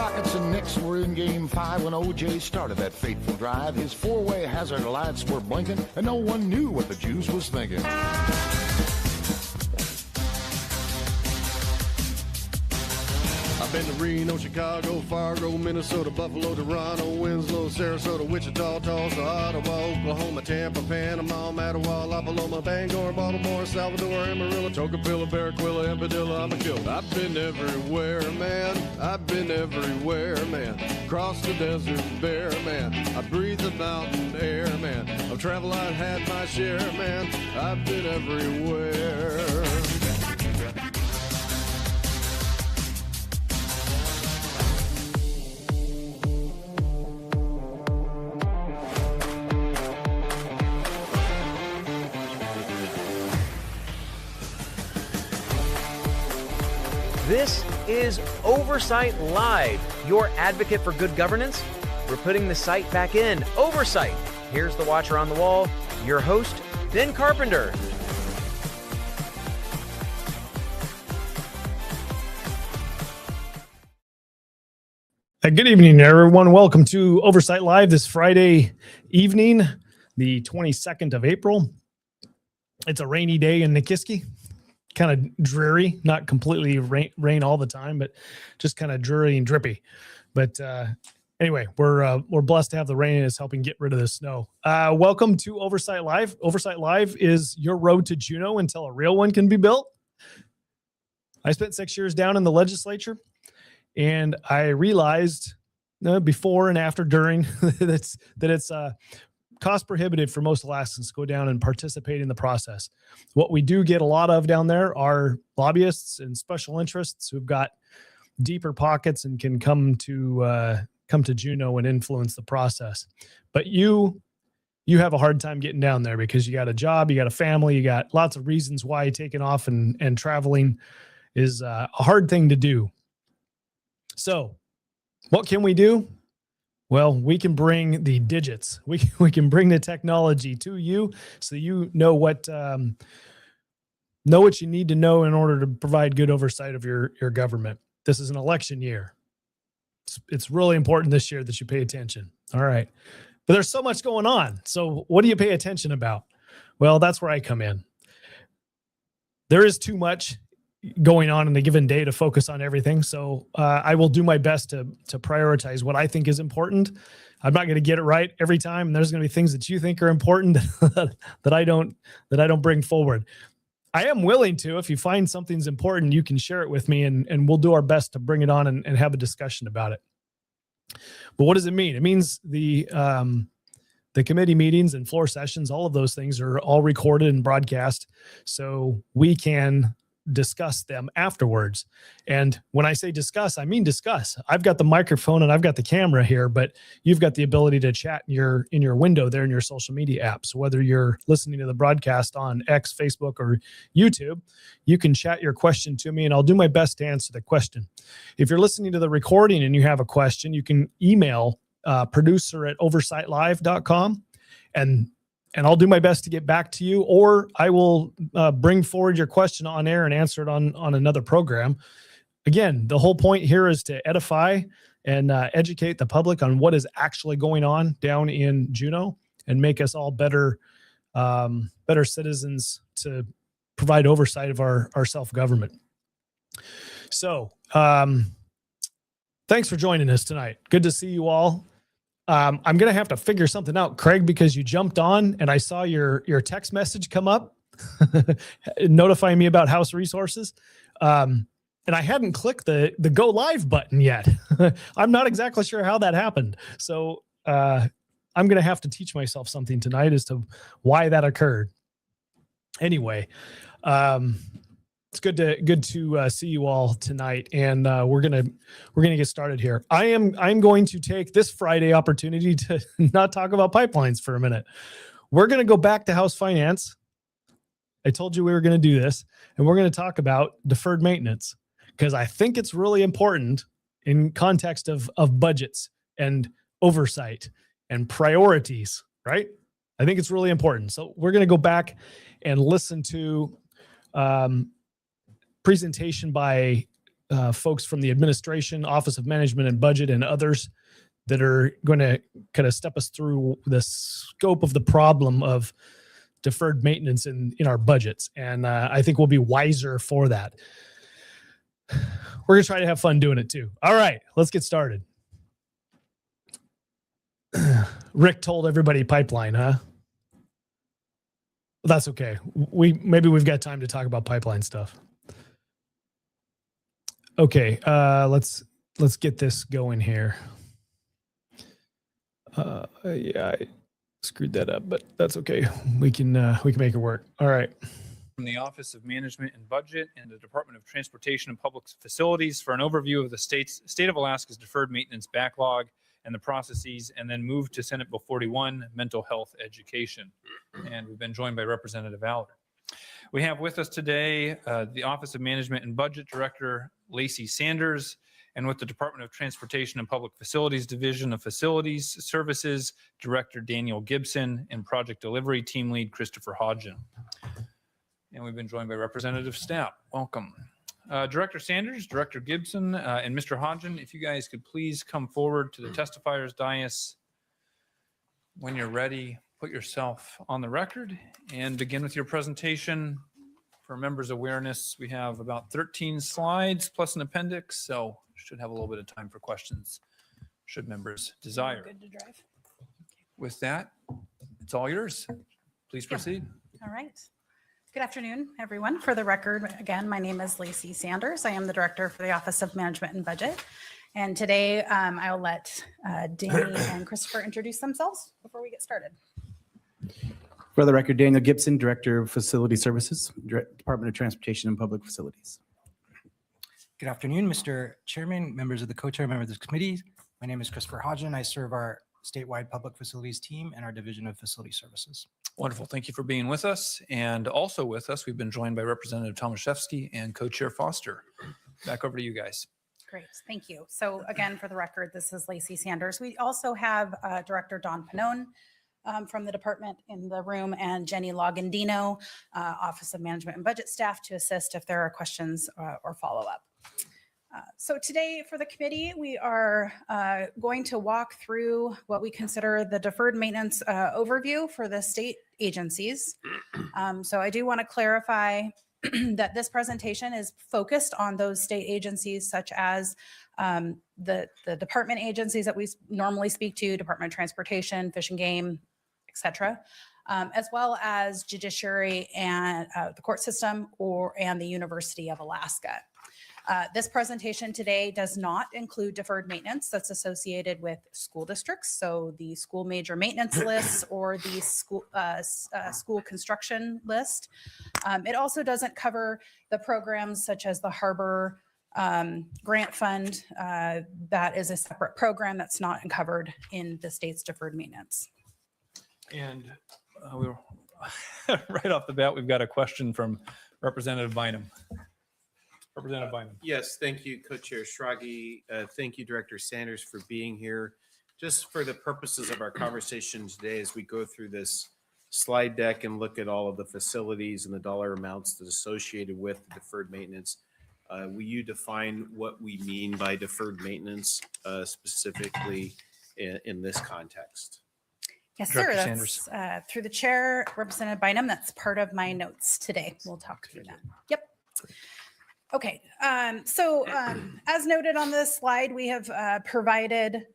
Rockets and Knicks were in Game 5 when O.J. started that fateful drive. His four-way hazard lights were blinking, and no one knew what the Jews was thinking. I've been to Reno, Chicago, Fargo, Minnesota, Buffalo, Toronto, Winslow, Sarasota, Wichita, Tulsa, Ottawa, Oklahoma, Tampa, Panama, Mattawa, La Paloma, Bangor, Baltimore, Salvador, Amarillo, Tocopilla, Barranquilla, and Padilla. I'm a killer. I've been everywhere, man. I've been everywhere, man. Cross the desert bare, man. I breathe the mountain air, man. I've traveled, I've had my share, man. I've been everywhere. This is Oversight Live, your advocate for good governance. We're putting the site back in. Oversight. Here's the watcher on the wall, your host, Ben Carpenter. Good evening, everyone. Welcome to Oversight Live this Friday evening, the 22nd of April. It's a rainy day in Nikiski. Kind of dreary, not completely rain all the time, but just kind of dreary and drippy. But anyway, we're blessed to have the rain, and it's helping get rid of the snow. Welcome to Oversight Live. Oversight Live is your road to Juneau until a real one can be built. I spent 6 years down in the legislature, and I realized before and after, during that it's cost prohibitive for most Alaskans to go down and participate in the process. What we do get a lot of down there are lobbyists and special interests who've got deeper pockets and can come to Juneau and influence the process. But you have a hard time getting down there because you got a job, you got a family, you got lots of reasons why taking off and traveling is a hard thing to do. So what can we do? Well, we can bring the digits. We can bring the technology to you so you know what you need to know in order to provide good oversight of your government. This is an election year. It's really important this year that you pay attention. All right. But there's so much going on. So what do you pay attention about? Well, that's where I come in. There is too much going on in a given day to focus on everything. So I will do my best to prioritize what I think is important. I'm not going to get it right every time. And there's going to be things that you think are important that I don't bring forward. I am willing to, if you find something's important, you can share it with me and we'll do our best to bring it on and have a discussion about it. But what does it mean? It means the committee meetings and floor sessions, all of those things are all recorded and broadcast so we can discuss them afterwards. And when I say discuss, I mean discuss. I've got the microphone and I've got the camera here, but you've got the ability to chat in your window there in your social media apps. So whether you're listening to the broadcast on X, Facebook, or YouTube, you can chat your question to me and I'll do my best to answer the question. If you're listening to the recording and you have a question, you can email producer@oversightlive.com and I'll do my best to get back to you, or I will bring forward your question on air and answer it on another program. Again, the whole point here is to edify and educate the public on what is actually going on down in Juneau and make us all better citizens to provide oversight of our self-government. So thanks for joining us tonight. Good to see you all. I'm going to have to figure something out, Craig, because you jumped on and I saw your text message come up notifying me about House resources. And I hadn't clicked the go live button yet. I'm not exactly sure how that happened. So I'm going to have to teach myself something tonight as to why that occurred. Anyway, it's good to see you all tonight, and we're gonna get started here. I'm going to take this Friday opportunity to not talk about pipelines for a minute. We're gonna go back to House Finance. I told you we were gonna do this, and we're gonna talk about deferred maintenance because I think it's really important in context of budgets and oversight and priorities, right? I think it's really important. So we're gonna go back and listen to presentation by folks from the administration, Office of Management and Budget, and others that are going to kind of step us through the scope of the problem of deferred maintenance in our budgets. And I think we'll be wiser for that. We're going to try to have fun doing it too. All right, let's get started. Rick told everybody pipeline, huh? That's okay. Maybe we've got time to talk about pipeline stuff. Okay, let's get this going here. Yeah, I screwed that up, but that's okay. We can make it work. All right. From the Office of Management and Budget and the Department of Transportation and Public Facilities for an overview of the state of Alaska's deferred maintenance backlog and the processes, and then move to Senate Bill 41, mental health education. And we've been joined by Representative Allard. We have with us today the Office of Management and Budget Director Lacey Sanders, and with the Department of Transportation and Public Facilities Division of Facilities Services, Director Daniel Gibson, and Project Delivery Team Lead Christopher Hodgen. And we've been joined by Representative Stapp. Welcome. Director Sanders, Director Gibson, and Mr. Hodgen, if you guys could please come forward to the testifiers dais when you're ready. Put yourself on the record and begin with your presentation. For members' awareness, we have about 13 slides plus an appendix, so should have a little bit of time for questions should members desire. Good to drive. With that, it's all yours. Please proceed. All right. Good afternoon, everyone. For the record, again, my name is Lacey Sanders. I am the Director for the Office of Management and Budget. And today I'll let Danny and Christopher introduce themselves before we get started. For the record, Daniel Gibson, Director of Facility Services, Department of Transportation and Public Facilities. Good afternoon, Mr. Chairman, members of the co-chair, members of this committee. My name is Christopher Hodgen. I serve our statewide public facilities team and our Division of Facility Services. Wonderful. Thank you for being with us. And also with us, we've been joined by Representative Tomaszewski and Co-Chair Foster. Back over to you guys. Great. Thank you. So again, for the record, this is Lacey Sanders. We also have Director Don Pannone from the department in the room, and Jenny Logandino, Office of Management and Budget staff, to assist if there are questions or follow-up. So today for the committee, we are going to walk through what we consider the deferred maintenance overview for the state agencies. So I do want to clarify that this presentation is focused on those state agencies such as the department agencies that we normally speak to, Department of Transportation, Fish and Game, etc., as well as judiciary and the court system and the University of Alaska. This presentation today does not include deferred maintenance that's associated with school districts, so the school major maintenance list or the school construction list. It also doesn't cover the programs such as the Harbor Grant Fund. That is a separate program that's not covered in the state's deferred maintenance. And we're right off the bat, we've got a question from Representative Bynum. Representative Bynum. Yes, thank you, Co-Chair Schrage. Thank you, Director Sanders, for being here. Just for the purposes of our conversation today, as we go through this slide deck and look at all of the facilities and the dollar amounts that are associated with the deferred maintenance, will you define what we mean by deferred maintenance specifically in this context? Yes, Director sir. Sanders. That's through the chair, Representative Bynum. That's part of my notes today. We'll talk through that. Yep. Okay. As noted on this slide, we have provided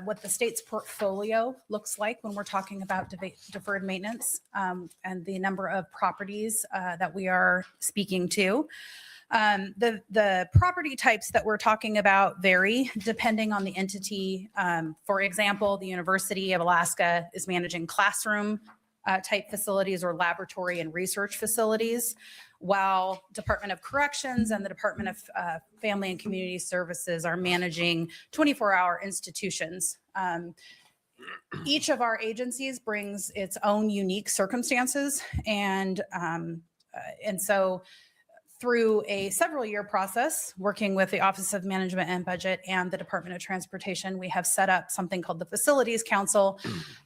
what the state's portfolio looks like when we're talking about deferred maintenance and the number of properties that we are speaking to. The property types that we're talking about vary depending on the entity. For example, the University of Alaska is managing classroom type facilities or laboratory and research facilities, while Department of Corrections and the Department of Family and Community Services are managing 24-hour institutions. Each of our agencies brings its own unique circumstances, and so through a several-year process, working with the Office of Management and Budget and the Department of Transportation, we have set up something called the Facilities Council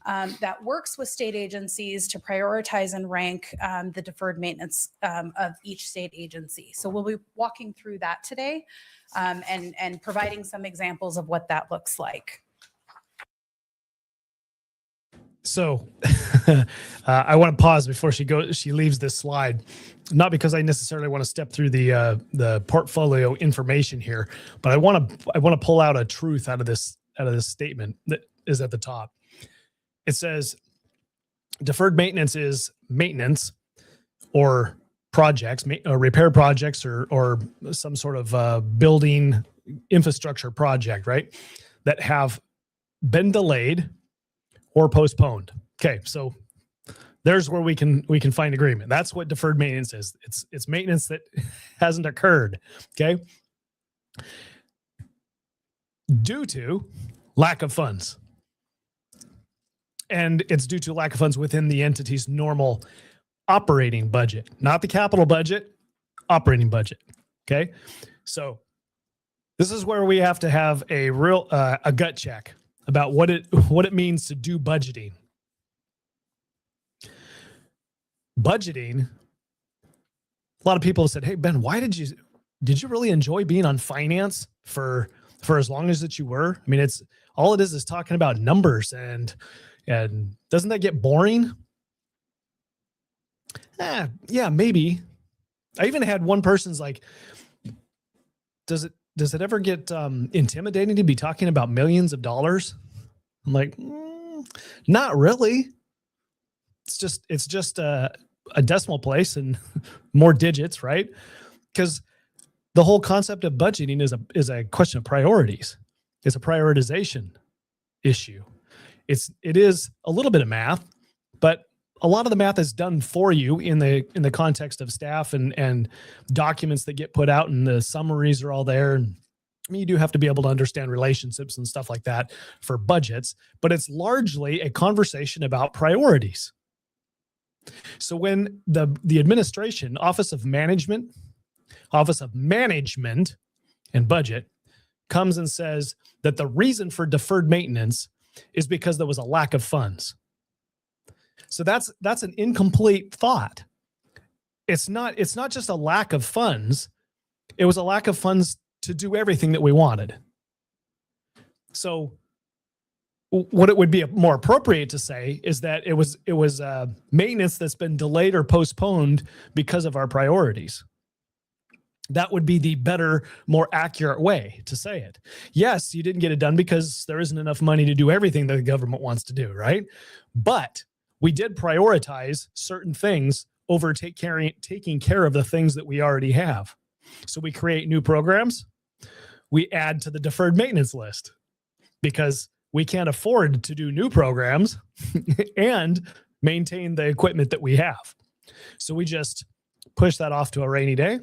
that works with state agencies to prioritize and rank the deferred maintenance of each state agency. So we'll be walking through that today and providing some examples of what that looks like. So I want to pause before she leaves this slide, not because I necessarily want to step through the portfolio information here, but I want to pull out a truth out of this statement that is at the top. It says deferred maintenance is maintenance or projects, repair projects or some sort of building infrastructure project, right? That have been delayed or postponed. Okay, so there's where we can find agreement. That's what deferred maintenance is. It's maintenance that hasn't occurred. Okay, due to lack of funds, and it's due to lack of funds within the entity's normal operating budget, not the capital budget, operating budget. Okay, so this is where we have to have a real a gut check about what it means to do budgeting. Budgeting, a lot of people have said, hey, Ben, why did you really enjoy being on finance for as long as that you were? I mean, it's all it is talking about numbers and doesn't that get boring? Yeah, maybe. I even had one person's like, does it ever get intimidating to be talking about millions of dollars? I'm like, not really. It's just a decimal place and more digits, right? Because the whole concept of budgeting is a question of priorities. It's a prioritization issue. It is a little bit of math, but a lot of the math is done for you in the context of staff and documents that get put out, and the summaries are all there. And I mean, you do have to be able to understand relationships and stuff like that for budgets, but it's largely a conversation about priorities. So when the administration, Office of Management and Budget comes and says that the reason for deferred maintenance is because there was a lack of funds. So that's an incomplete thought. It's not just a lack of funds. It was a lack of funds to do everything that we wanted. So what it would be more appropriate to say is that it was maintenance that's been delayed or postponed because of our priorities. That would be the better, more accurate way to say it. Yes, you didn't get it done because there isn't enough money to do everything that the government wants to do, right? But we did prioritize certain things over taking care of the things that we already have. So we create new programs. We add to the deferred maintenance list because we can't afford to do new programs and maintain the equipment that we have. So we just push that off to a rainy day.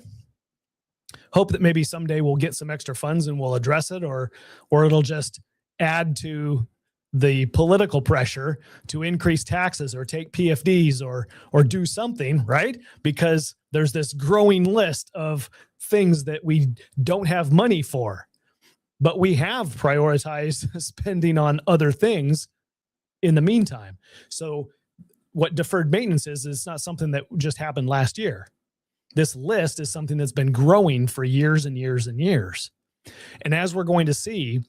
Hope that maybe someday we'll get some extra funds and we'll address it, or it'll just add to the political pressure to increase taxes or take PFDs or do something, right? Because there's this growing list of things that we don't have money for, but we have prioritized spending on other things in the meantime. So what deferred maintenance is, it's not something that just happened last year. This list is something that's been growing for years and years and years. And as we're going to see,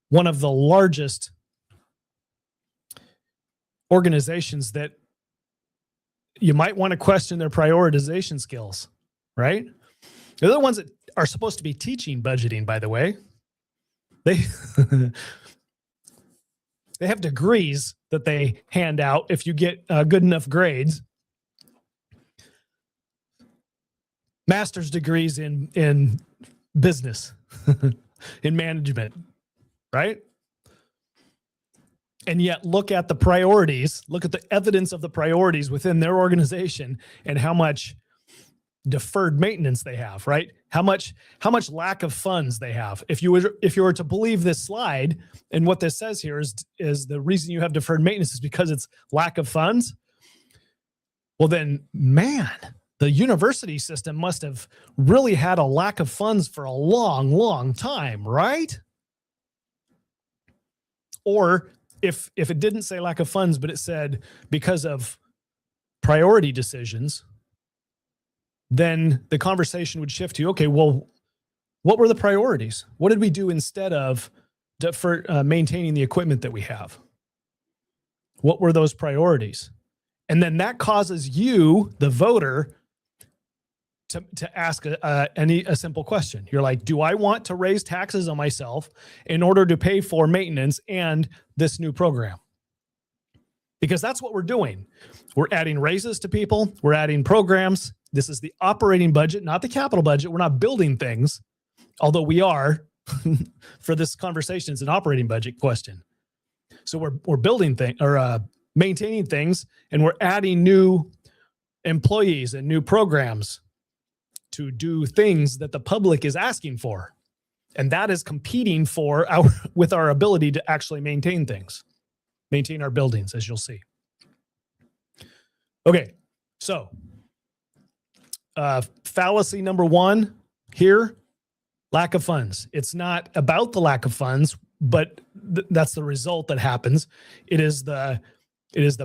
one of the largest organizations that you might want to question their prioritization skills, right? They're the ones that are supposed to be teaching budgeting, by the way. They they have degrees that they hand out if you get good enough grades. Master's degrees in business, in management, right? And yet look at the priorities, look at the evidence of the priorities within their organization and how much deferred maintenance they have, right? How much lack of funds they have. If you were to believe this slide, and what this says here is the reason you have deferred maintenance is because it's lack of funds. Well then, man, the university system must have really had a lack of funds for a long, long time, right? Or if it didn't say lack of funds, but it said because of priority decisions, then the conversation would shift to, okay, well, what were the priorities? What did we do instead of maintaining the equipment that we have? What were those priorities? And then that causes you, the voter, to ask a simple question. You're like, do I want to raise taxes on myself in order to pay for maintenance and this new program? Because that's what we're doing. We're adding raises to people. We're adding programs. This is the operating budget, not the capital budget. We're not building things, although we are for this conversation. It's an operating budget question. So we're building things or maintaining things, and we're adding new employees and new programs to do things that the public is asking for. And that is competing with our ability to actually maintain things, maintain our buildings, as you'll see. Okay, so fallacy number one here, lack of funds. It's not about the lack of funds, but that's the result that happens. It is the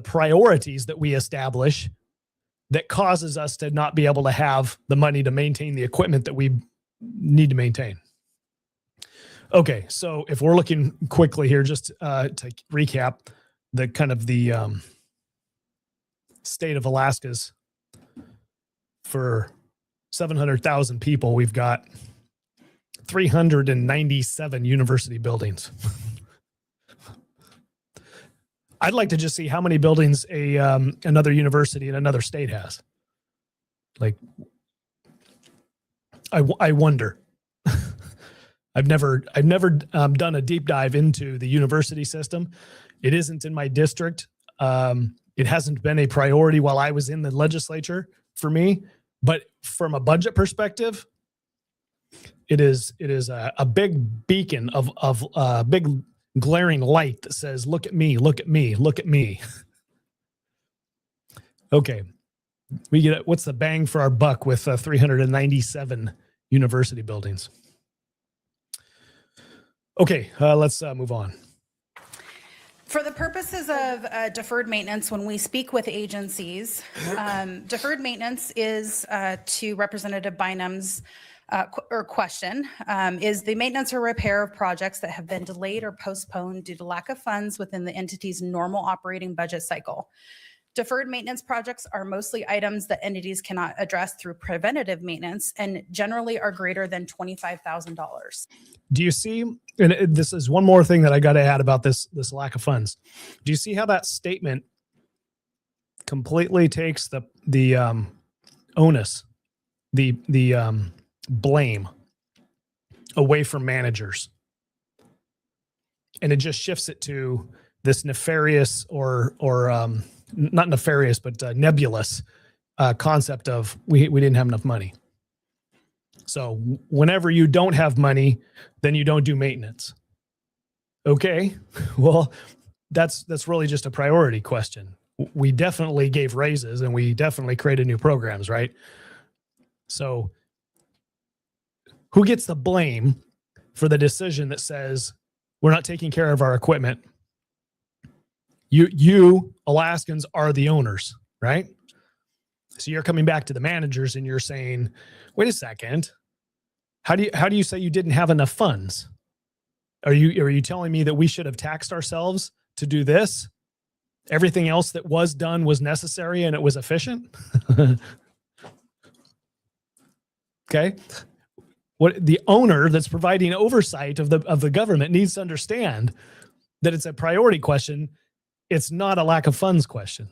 priorities that we establish that causes us to not be able to have the money to maintain the equipment that we need to maintain. Okay, so if we're looking quickly here, just to recap the kind of the state of Alaska's, for 700,000 people, we've got 397 university buildings. I'd like to just see how many buildings another university in another state has. Like, I wonder. I've never done a deep dive into the university system. It isn't in my district. It hasn't been a priority while I was in the legislature for me. But from a budget perspective, it is a big beacon of big glaring light that says, look at me, look at me, look at me. Okay. We get what's the bang for our buck with 397 university buildings? Okay, let's move on. For the purposes of deferred maintenance, when we speak with agencies, deferred maintenance is to Representative Bynum's question, is the maintenance or repair of projects that have been delayed or postponed due to lack of funds within the entity's normal operating budget cycle. Deferred maintenance projects are mostly items that entities cannot address through preventative maintenance and generally are greater than $25,000. Do you see, and this is one more thing that I got to add about this lack of funds. Do you see how that statement completely takes the onus, the blame away from managers, and it just shifts it to this nefarious or not nefarious, but nebulous concept of we didn't have enough money. So whenever you don't have money, then you don't do maintenance. Okay, well, that's really just a priority question. We definitely gave raises and we definitely created new programs, right? So who gets the blame for the decision that says we're not taking care of our equipment? You Alaskans are the owners, right? So you're coming back to the managers and you're saying, wait a second, how do you say you didn't have enough funds? Are you telling me that we should have taxed ourselves to do this? Everything else that was done was necessary and it was efficient? Okay. What the owner that's providing oversight of the government needs to understand that it's a priority question. It's not a lack of funds question.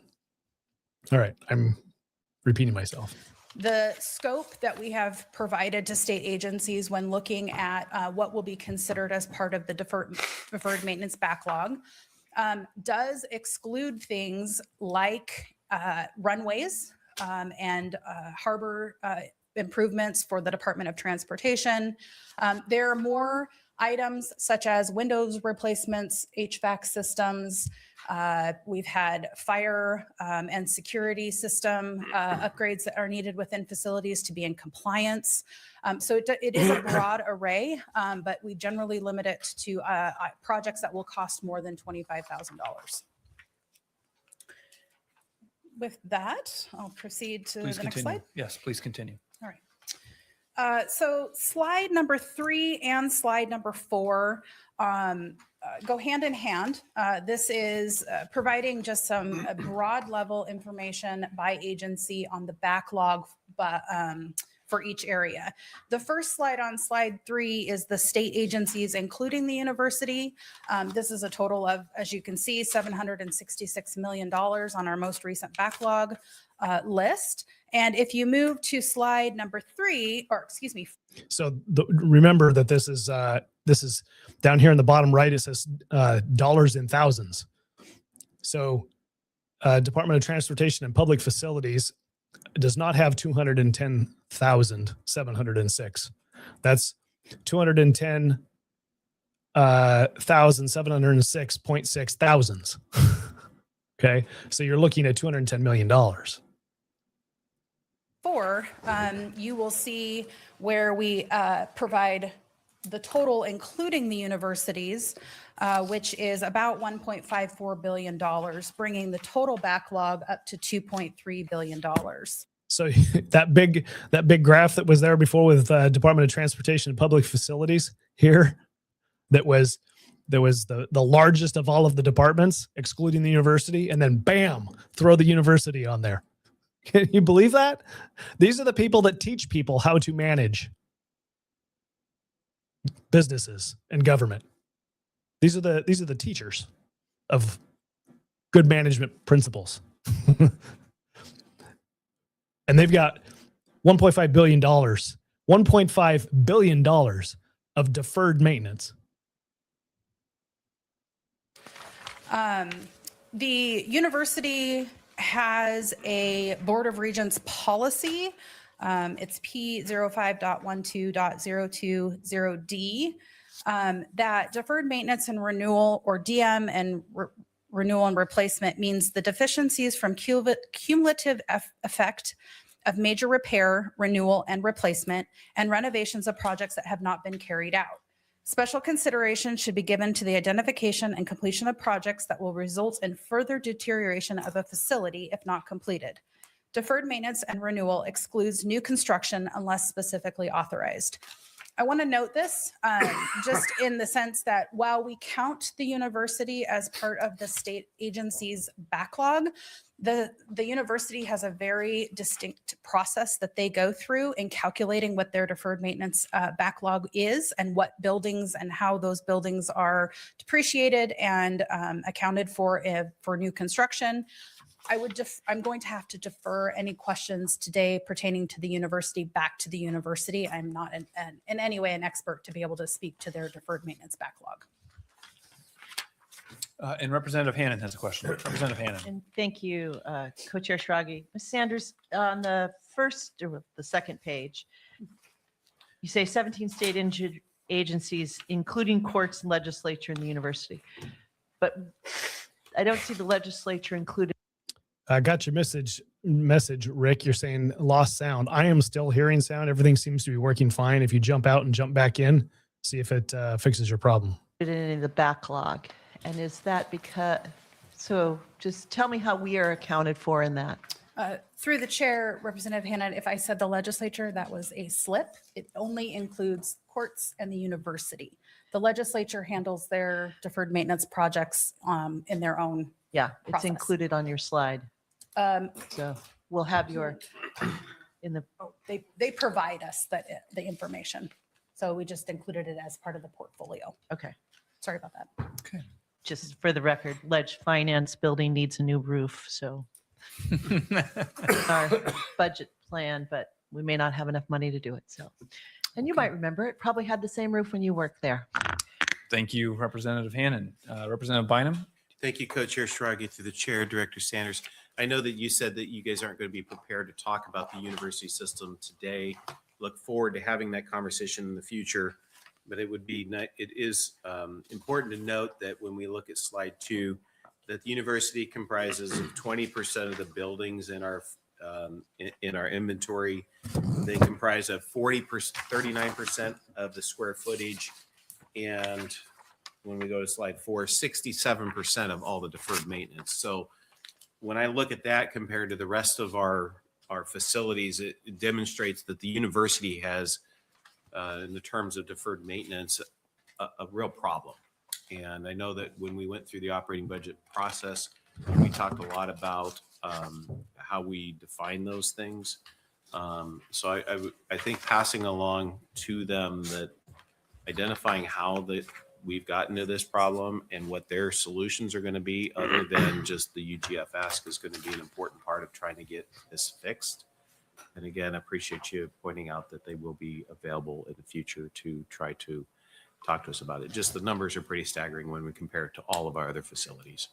All right. I'm repeating myself. The scope that we have provided to state agencies when looking at what will be considered as part of the deferred maintenance backlog does exclude things like runways and harbor improvements for the Department of Transportation. There are more items such as windows replacements, HVAC systems. We've had fire and security system upgrades that are needed within facilities to be in compliance. So it is a broad array, but we generally limit it to projects that will cost more than $25,000. With that, I'll proceed to Please the next continue. slide. Yes, please continue. All right. So slide number 3 and slide number 4 go hand in hand. This is providing just some broad level information by agency on the backlog for each area. The first slide on slide 3 is the state agencies, including the university. This is a total of, as you can see, $766 million on our most recent backlog list. And if you move to slide number 3, or excuse me. So remember that this is down here in the bottom right. It says dollars in thousands. So Department of Transportation and Public Facilities does not have 210,706. That's 210,706.6 thousands. Okay, so you're looking at $210 million. 4, you will see where we provide the total, including the universities, which is about $1.54 billion, bringing the total backlog up to $2.3 billion. So that big graph that was there before with Department of Transportation and Public Facilities here, that was the largest of all of the departments, excluding the university, and then bam, throw the university on there. Can you believe that? These are the people that teach people how to manage businesses and government. These are the teachers of good management principles. And they've got $1.5 billion, $1.5 billion of deferred maintenance. The university has a Board of Regents policy. It's P05.12.020D that deferred maintenance and renewal, or DM and renewal and replacement, means the deficiencies from cumulative effect of major repair, renewal, and replacement, and renovations of projects that have not been carried out. Special consideration should be given to the identification and completion of projects that will result in further deterioration of a facility if not completed. Deferred maintenance and renewal excludes new construction unless specifically authorized. I want to note this just in the sense that while we count the university as part of the state agency's backlog, the university has a very distinct process that they go through in calculating what their deferred maintenance backlog is, and what buildings and how those buildings are depreciated and accounted for new construction. I'm going to have to defer any questions today pertaining to the university back to the university. I'm not in any way an expert to be able to speak to their deferred maintenance backlog. And Representative Hannan has a question. Representative Hannan. And thank you, Co-Chair Schrage. Ms. Sanders, on the first or the second page, you say 17 state agencies, including courts and legislature and the university. But I don't see the legislature included. I got your message, Rick. You're saying lost sound. I am still hearing sound. Everything seems to be working fine. If you jump out and jump back in, see if it fixes your problem. In the backlog. And is that because, so just tell me how we are accounted for in that. Through the chair, Representative Hannan, if I said the legislature, that was a slip. It only includes courts and the university. The legislature handles their deferred maintenance projects in their own. Yeah, it's process. included on your slide. So we'll have your in the. They provide us the information, so we just included it as part of the portfolio. Okay. Sorry about that. Okay. Just for the record, Ledge Finance building needs a new roof, so our budget plan, but we may not have enough money to do it. So, and you might remember it probably had the same roof when you worked there. Thank you, Representative Hannan. Representative Bynum. Thank you, Co-Chair Schrage, through the chair, Director Sanders. I know that you said that you guys aren't going to be prepared to talk about the university system today. Look forward to having that conversation in the future. but it would be, it is important to note that when we look at slide 2, that the university comprises of 20% of the buildings in our inventory. They comprise of 39% of the square footage. And when we go to slide 4, 67% of all the deferred maintenance. So when I look at that compared to the rest of our facilities, it demonstrates that the university has, in the terms of deferred maintenance, a real problem. And I know that when we went through the operating budget process, we talked a lot about how we define those things. So I think passing along to them that identifying how that we've gotten to this problem and what their solutions are going to be, other than just the UGF ask, is going to be an important part of trying to get this fixed. And again, I appreciate you pointing out that they will be available in the future to try to talk to us about it. Just the numbers are pretty staggering when we compare it to all of our other facilities.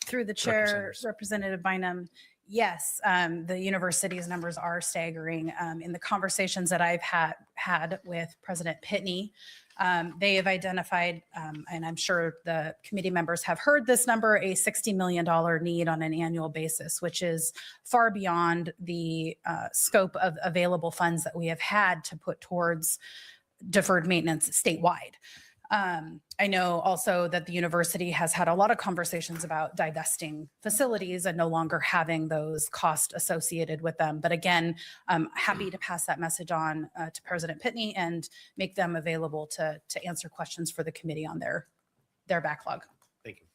Through the chair, Representative Bynum, yes, the university's numbers are staggering. In the conversations that I've had with President Pitney, they have identified, and I'm sure the committee members have heard this number, a $60 million need on an annual basis, which is far beyond the scope of available funds that we have had to put towards deferred maintenance statewide. I know also that the university has had a lot of conversations about divesting facilities and no longer having those costs associated with them. But again, I'm happy to pass that message on to President Pitney and make them available to answer questions for the committee on their backlog. Thank you.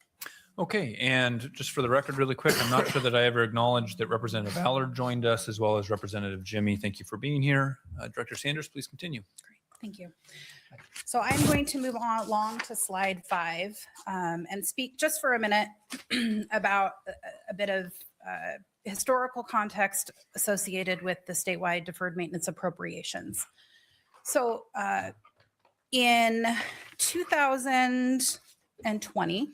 Okay, and just for the record, really quick, I'm not sure that I ever acknowledged that Representative Allard joined us, as well as Representative Jimmy. Thank you for being here. Director Sanders, please continue. Great, thank you. So I'm going to move on along to slide 5 and speak just for a minute about a bit of historical context associated with the statewide deferred maintenance appropriations. So in 2020,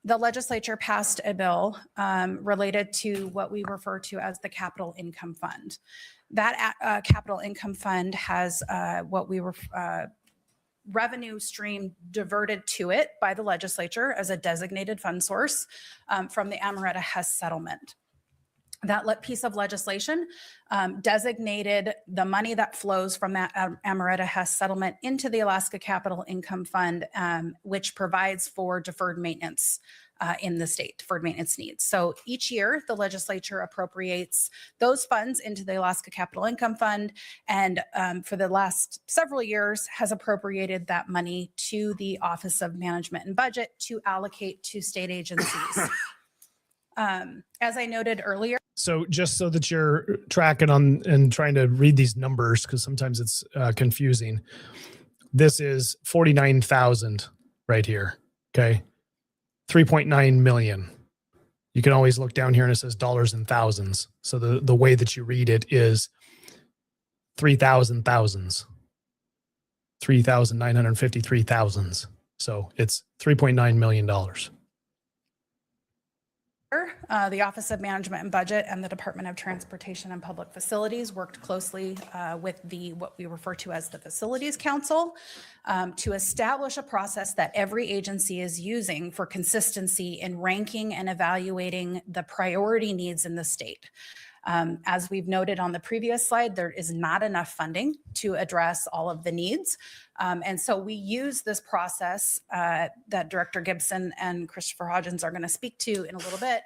the legislature passed a bill related to what we refer to as the capital income fund. That capital income fund has what we were revenue stream diverted to it by the legislature as a designated fund source from the Amaretta Hess settlement. That piece of legislation designated the money that flows from that Amaretta Hess settlement into the Alaska Capital Income Fund, which provides for deferred maintenance in the state, deferred maintenance needs. So each year, the legislature appropriates those funds into the Alaska Capital Income Fund, and for the last several years has appropriated that money to the Office of Management and Budget to allocate to state agencies. As I noted earlier. So just so that you're tracking on and trying to read these numbers, because sometimes it's confusing. This is 49,000 right here. Okay. 3.9 million. You can always look down here and it says dollars and thousands. So the way that you read it is 3,000 thousands, 3,953 thousands. So it's $3.9 million. The Office of Management and Budget and the Department of Transportation and Public Facilities worked closely with what we refer to as the Facilities Council to establish a process that every agency is using for consistency in ranking and evaluating the priority needs in the state. As we've noted on the previous slide, there is not enough funding to address all of the needs. And so we use this process that Director Gibson and Christopher Hodgins are going to speak to in a little bit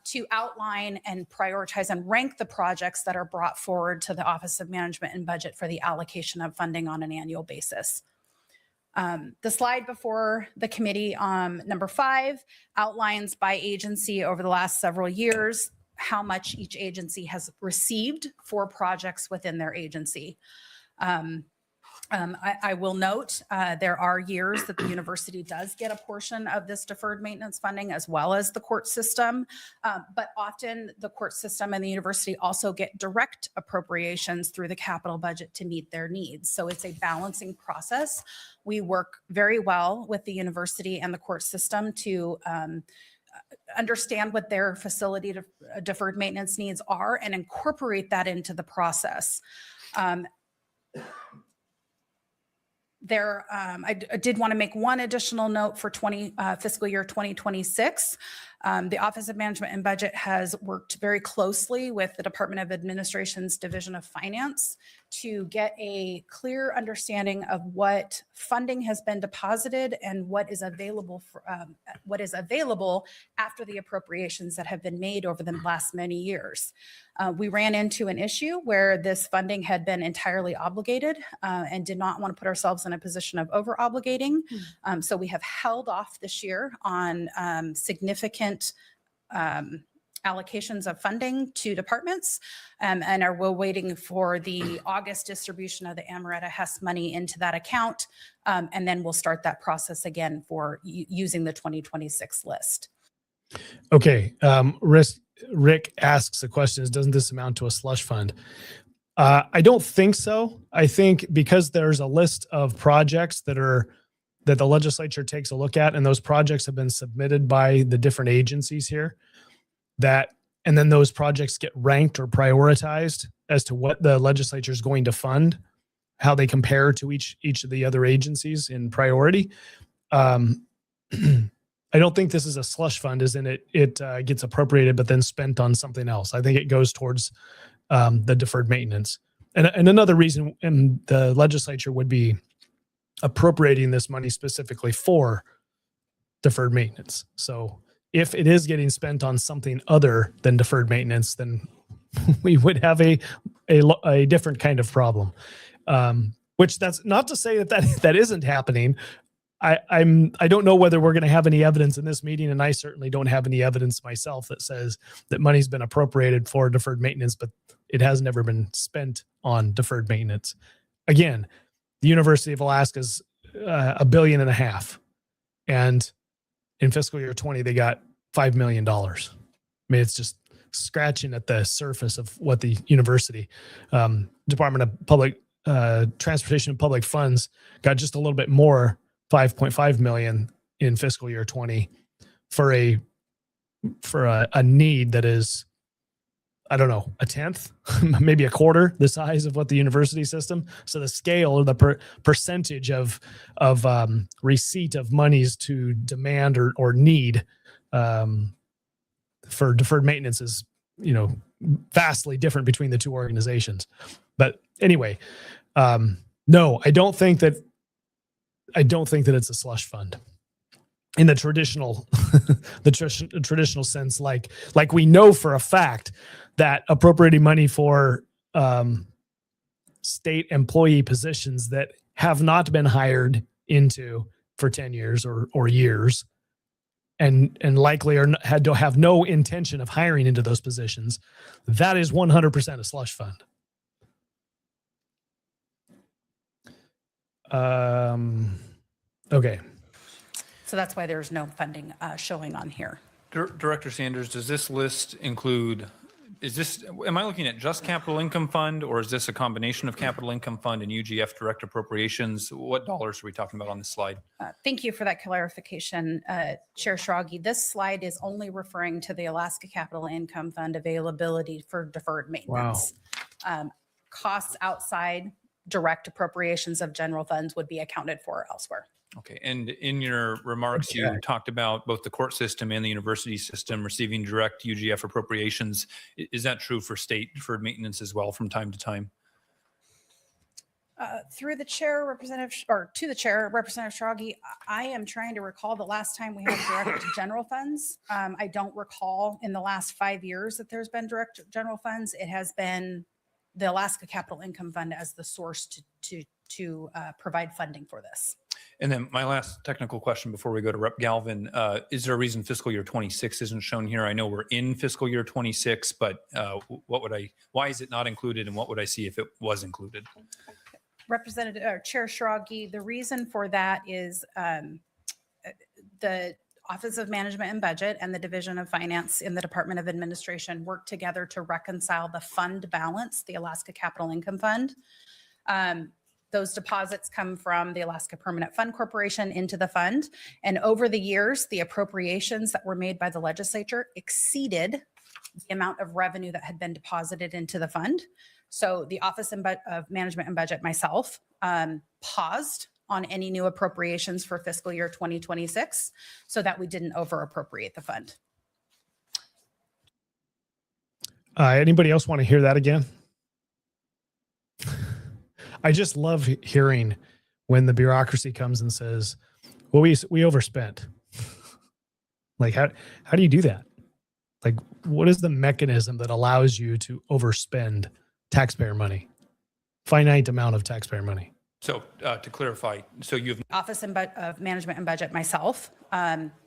to outline and prioritize and rank the projects that are brought forward to the Office of Management and Budget for the allocation of funding on an annual basis. The slide before the committee, number 5, outlines by agency over the last several years how much each agency has received for projects within their agency. I will note there are years that the university does get a portion of this deferred maintenance funding as well as the court system, but often the court system and the university also get direct appropriations through the capital budget to meet their needs. So it's a balancing process. We work very well with the university and the court system to understand what their facility deferred maintenance needs are and incorporate that into the process. I did want to make one additional note for fiscal year 2026. The Office of Management and Budget has worked very closely with the Department of Administration's Division of Finance to get a clear understanding of what funding has been deposited and what is available after the appropriations that have been made over the last many years. We ran into an issue where this funding had been entirely obligated and did not want to put ourselves in a position of over obligating. So we have held off this year on significant allocations of funding to departments and we're waiting for the August distribution of the Amaretta Hess money into that account. And then we'll start that process again for using the 2026 list. Okay. Rick asks the question, doesn't this amount to a slush fund? I don't think so. I think because there's a list of projects that the legislature takes a look at, and those projects have been submitted by the different agencies here, and then those projects get ranked or prioritized as to what the legislature is going to fund, how they compare to each of the other agencies in priority. I don't think this is a slush fund, as in it gets appropriated but then spent on something else. I think it goes towards the deferred maintenance. And another reason the legislature would be appropriating this money specifically for deferred maintenance. So if it is getting spent on something other than deferred maintenance, then we would have a different kind of problem. Which that's not to say that isn't happening. I don't know whether we're going to have any evidence in this meeting, and I certainly don't have any evidence myself that says that money's been appropriated for deferred maintenance, but it has never been spent on deferred maintenance. Again, the University of Alaska's $1.5 billion, and in fiscal year 20, they got $5 million. I mean, it's just scratching at the surface of what the university, Department of Public Transportation and Public Funds got just a little bit more, $5.5 million in fiscal year 20 for a need that is, I don't know, a tenth, maybe a quarter the size of what the university system. So the scale or the percentage of receipt of monies to demand or need for deferred maintenance is, vastly different between the two organizations. But anyway, no, I don't think that it's a slush fund in the traditional, traditional sense, like we know for a fact that appropriating money for state employee positions that have not been hired into for 10 years or years, and likely have no intention of hiring into those positions, that is 100% a slush fund. Okay. So that's why there's no funding showing on here. Director Sanders, does this list include, am I looking at just capital income fund, or is this a combination of capital income fund and UGF direct appropriations? What dollars are we talking about on this slide? Thank you for that clarification, Chair Schrage. This slide is only referring to the Alaska Capital Income Fund availability for deferred maintenance. Wow. Costs outside direct appropriations of general funds would be accounted for elsewhere. Okay. And in your remarks, you talked about both the court system and the university system receiving direct UGF appropriations. Is that true for state deferred maintenance as well from time to time? Through the chair, to the chair, Representative Schrage, I am trying to recall the last time we had direct general funds. I don't recall in the last 5 years that there's been direct general funds. It has been the Alaska Capital Income Fund as the source to provide funding for this. And then my last technical question before we go to Rep. Galvin, is there a reason fiscal year 26 isn't shown here? I know we're in fiscal year 26, but why is it not included, and what would I see if it was included? Chair Schrage, the reason for that is the Office of Management and Budget and the Division of Finance in the Department of Administration work together to reconcile the fund balance, the Alaska Capital Income Fund. Those deposits come from the Alaska Permanent Fund Corporation into the fund. And over the years, the appropriations that were made by the legislature exceeded the amount of revenue that had been deposited into the fund. So the Office of Management and Budget, myself, paused on any new appropriations for fiscal year 2026 so that we didn't over appropriate the fund. Anybody else want to hear that again? I just love hearing when the bureaucracy comes and says, well, we overspent. Like, how do you do that? Like, what is the mechanism that allows you to overspend taxpayer money? Finite amount of taxpayer money. So to clarify, so you've Office of Management and Budget myself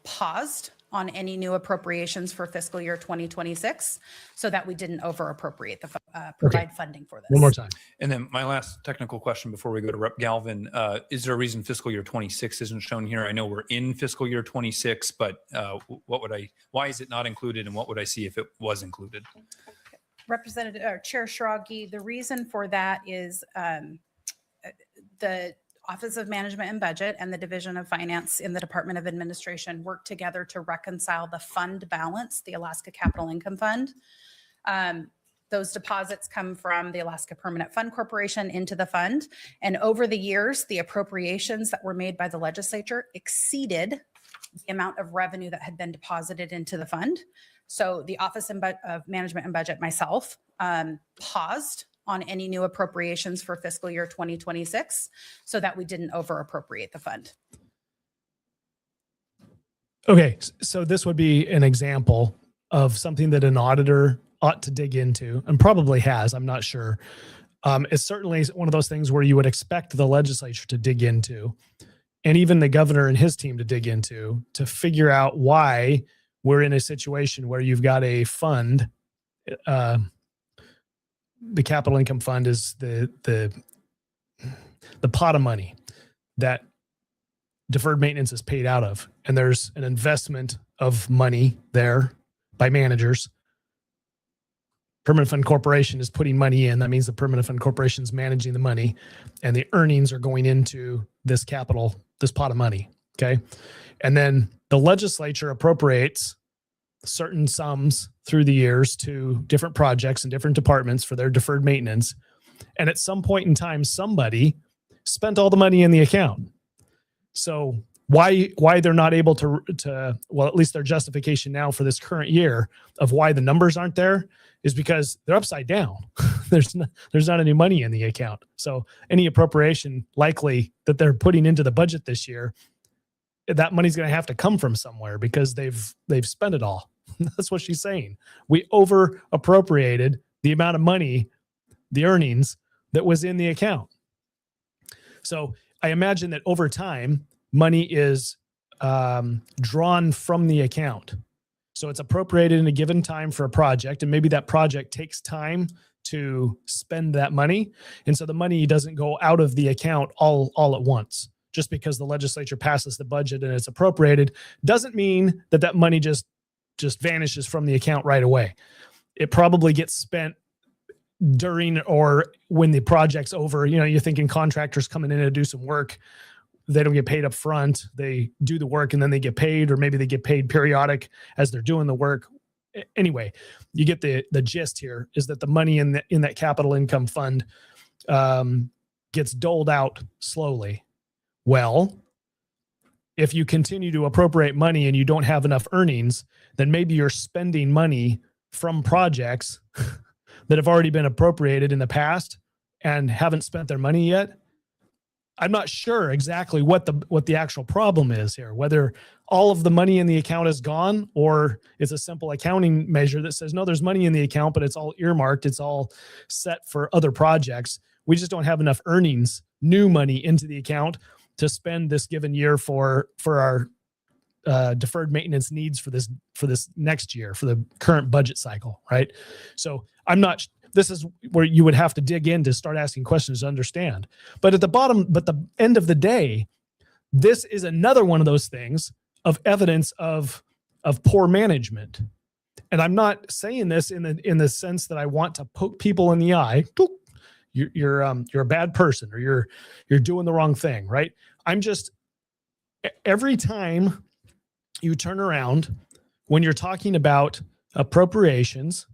paused on any new appropriations for fiscal year 2026 so that we didn't over appropriate the provide funding for this. One more time. And then my last technical question before we go to Rep. Galvin, is there a reason fiscal year 26 isn't shown here? I know we're in fiscal year 26, but why is it not included, and what would I see if it was included? Representative or Chair Schrage, the reason for that is the Office of Management and Budget and the Division of Finance in the Department of Administration work together to reconcile the fund balance, the Alaska Capital Income Fund. Those deposits come from the Alaska Permanent Fund Corporation into the fund. And over the years, the appropriations that were made by the legislature exceeded the amount of revenue that had been deposited into the fund. So the Office of Management and Budget myself paused on any new appropriations for fiscal year 2026 so that we didn't over appropriate the fund. Okay, so this would be an example of something that an auditor ought to dig into, and probably has, I'm not sure. It's certainly one of those things where you would expect the legislature to dig into, and even the governor and his team to dig into, to figure out why we're in a situation where you've got a fund. The capital income fund is the pot of money that deferred maintenance is paid out of. And there's an investment of money there by managers. Permanent Fund Corporation is putting money in. That means the Permanent Fund Corporation is managing the money, and the earnings are going into this capital, this pot of money. Okay. And then the legislature appropriates certain sums through the years to different projects and different departments for their deferred maintenance. And at some point in time, somebody spent all the money in the account. So why they're not able to, well, at least their justification now for this current year of why the numbers aren't there is because they're upside down. There's not any money in the account. So any appropriation likely that they're putting into the budget this year, that money's going to have to come from somewhere because they've spent it all. That's what she's saying. We over appropriated the amount of money, the earnings that was in the account. So I imagine that over time, money is drawn from the account. So it's appropriated in a given time for a project, and maybe that project takes time to spend that money. And so the money doesn't go out of the account all at once. Just because the legislature passes the budget and it's appropriated doesn't mean that money just vanishes from the account right away. It probably gets spent during or when the project's over. You know, you're thinking contractors coming in to do some work. They don't get paid up front. They do the work and then they get paid, or maybe they get paid periodic as they're doing the work. Anyway, you get the gist here is that the money in that capital income fund gets doled out slowly. Well, if you continue to appropriate money and you don't have enough earnings, then maybe you're spending money from projects that have already been appropriated in the past and haven't spent their money yet. I'm not sure exactly what the actual problem is here, whether all of the money in the account is gone or it's a simple accounting measure that says, no, there's money in the account, but it's all earmarked. It's all set for other projects. We just don't have enough earnings, new money into the account to spend this given year for our deferred maintenance needs for this next year, for the current budget cycle, right? So this is where you would have to dig in to start asking questions to understand. But at the end of the day, this is another one of those things of evidence of poor management. And I'm not saying this in the sense that I want to poke people in the eye. You're a bad person, or you're doing the wrong thing, right? I'm just, every time you turn around when you're talking about appropriations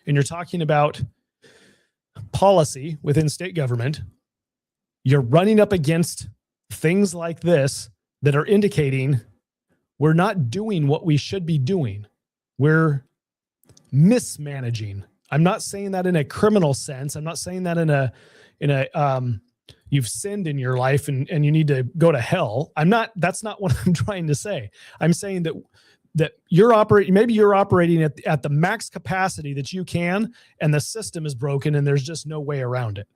and you're talking about policy within state government, you're running up against things like this that are indicating we're not doing what we should be doing. We're mismanaging. I'm not saying that in a criminal sense. I'm not saying that in a you've sinned in your life and you need to go to hell. That's not what I'm trying to say. I'm saying that you're operating at the max capacity that you can, and the system is broken and there's just no way around it.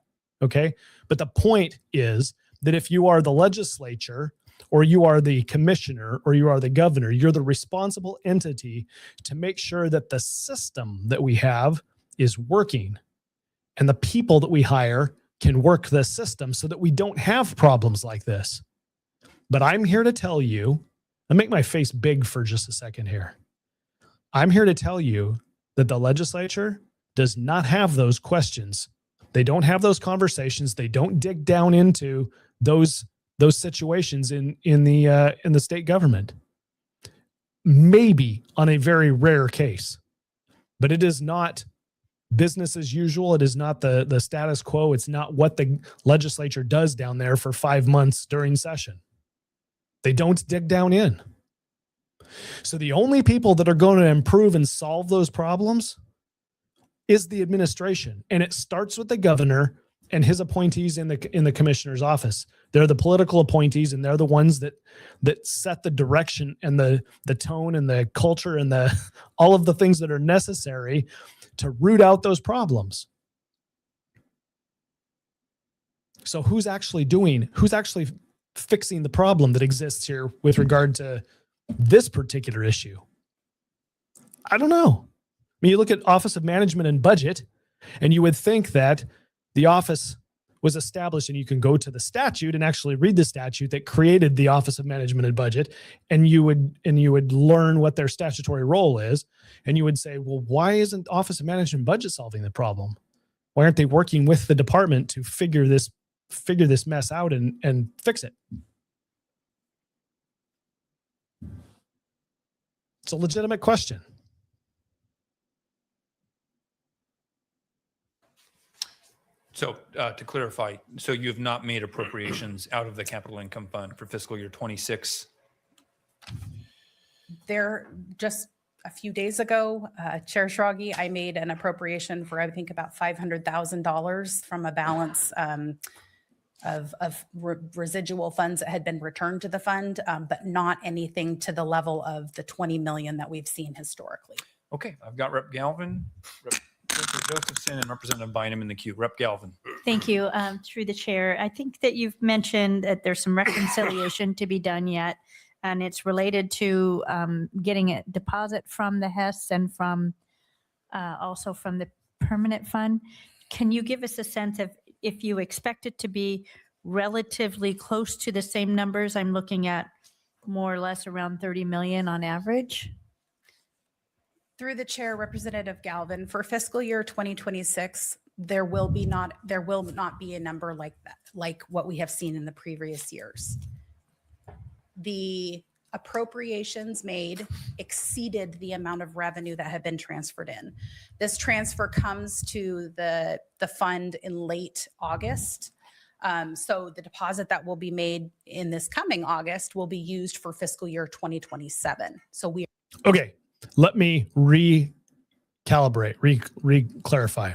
Okay. But the point is that if you are the legislature, or you are the commissioner, or you are the governor, you're the responsible entity to make sure that the system that we have is working and the people that we hire can work the system so that we don't have problems like this. But I'm here to tell you, I'll make my face big for just a second here. I'm here to tell you that the legislature does not have those questions. They don't have those conversations. They don't dig down into those situations in the state government. Maybe on a very rare case, but it is not business as usual. It is not the status quo. It's not what the legislature does down there for 5 months during session. They don't dig down in. So the only people that are going to improve and solve those problems is the administration. And it starts with the governor and his appointees in the commissioner's office. They're the political appointees, and they're the ones that set the direction and the tone and the culture and all of the things that are necessary to root out those problems. So who's actually fixing the problem that exists here with regard to this particular issue? I don't know. I mean, you look at Office of Management and Budget, and you would think that the office was established, and you can go to the statute and actually read the statute that created the Office of Management and Budget, and you would learn what their statutory role is, and you would say, well, why isn't Office of Management and Budget solving the problem? Why aren't they working with the department to figure this mess out and fix it? It's a legitimate question. So to clarify, so you have not made appropriations out of the capital income fund for fiscal year 26? There, just a few days ago, Chair Schrage, I made an appropriation for, I think, about $500,000 from a balance of residual funds that had been returned to the fund, but not anything to the level of the 20 million that we've seen historically. Okay, I've got Rep. Galvin, Representative Josephson, and Representative Bynum in the queue. Rep. Galvin. Thank you. Through the chair, I think that you've mentioned that there's some reconciliation to be done yet, and it's related to getting a deposit from the HES and from also from the permanent fund. Can you give us a sense of if you expect it to be relatively close to the same numbers? I'm looking at more or less around 30 million on average. Through the chair, Representative Galvin, for fiscal year 2026, there will not be a number like that, like what we have seen in the previous years. The appropriations made exceeded the amount of revenue that had been transferred in. This transfer comes to the fund in late August. So the deposit that will be made in this coming August will be used for fiscal year 2027. So we Okay. Let me recalibrate, re-clarify.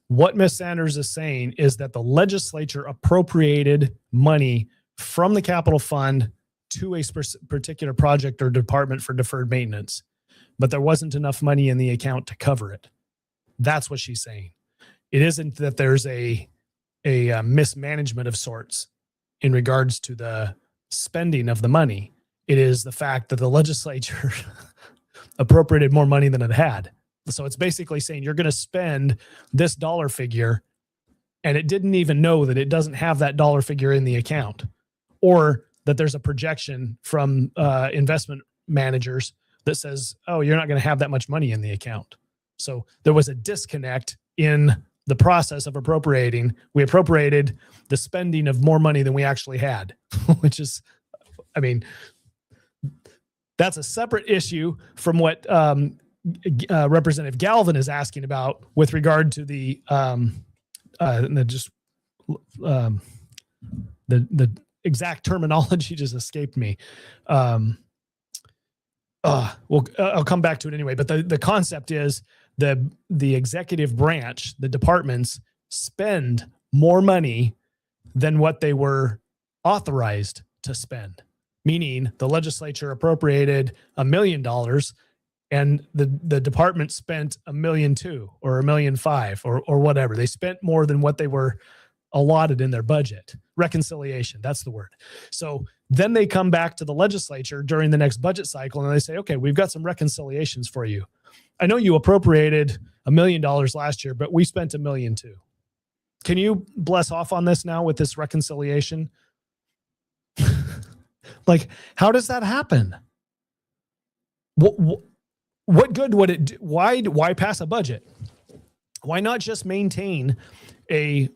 What Ms. Sanders is saying is that the legislature appropriated money from the capital fund to a particular project or department for deferred maintenance, but there wasn't enough money in the account to cover it. That's what she's saying. It isn't that there's a mismanagement of sorts in regards to the spending of the money. It is the fact that the legislature appropriated more money than it had. So it's basically saying you're going to spend this dollar figure, and it didn't even know that it doesn't have that dollar figure in the account, or that there's a projection from investment managers that says, oh, you're not going to have that much money in the account. So there was a disconnect in the process of appropriating. We appropriated the spending of more money than we actually had, which is, I mean, that's a separate issue from what Representative Galvin is asking about with regard to the exact terminology just escaped me. Well, I'll come back to it anyway. But the concept is the executive branch, the departments spend more money than what they were authorized to spend. Meaning the legislature appropriated $1 million and the department spent $1.2 million or $1.5 million or whatever. They spent more than what they were allotted in their budget. Reconciliation, that's the word. So then they come back to the legislature during the next budget cycle and they say, okay, we've got some reconciliations for you. I know you appropriated $1 million last year, but we spent $1.2 million. Can you bless off on this now with this reconciliation? Like, how does that happen? What good would it do? Why pass a budget? Why not just maintain a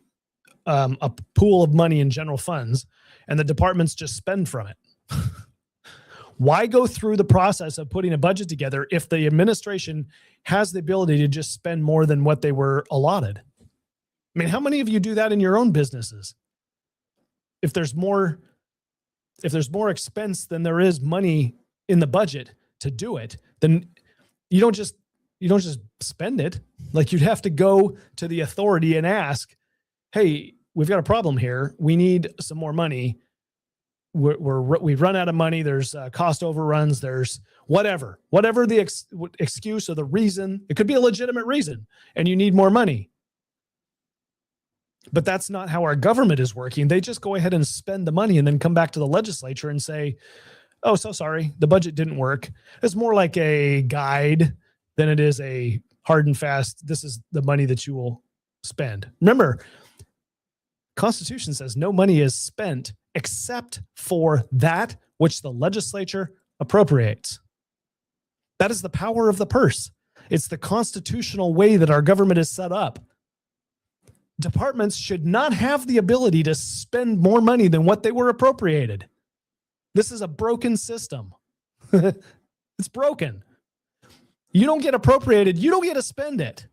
pool of money in general funds and the departments just spend from it? Why go through the process of putting a budget together if the administration has the ability to just spend more than what they were allotted? I mean, how many of you do that in your own businesses? If there's more expense than there is money in the budget to do it, then you don't just spend it. Like, you'd have to go to the authority and ask, hey, we've got a problem here. We need some more money. We've run out of money. There's cost overruns. There's whatever the excuse or the reason. It could be a legitimate reason, and you need more money. But that's not how our government is working. They just go ahead and spend the money and then come back to the legislature and say, oh, so sorry, the budget didn't work. It's more like a guide than it is a hard and fast, this is the money that you will spend. Remember, Constitution says no money is spent except for that which the legislature appropriates. That is the power of the purse. It's the constitutional way that our government is set up. Departments should not have the ability to spend more money than what they were appropriated. This is a broken system. It's broken. You don't get appropriated. You don't get to spend it.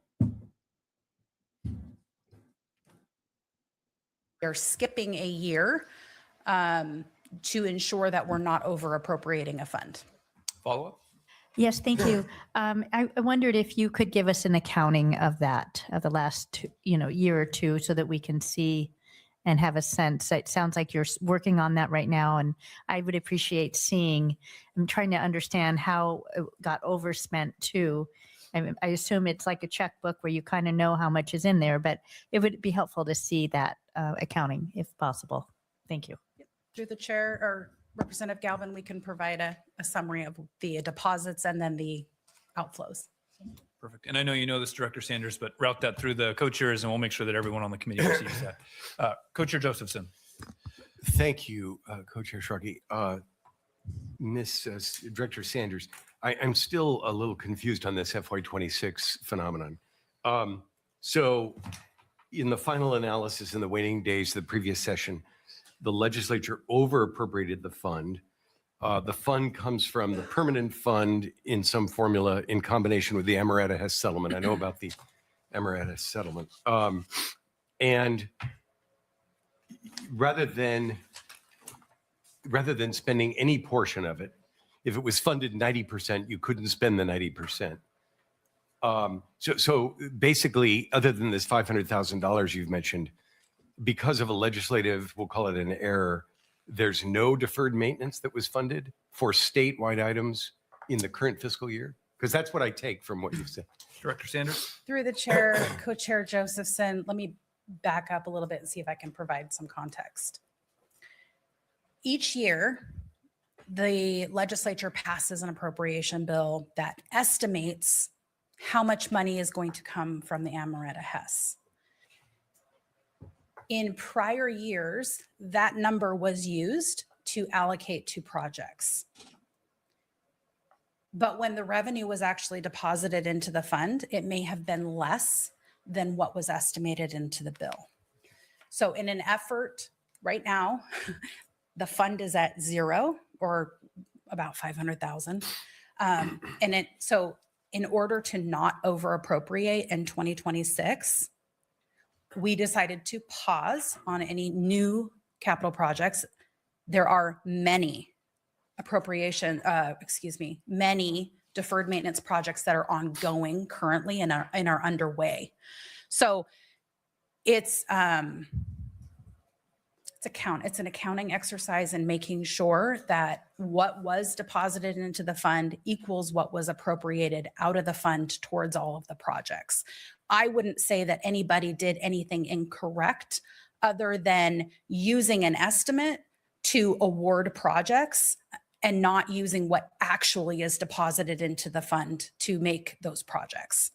They're skipping a year to ensure that we're not over appropriating a fund. Follow up? Yes, thank you. I wondered if you could give us an accounting of that, of the last year or two, so that we can see and have a sense. It sounds like you're working on that right now, and I would appreciate seeing. I'm trying to understand how it got overspent too. I assume it's like a checkbook where you kind of know how much is in there, but it would be helpful to see that accounting if possible. Thank you. Through the chair or Representative Galvin, we can provide a summary of the deposits and then the outflows. Perfect. And I know you know this, Director Sanders, but route that through the co-chairs and we'll make sure that everyone on the committee receives that. Co-chair Josephson. Thank you, Co-chair Shruggy. Director Sanders, I'm still a little confused on this FY26 phenomenon. So in the final analysis in the waning days of the previous session, the legislature over appropriated the fund. The fund comes from the permanent fund in some formula in combination with the Amaretta Hess settlement. I know about the Amaretta settlement. And rather than spending any portion of it, if it was funded 90%, you couldn't spend the 90%. So basically, other than this $500,000 you've mentioned, because of a legislative, we'll call it an error, there's no deferred maintenance that was funded for statewide items in the current fiscal year? Because that's what I take from what you've said. Director Sanders. Through the chair, Co-chair Josephson, let me back up a little bit and see if I can provide some context. Each year, the legislature passes an appropriation bill that estimates how much money is going to come from the Amaretta Hess. In prior years, that number was used to allocate to projects. But when the revenue was actually deposited into the fund, it may have been less than what was estimated into the bill. So in an effort right now, the fund is at zero or about 500,000. So in order to not over appropriate in 2026, we decided to pause on any new capital projects there are many many deferred maintenance projects that are ongoing currently and are underway. So it's an accounting exercise in making sure that what was deposited into the fund equals what was appropriated out of the fund towards all of the projects. I wouldn't say that anybody did anything incorrect other than using an estimate to award projects and not using what actually is deposited into the fund to make those projects.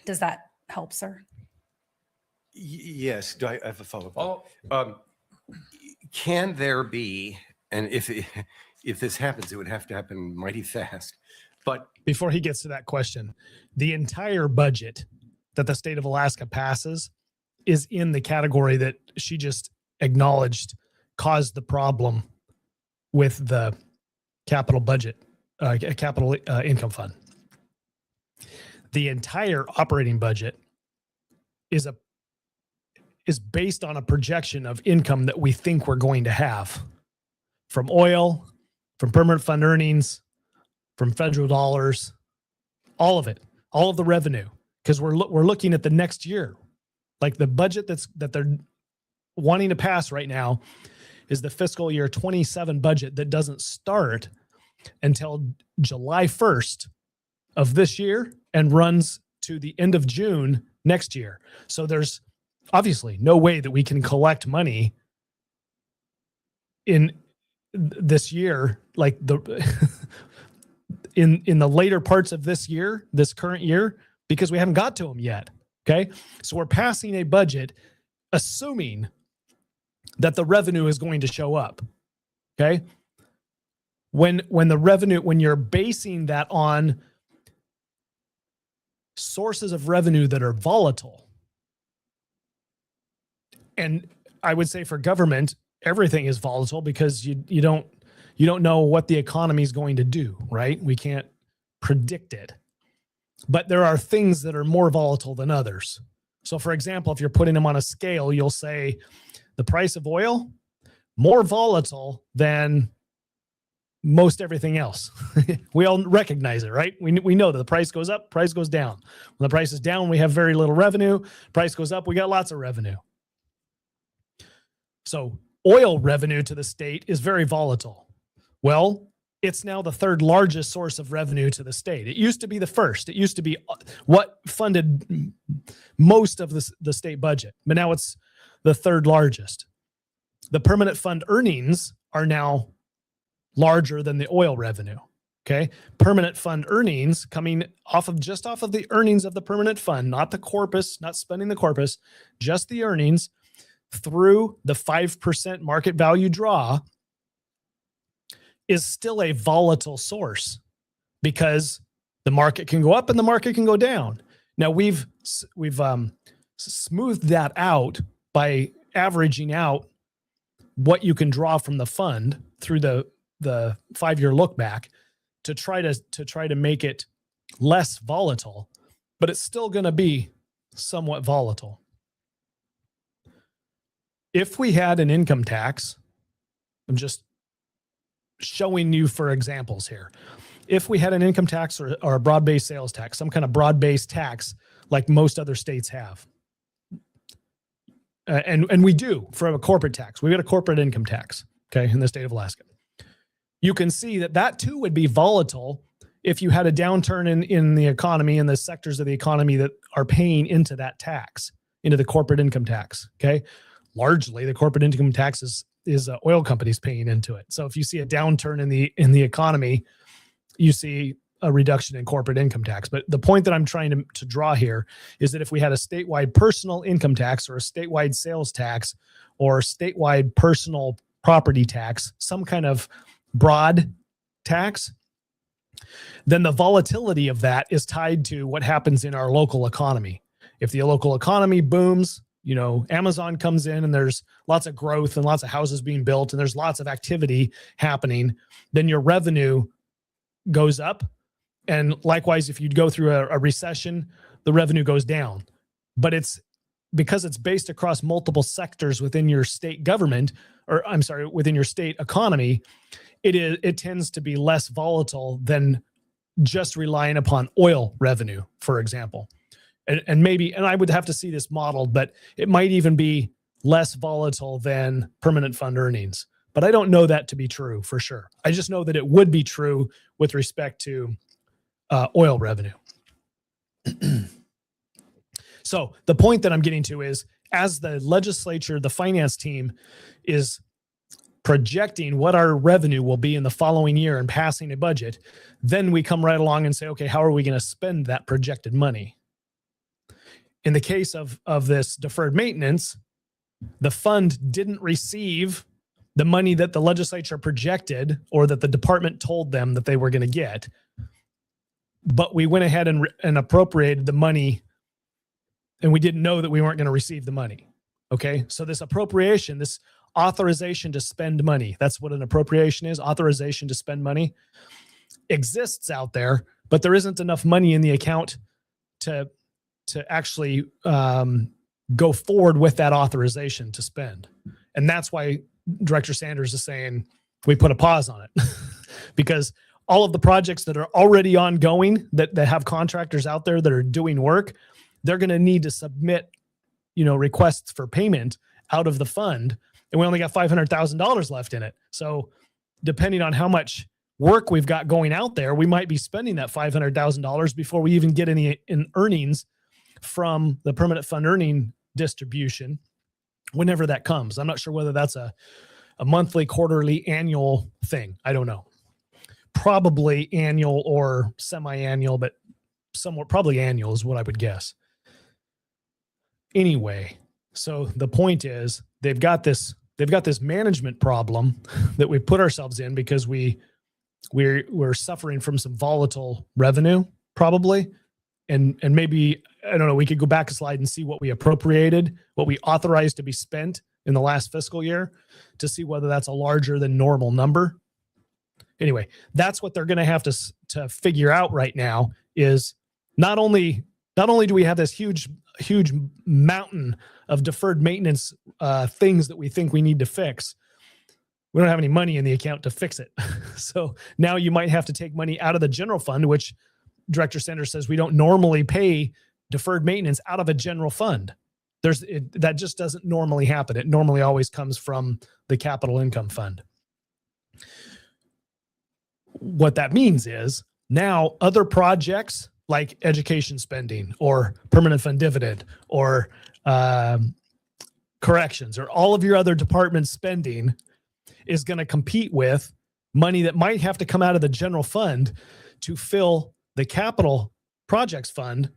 Does that help, sir? Yes. Do I have a follow-up? Can there be, and if this happens, it would have to happen mighty fast. But before he gets to that question, the entire budget that the state of Alaska passes is in the category that she just acknowledged caused the problem with the capital budget, capital income fund. The entire operating budget is based on a projection of income that we think we're going to have from oil, from permanent fund earnings, from federal dollars, all of it, all of the revenue, because we're looking at the next year. Like the budget that they're wanting to pass right now is the fiscal year 27 budget that doesn't start until July 1st of this year and runs to the end of June next year. So there's obviously no way that we can collect money in this year, like in the later parts of this year, this current year, because we haven't got to them yet. Okay. So we're passing a budget assuming that the revenue is going to show up. Okay. When you're basing that on sources of revenue that are volatile, and I would say for government, everything is volatile because you don't know what the economy is going to do, right? We can't predict it. But there are things that are more volatile than others. So for example, if you're putting them on a scale, you'll say the price of oil, more volatile than most everything else. We all recognize it, right? We know that the price goes up, price goes down. When the price is down, we have very little revenue. Price goes up, we got lots of revenue. So oil revenue to the state is very volatile. Well, it's now the third largest source of revenue to the state. It used to be the first. It used to be what funded most of the state budget, but now it's the third largest. The permanent fund earnings are now larger than the oil revenue. Okay. Permanent fund earnings coming off of the earnings of the permanent fund, not the corpus, not spending the corpus, just the earnings through the 5% market value draw is still a volatile source because the market can go up and the market can go down. Now we've smoothed that out by averaging out what you can draw from the fund through the 5-year look back to try to make it less volatile, but it's still going to be somewhat volatile. If we had an income tax, I'm just showing you for examples here. If we had an income tax or a broad-based sales tax, some kind of broad-based tax like most other states have, and we do for a corporate tax, we got a corporate income tax, okay, in the state of Alaska. You can see that too would be volatile if you had a downturn in the economy and the sectors of the economy that are paying into that tax, into the corporate income tax, okay? Largely, the corporate income tax is oil companies paying into it. So if you see a downturn in the economy, you see a reduction in corporate income tax. But the point that I'm trying to draw here is that if we had a statewide personal income tax or a statewide sales tax or statewide personal property tax, some kind of broad tax, then the volatility of that is tied to what happens in our local economy. If the local economy booms, Amazon comes in and there's lots of growth and lots of houses being built and there's lots of activity happening, then your revenue goes up. And likewise, if you go through a recession, the revenue goes down. But it's because it's based across multiple sectors within your state government, or I'm sorry, within your state economy, it tends to be less volatile than just relying upon oil revenue, for example. And I would have to see this modeled, but it might even be less volatile than permanent fund earnings. But I don't know that to be true for sure. I just know that it would be true with respect to oil revenue. So the point that I'm getting to is, as the legislature, the finance team is projecting what our revenue will be in the following year and passing a budget, then we come right along and say, okay, how are we going to spend that projected money? In the case of this deferred maintenance, the fund didn't receive the money that the legislature projected or that the department told them that they were going to get, but we went ahead and appropriated the money, and we didn't know that we weren't going to receive the money. Okay, so this appropriation, this authorization to spend money, that's what an appropriation is, authorization to spend money, exists out there, but there isn't enough money in the account to actually go forward with that authorization to spend. And that's why Director Sanders is saying we put a pause on it because all of the projects that are already ongoing, that have contractors out there that are doing work, they're going to need to submit, requests for payment out of the fund. And we only got $500,000 left in it. So depending on how much work we've got going out there, we might be spending that $500,000 before we even get any in earnings from the permanent fund earning distribution, whenever that comes. I'm not sure whether that's a monthly, quarterly, annual thing. I don't know. Probably annual or semi-annual, but somewhat probably annual is what I would guess. Anyway, so the point is they've got this management problem that we put ourselves in because we're suffering from some volatile revenue probably. And maybe, I don't know, we could go back a slide and see what we appropriated, what we authorized to be spent in the last fiscal year to see whether that's a larger than normal number. Anyway, that's what they're going to have to figure out right now is not only do we have this huge mountain of deferred maintenance things that we think we need to fix, we don't have any money in the account to fix it. So now you might have to take money out of the general fund, which Director Sanders says we don't normally pay deferred maintenance out of a general fund. That just doesn't normally happen. It normally always comes from the capital income fund. What that means is now other projects like education spending or permanent fund dividend or corrections or all of your other department spending is going to compete with money that might have to come out of the general fund to fill the capital projects fund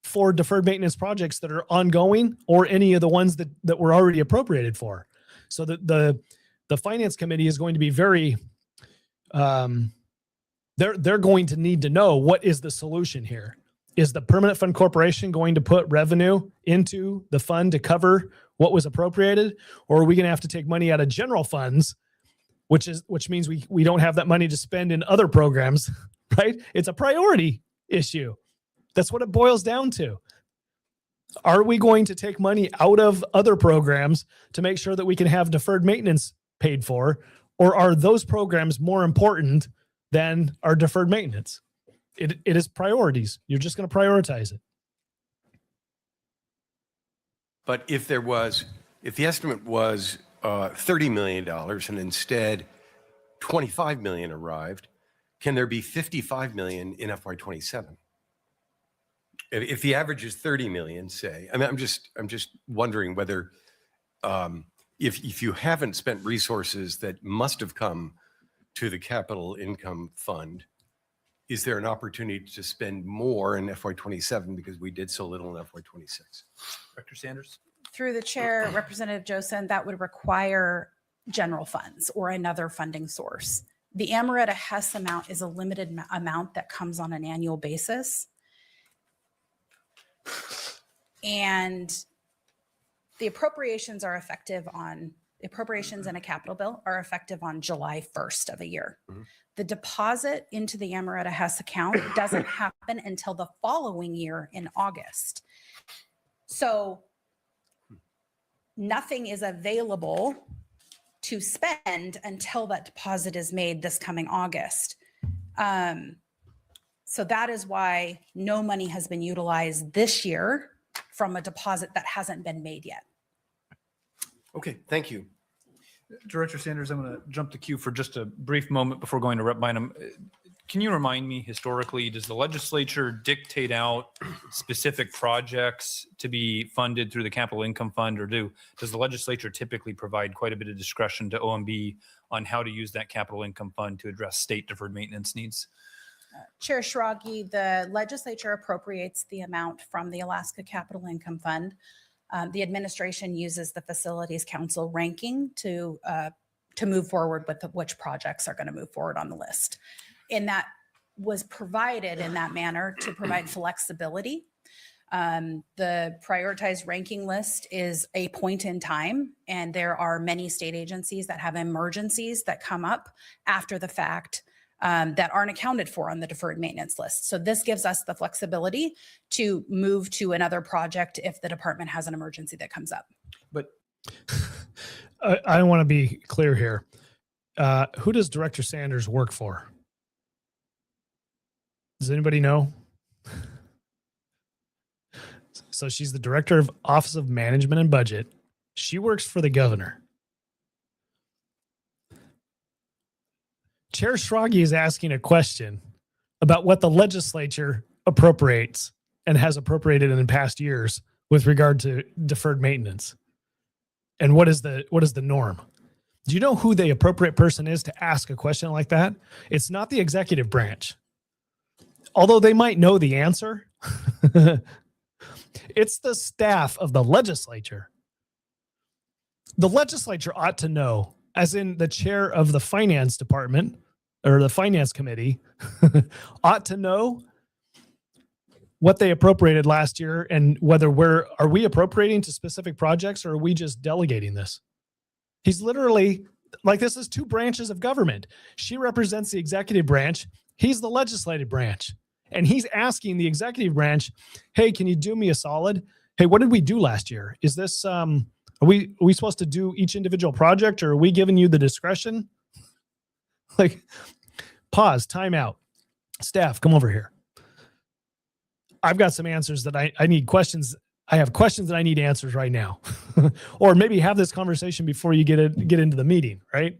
for deferred maintenance projects that are ongoing or any of the ones that were already appropriated for. So the finance committee is going to be very, they're going to need to know what is the solution here. Is the permanent fund corporation going to put revenue into the fund to cover what was appropriated? Or are we going to have to take money out of general funds, which means we don't have that money to spend in other programs, right? It's a priority issue. That's what it boils down to. Are we going to take money out of other programs to make sure that we can have deferred maintenance paid for? Or are those programs more important than our deferred maintenance? It is priorities. You're just going to prioritize it. But if the estimate was $30 million and instead 25 million arrived, can there be 55 million in FY27? If the average is 30 million, say, I mean, I'm just wondering whether if you haven't spent resources that must have come to the capital income fund, is there an opportunity to spend more in FY27 because we did so little in FY26? Director Sanders? Through the chair, Representative Josen, that would require general funds or another funding source. The Amaretta Hess amount is a limited amount that comes on an annual basis. And the appropriations are effective on, the appropriations in a capital bill are effective on July 1st of a year. Mm-hmm. The deposit into the Amaretta Hess account doesn't happen until the following year in August. So nothing is available to spend until that deposit is made this coming August. So that is why no money has been utilized this year from a deposit that hasn't been made yet. Okay, thank you. Director Sanders, I'm going to jump the queue for just a brief moment before going to Rep Bynum. Can you remind me historically, does the legislature dictate out specific projects to be funded through the capital income fund, or does the legislature typically provide quite a bit of discretion to OMB on how to use that capital income fund to address state deferred maintenance needs? Chair Schrage, the legislature appropriates the amount from the Alaska Capital Income Fund. The administration uses the Facilities Council ranking to move forward with which projects are going to move forward on the list. And that was provided in that manner to provide flexibility. The prioritized ranking list is a point in time, and there are many state agencies that have emergencies that come up after the fact that aren't accounted for on the deferred maintenance list. So this gives us the flexibility to move to another project if the department has an emergency that comes up. But I want to be clear here. Who does Director Sanders work for? Does anybody know? So she's the director of Office of Management and Budget. She works for the governor. Chair Schrage is asking a question about what the legislature appropriates and has appropriated in past years with regard to deferred maintenance. And what is the norm? Do you know who the appropriate person is to ask a question like that? It's not the executive branch. Although they might know the answer, it's the staff of the legislature. The legislature ought to know, as in the chair of the finance department or the finance committee ought to know what they appropriated last year and whether are we appropriating to specific projects or are we just delegating this? He's literally like, this is two branches of government. She represents the executive branch. He's the legislative branch. And he's asking the executive branch, hey, can you do me a solid? Hey, what did we do last year? Is this, are we supposed to do each individual project, or are we giving you the discretion? Like, pause, time out. Staff, come over here. I've got some answers that I need questions. I have questions that I need answers right now. Or maybe have this conversation before you get into the meeting, right?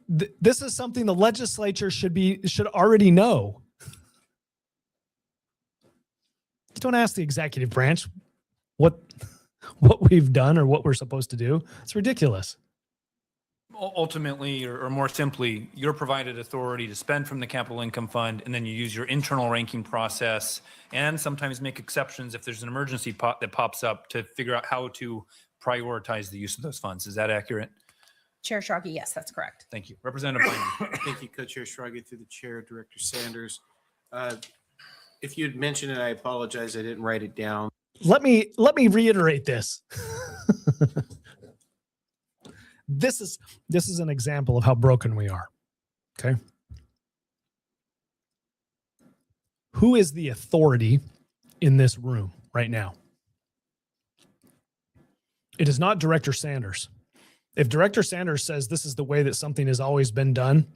This is something the legislature should already know. You don't ask the executive branch what we've done or what we're supposed to do. It's ridiculous. Ultimately, or more simply, you're provided authority to spend from the capital income fund, and then you use your internal ranking process and sometimes make exceptions if there's an emergency that pops up to figure out how to prioritize the use of those funds. Is that accurate? Chair Schrage, yes, that's correct. Thank you. Representative Bynum. Thank you, Co-Chair Schrage, through the chair, Director Sanders. If you'd mentioned it, I apologize. I didn't write it down. Let me reiterate this. This is an example of how broken we are. Okay. Who is the authority in this room right now? It is not Director Sanders. If Director Sanders says this is the way that something has always been done,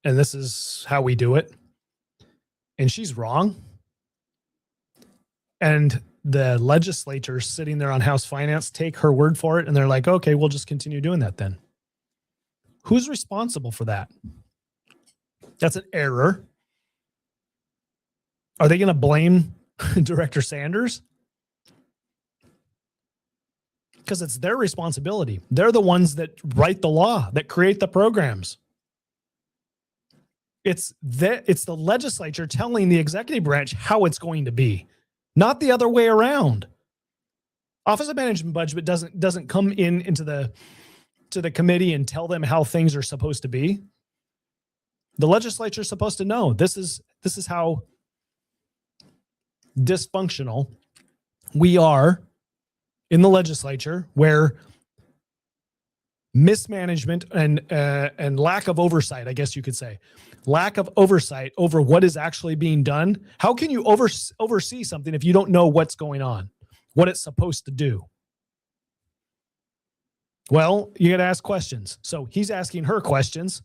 and this is how we do it, and she's wrong, and the legislature sitting there on House Finance take her word for it, and they're like, okay, we'll just continue doing that then. Who's responsible for that? That's an error. Are they going to blame Director Sanders? Because it's their responsibility. They're the ones that write the law, that create the programs. It's the legislature telling the executive branch how it's going to be, not the other way around. Office of Management Budget doesn't come into the committee and tell them how things are supposed to be. The legislature is supposed to know this is how dysfunctional we are in the legislature, where mismanagement and lack of oversight, I guess you could say, lack of oversight over what is actually being done. How can you oversee something if you don't know what's going on, what it's supposed to do? Well, you got to ask questions. So he's asking her questions.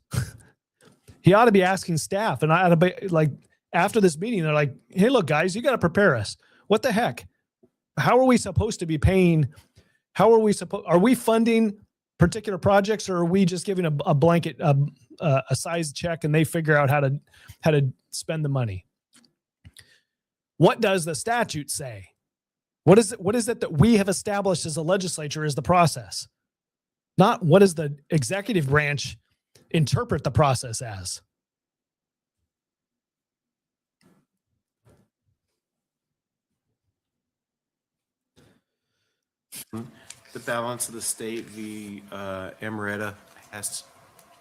He ought to be asking staff. And I ought to be like, after this meeting, they're like, hey, look, guys, you got to prepare us. What the heck? How are we supposed to be paying? Are we funding particular projects, or are we just giving a blanket, a size check, and they figure out how to spend the money? What does the statute say? What is it that we have established as a legislature is the process? Not what does the executive branch interpret the process as? The balance of the state, the Amaretta Hess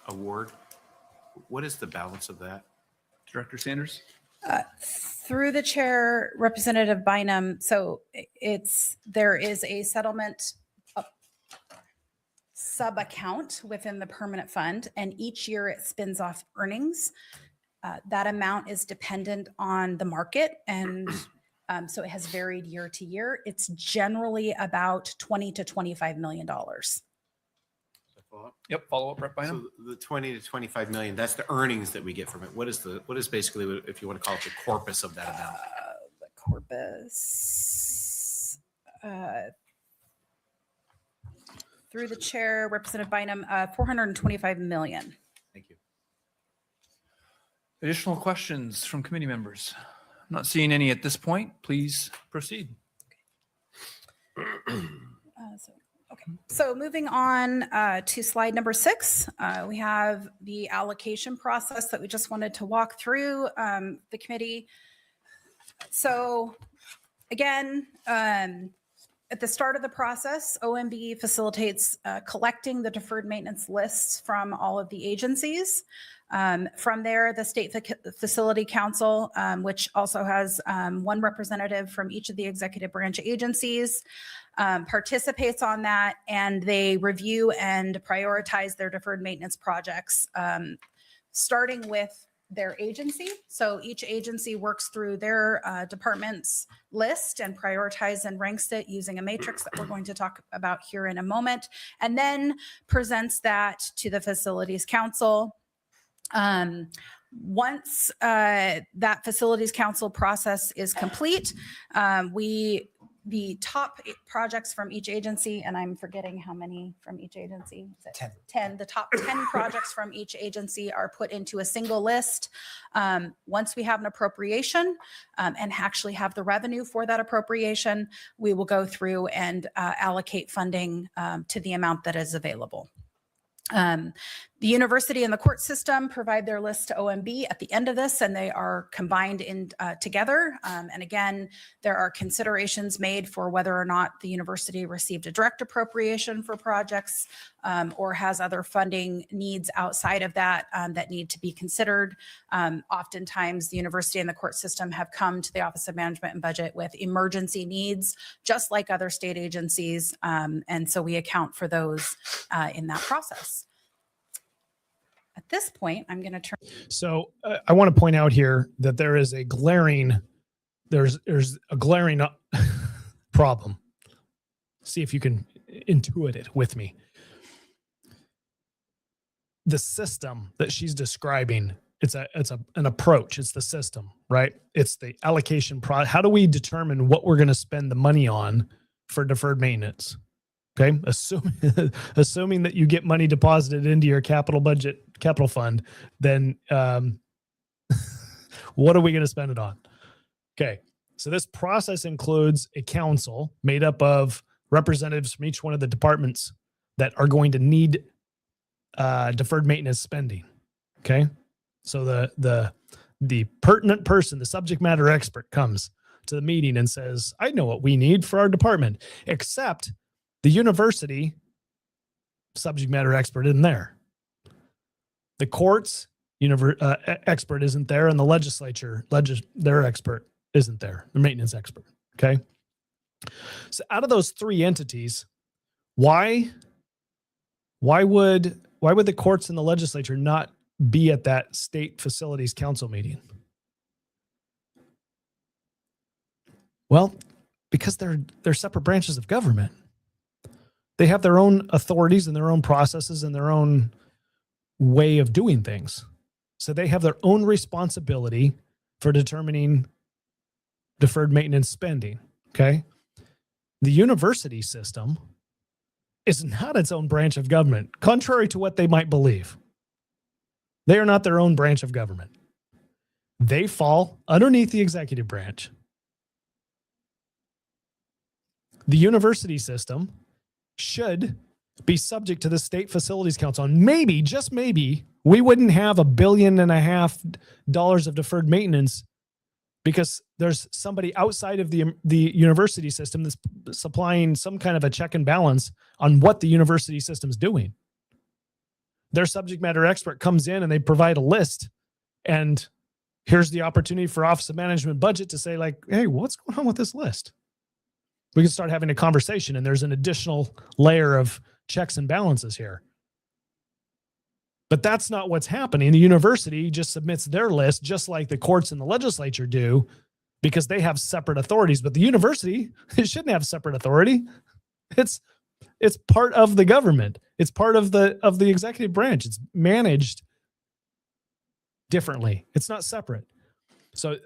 Award. What is the balance of that? Director Sanders? Through the chair, Representative Bynum. So there is a settlement sub-account within the permanent fund, and each year it spins off earnings. That amount is dependent on the market, and so it has varied year to year. It's generally about $20 to $25 million. Yep, follow up, Rep. Bynum. So the 20 to 25 million, that's the earnings that we get from it. What is basically, if you want to call it, the corpus of that amount? The corpus, through the chair, Representative Bynum, 425 million. Thank you. Additional questions from committee members? I'm not seeing any at this point. Please proceed. So moving on to slide number 6, we have the allocation process that we just wanted to walk through the committee. So again, at the start of the process, OMB facilitates collecting the deferred maintenance lists from all of the agencies. From there, the State Facility Council, which also has one representative from each of the executive branch agencies, participates on that, and they review and prioritize their deferred maintenance projects, starting with their agency. So each agency works through their department's list and prioritizes and ranks it using a matrix that we're going to talk about here in a moment, and then presents that to the Facilities Council. Once that Facilities Council process is complete, the top projects from each agency, and I'm forgetting how many from each agency. Is it 10. The top 10 projects from each agency are put into a single list. Once we have an appropriation and actually have the revenue for that appropriation, we will go through and allocate funding to the amount that is available. The university and the court system provide their list to OMB at the end of this, and they are combined in together. And again, there are considerations made for whether or not the university received a direct appropriation for projects or has other funding needs outside of that that need to be considered. Oftentimes, the university and the court system have come to the Office of Management and Budget with emergency needs, just like other state agencies. And so we account for those in that process. At this point, I'm going to turn. So I want to point out here that there's a glaring problem. See if you can intuit it with me. The system that she's describing, it's an approach. It's the system, right? It's the allocation how do we determine what we're going to spend the money on for deferred maintenance? Okay, assuming that you get money deposited into your capital fund, then what are we going to spend it on? Okay, so this process includes a council made up of representatives from each one of the departments that are going to need deferred maintenance spending. Okay, so the pertinent person, the subject matter expert, comes to the meeting and says, "I know what we need for our department," except the university subject matter expert isn't there. The courts expert isn't there, and the legislature, their expert isn't there, the maintenance expert. Okay. So out of those three entities, why would the courts and the legislature not be at that State Facilities Council meeting? Well, because they're separate branches of government. They have their own authorities and their own processes and their own way of doing things. So they have their own responsibility for determining deferred maintenance spending. Okay. The university system is not its own branch of government, contrary to what they might believe. They are not their own branch of government. They fall underneath the executive branch. The university system should be subject to the State Facilities Council. And maybe, just maybe, we wouldn't have $1.5 billion of deferred maintenance because there's somebody outside of the university system that's supplying some kind of a check and balance on what the university system's doing. Their subject matter expert comes in and they provide a list, and here's the opportunity for Office of Management Budget to say, like, hey, what's going on with this list? We can start having a conversation, and there's an additional layer of checks and balances here. But that's not what's happening. The university just submits their list just like the courts and the legislature do, because they have separate authorities. But the university, it shouldn't have separate authority. It's part of the government. It's part of the executive branch. It's managed differently. It's not separate. So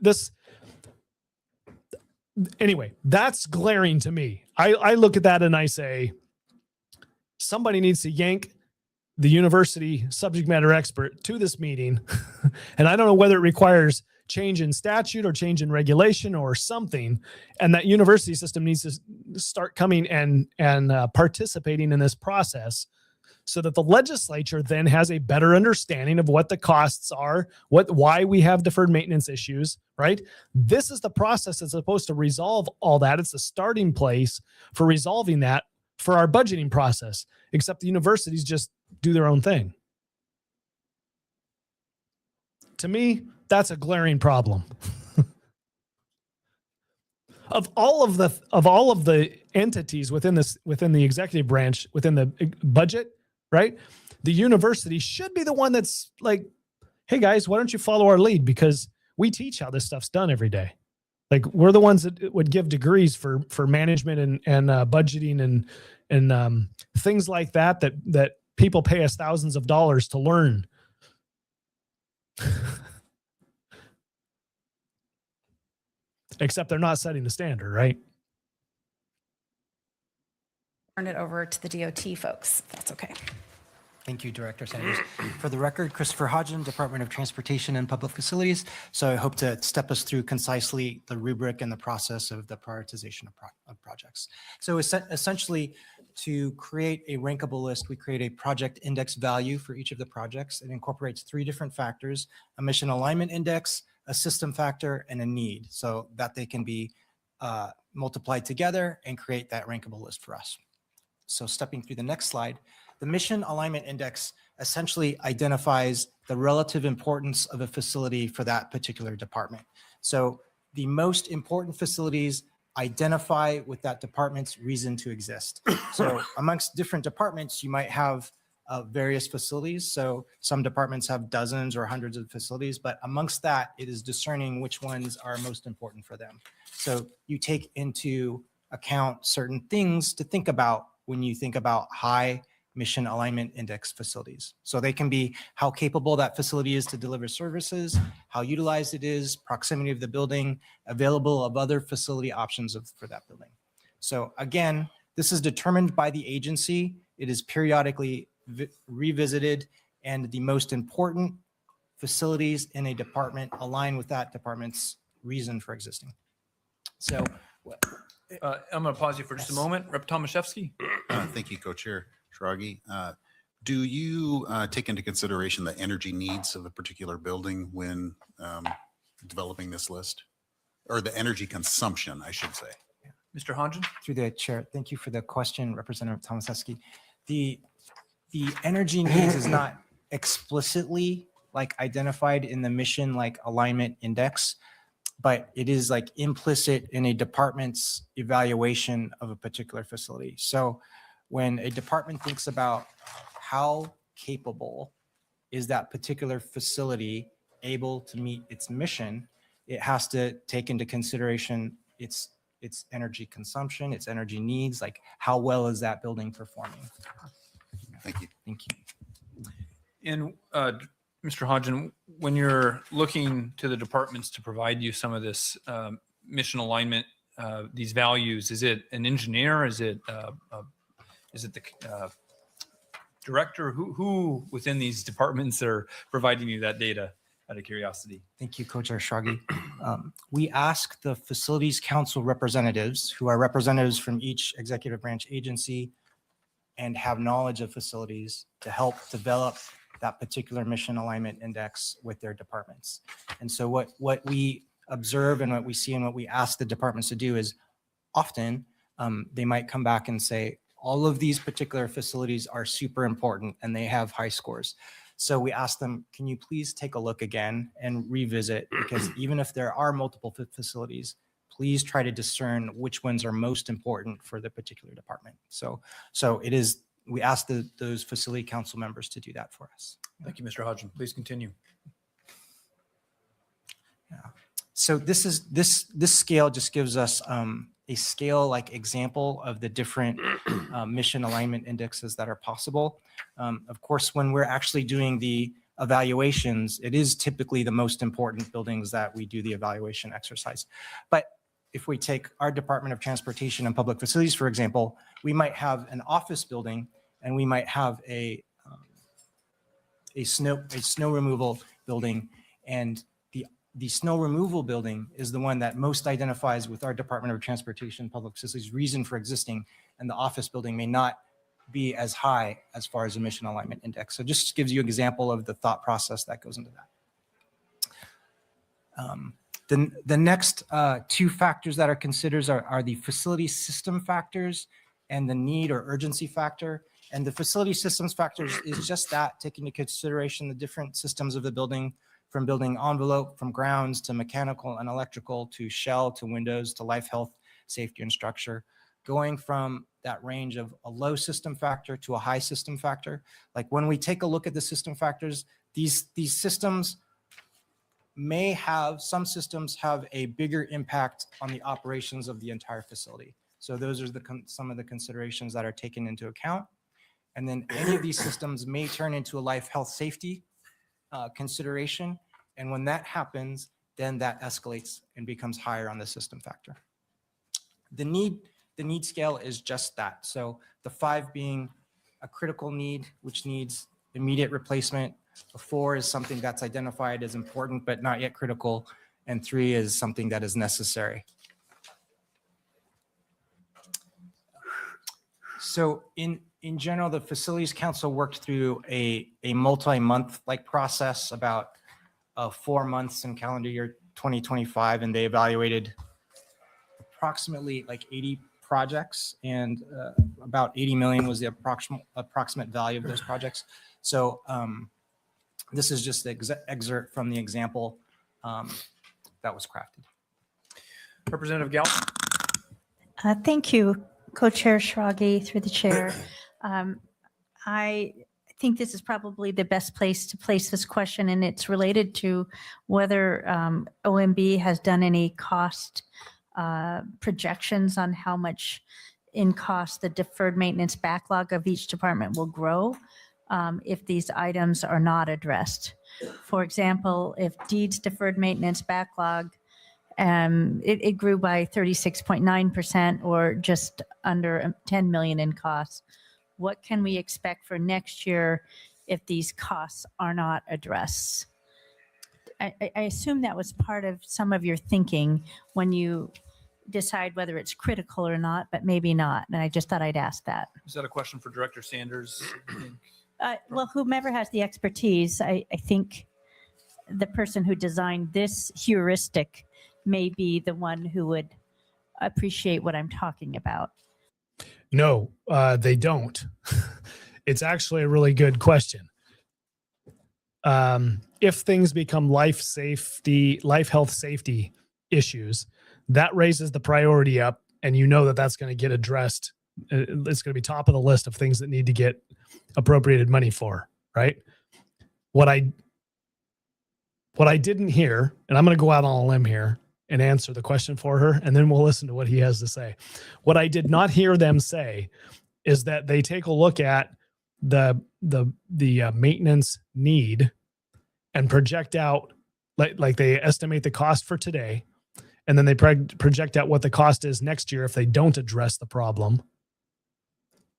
anyway, that's glaring to me. I look at that and I say, somebody needs to yank the university subject matter expert to this meeting. And I don't know whether it requires change in statute or change in regulation or something. And that university system needs to start coming and participating in this process, so that the legislature then has a better understanding of what the costs are, why we have deferred maintenance issues, right? This is the process that's supposed to resolve all that. It's the starting place for resolving that for our budgeting process, except the universities just do their own thing. To me, that's a glaring problem. Of all of the entities within the executive branch, within the budget, right? The university should be the one that's like, hey guys, why don't you follow our lead? Because we teach how this stuff's done every day. Like, we're the ones that would give degrees for management and budgeting and things like that people pay us thousands of dollars to learn. Except they're not setting the standard, right? Turn it over to the DOT folks, if that's okay. Thank you, Director Sanders. For the record, Christopher Hodgen, Department of Transportation and Public Facilities. So I hope to step us through concisely the rubric and the process of the prioritization of projects. So essentially, to create a rankable list, we create a project index value for each of the projects. It incorporates 3 different factors: a mission alignment index, a system factor, and a need, so that they can be multiplied together and create that rankable list for us. So stepping through the next slide, the mission alignment index essentially identifies the relative importance of a facility for that particular department. So the most important facilities identify with that department's reason to exist. So amongst different departments, you might have various facilities. So some departments have dozens or hundreds of facilities, but amongst that, it is discerning which ones are most important for them. So you take into account certain things to think about when you think about high mission alignment index facilities. So they can be how capable that facility is to deliver services, how utilized it is, proximity of the building, available of other facility options for that building. So again, this is determined by the agency. It is periodically revisited, and the most important facilities in a department align with that department's reason for existing. So I'm going to pause you for just a moment. Rep. Tomaszewski. Thank you, Co-Chair Schrage. Do you take into consideration the energy needs of a particular building when developing this list? Or the energy consumption, I should say. Mr. Hodgen? Through the chair, thank you for the question, Representative Tomaszewski. The energy needs is not explicitly identified in the mission alignment index, but it is implicit in a department's evaluation of a particular facility. So when a department thinks about how capable is that particular facility able to meet its mission, it has to take into consideration its its energy consumption, its energy needs, like how well is that building performing? Thank you. Thank you. And Mr. Hodgin, when you're looking to the departments to provide you some of this mission alignment, these values, is it an engineer? Is it the director? Who within these departments are providing you that data, out of curiosity? Thank you, Co-Chair Shragi. We ask the Facilities Council representatives, who are representatives from each executive branch agency and have knowledge of facilities, to help develop that particular mission alignment index with their departments. And so what we observe and what we see and what we ask the departments to do is often they might come back and say, all of these particular facilities are super important and they have high scores. So we ask them, can you please take a look again and revisit? Because even if there are multiple facilities, please try to discern which ones are most important for the particular department. So it is, we ask those facility council members to do that for us. Thank you, Mr. Hodgin. Please continue. Yeah. So this scale just gives us a scale like example of the different mission alignment indexes that are possible. Of course, when we're actually doing the evaluations, it is typically the most important buildings that we do the evaluation exercise. But if we take our Department of Transportation and Public Facilities, for example, we might have an office building and we might have a snow removal building, and the snow removal building is the one that most identifies with our Department of Transportation and Public Facilities reason for existing, and the office building may not be as high as far as emission alignment index. So just gives you an example of the thought process that goes into that. The next two factors that are considered are the facility system factors and the need or urgency factor. And the facility systems factors is just that, taking into consideration the different systems of the building, from building envelope, from grounds to mechanical and electrical, to shell, to windows, to life, health, safety, and structure, going from that range of a low system factor to a high system factor. Like when we take a look at the system factors, these systems may have, some systems have a bigger impact on the operations of the entire facility. So those are some of the considerations that are taken into account. And then any of these systems may turn into a life, health, safety consideration. And when that happens, then that escalates and becomes higher on the system factor. The need scale is just that. So the 5 being a critical need, which needs immediate replacement. A 4 is something that's identified as important but not yet critical. And 3 is something that is necessary. So in general, the Facilities Council worked through a multi-month like process, about 4 months in calendar year 2025, and they evaluated approximately like 80 projects, and about 80 million was the approximate value of those projects. So this is just the excerpt from the example that was crafted. Representative Gallo. Thank you, Co-Chair Shragi, through the chair. I think this is probably the best place to place this question, and it's related to whether OMB has done any cost projections on how much in cost the deferred maintenance backlog of each department will grow if these items are not addressed. For example, if deeds deferred maintenance backlog, it grew by 36.9%, or just under 10 million in costs. What can we expect for next year if these costs are not addressed? I assume that was part of some of your thinking when you decide whether it's critical or not, but maybe not. And I just thought I'd ask that. Is that a question for Director Sanders? Well, whomever has the expertise, I think the person who designed this heuristic may be the one who would appreciate what I'm talking about. No, they don't. It's actually a really good question. If things become life, health, safety issues, that raises the priority up, and you know that that's going to get addressed. It's going to be top of the list of things that need to get appropriated money for, right? What I didn't hear, and I'm going to go out on a limb here, and answer the question for her, and then we'll listen to what he has to say. What I did not hear them say is that they take a look at the maintenance need and project out, like they estimate the cost for today, and then they project out what the cost is next year if they don't address the problem,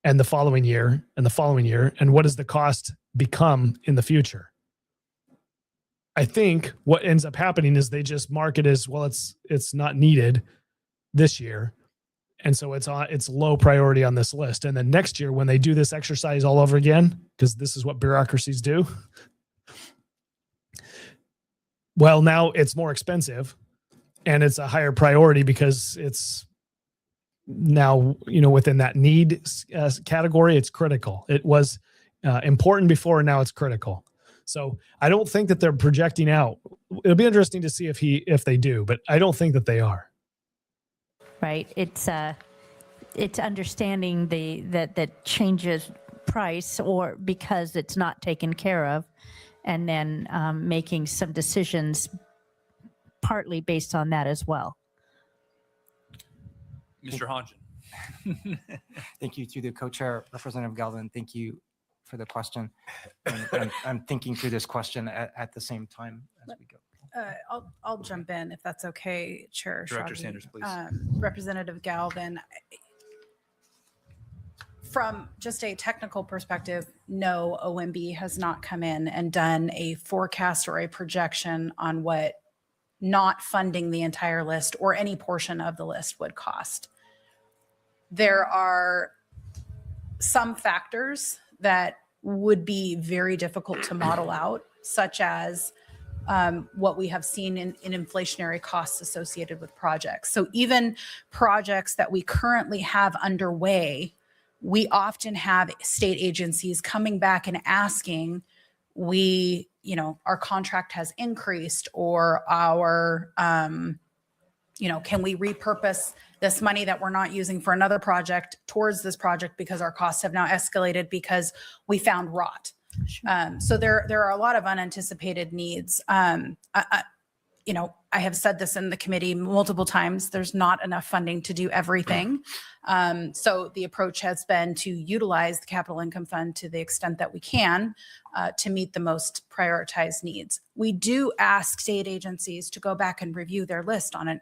and the following year, and the following year, and what does the cost become in the future. I think what ends up happening is they just mark it as, well, it's not needed this year, and so it's low priority on this list. And then next year, when they do this exercise all over again, because this is what bureaucracies do, well, now it's more expensive and it's a higher priority because it's now, within that need category, it's critical. It was important before, and now it's critical. So I don't think that they're projecting out. It'll be interesting to see if they do, but I don't think that they are. Right. It's understanding that changes price or because it's not taken care of, and then making some decisions partly based on that as well. Mr. Hodgen. Thank you to the co-chair, Representative Galvin. Thank you for the question. I'm thinking through this question at the same time as we go. I'll jump in if that's okay, Chair Director Schrage. Sanders, please. Representative Galvin, from just a technical perspective, no, OMB has not come in and done a forecast or a projection on what not funding the entire list or any portion of the list would cost. There are some factors that would be very difficult to model out, such as what we have seen in inflationary costs associated with projects. So even projects that we currently have underway, we often have state agencies coming back and asking, our contract has increased, or our, can we repurpose this money that we're not using for another project towards this project because our costs have now escalated because we found rot. So there are a lot of unanticipated needs. I have said this in the committee multiple times, there's not enough funding to do everything. So the approach has been to utilize the capital income fund to the extent that we can to meet the most prioritized needs. We do ask state agencies to go back and review their list on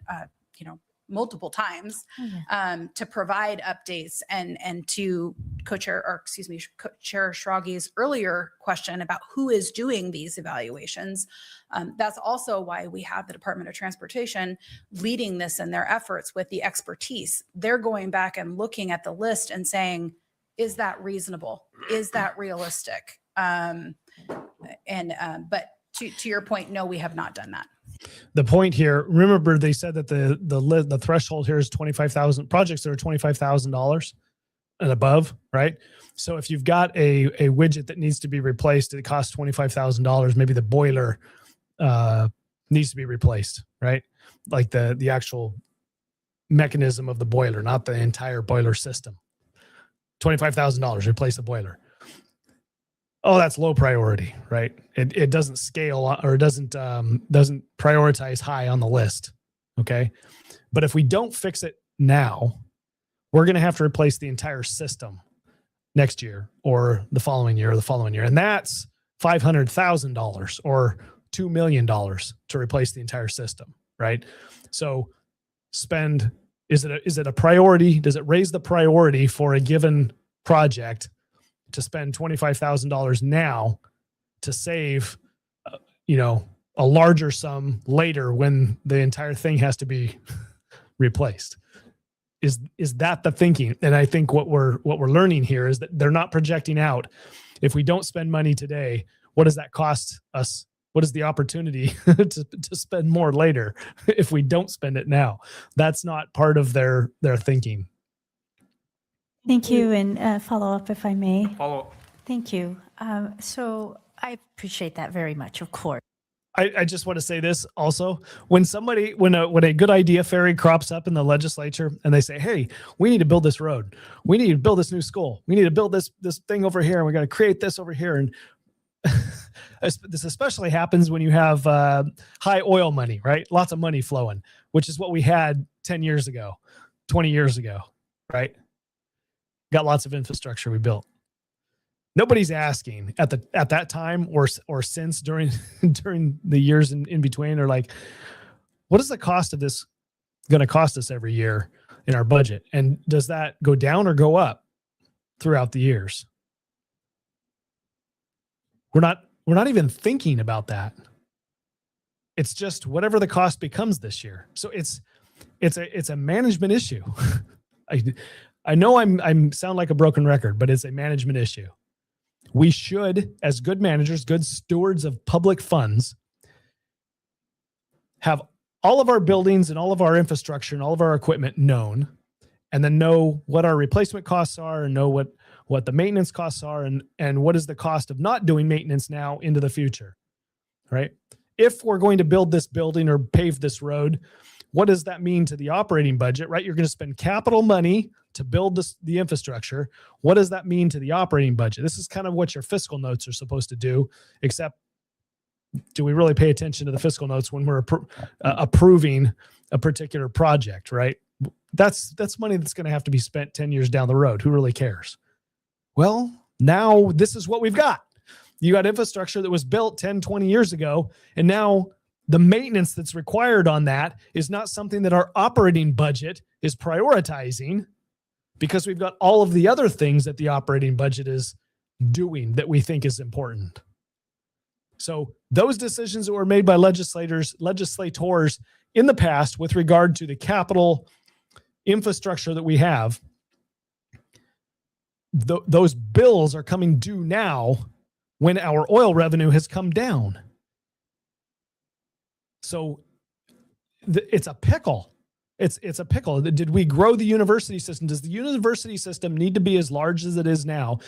multiple times to provide updates, and to Chair Schrage's earlier question about who is doing these evaluations. That's also why we have the Department of Transportation leading this in their efforts with the expertise. They're going back and looking at the list and saying, is that reasonable? Is that realistic? But to your point, no, we have not done that. The point here, remember they said that the threshold here is 25,000 projects that are $25,000 and above, right? So if you've got a widget that needs to be replaced, it costs $25,000. Maybe the boiler needs to be replaced, right? Like the actual mechanism of the boiler, not the entire boiler system. $25,000, replace the boiler. Oh, that's low priority, right? It doesn't scale, or it doesn't prioritize high on the list. Okay. But if we don't fix it now, we're going to have to replace the entire system next year, or the following year, or the following year. And that's $500,000 or $2 million to replace the entire system, right? So is it a priority? Does it raise the priority for a given project to spend $25,000 now to save, a larger sum later when the entire thing has to be replaced? Is that the thinking? And I think what we're learning here is that they're not projecting out. If we don't spend money today, what does that cost us? What is the opportunity to spend more later if we don't spend it now? That's not part of their thinking. Thank you, and follow up if I may. Follow up. Thank you. So I appreciate that very much, of course. I just want to say this also. When a good idea fairy crops up in the legislature and they say, hey, we need to build this road. We need to build this new school. We need to build this thing over here. And we got to create this over here. And this especially happens when you have high oil money, right? Lots of money flowing, which is what we had 10 years ago, 20 years ago, right? Got lots of infrastructure we built. Nobody's asking at that time or since during the years in between, or like, what is the cost of this going to cost us every year in our budget? And does that go down or go up throughout the years? We're not even thinking about that. It's just whatever the cost becomes this year. So it's a management issue. I know I'm sound like a broken record, but it's a management issue. We should, as good managers, good stewards of public funds, have all of our buildings and all of our infrastructure and all of our equipment known, and then know what our replacement costs are, and know what the maintenance costs are, and what is the cost of not doing maintenance now into the future, right? If we're going to build this building or pave this road, what does that mean to the operating budget, right? You're going to spend capital money to build the infrastructure. What does that mean to the operating budget? This is kind of what your fiscal notes are supposed to do, except do we really pay attention to the fiscal notes when we're approving a particular project, right? That's money that's going to have to be spent 10 years down the road. Who really cares? Well, now this is what we've got. You got infrastructure that was built 10, 20 years ago, and now the maintenance that's required on that is not something that our operating budget is prioritizing, because we've got all of the other things that the operating budget is doing that we think is important. So those decisions that were made by legislators in the past with regard to the capital infrastructure that we have, those bills are coming due now when our oil revenue has come down. So it's a pickle. It's a pickle. Did we grow the university system? Does the university system need to be as large as it is now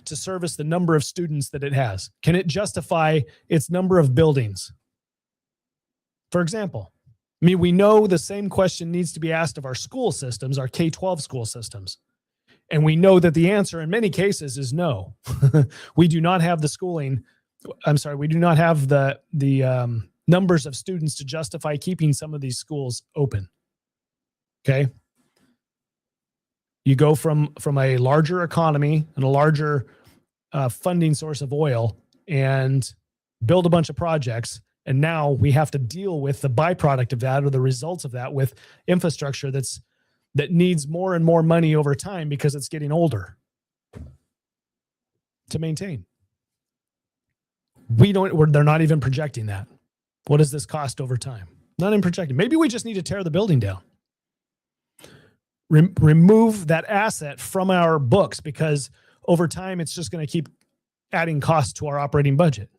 to service the number of students that it has? Can it justify its number of buildings? For example, I mean, we know the same question needs to be asked of our school systems, our K-12 school systems. And we know that the answer in many cases is no. We do not have we do not have the numbers of students to justify keeping some of these schools open. Okay. You go from a larger economy and a larger funding source of oil and build a bunch of projects. And now we have to deal with the byproduct of that, or the results of that, with infrastructure that needs more and more money over time because it's getting older to maintain. They're not even projecting that. What does this cost over time? Not even projecting. Maybe we just need to tear the building down. Remove that asset from our books, because over time it's just going to keep adding costs to our operating budget.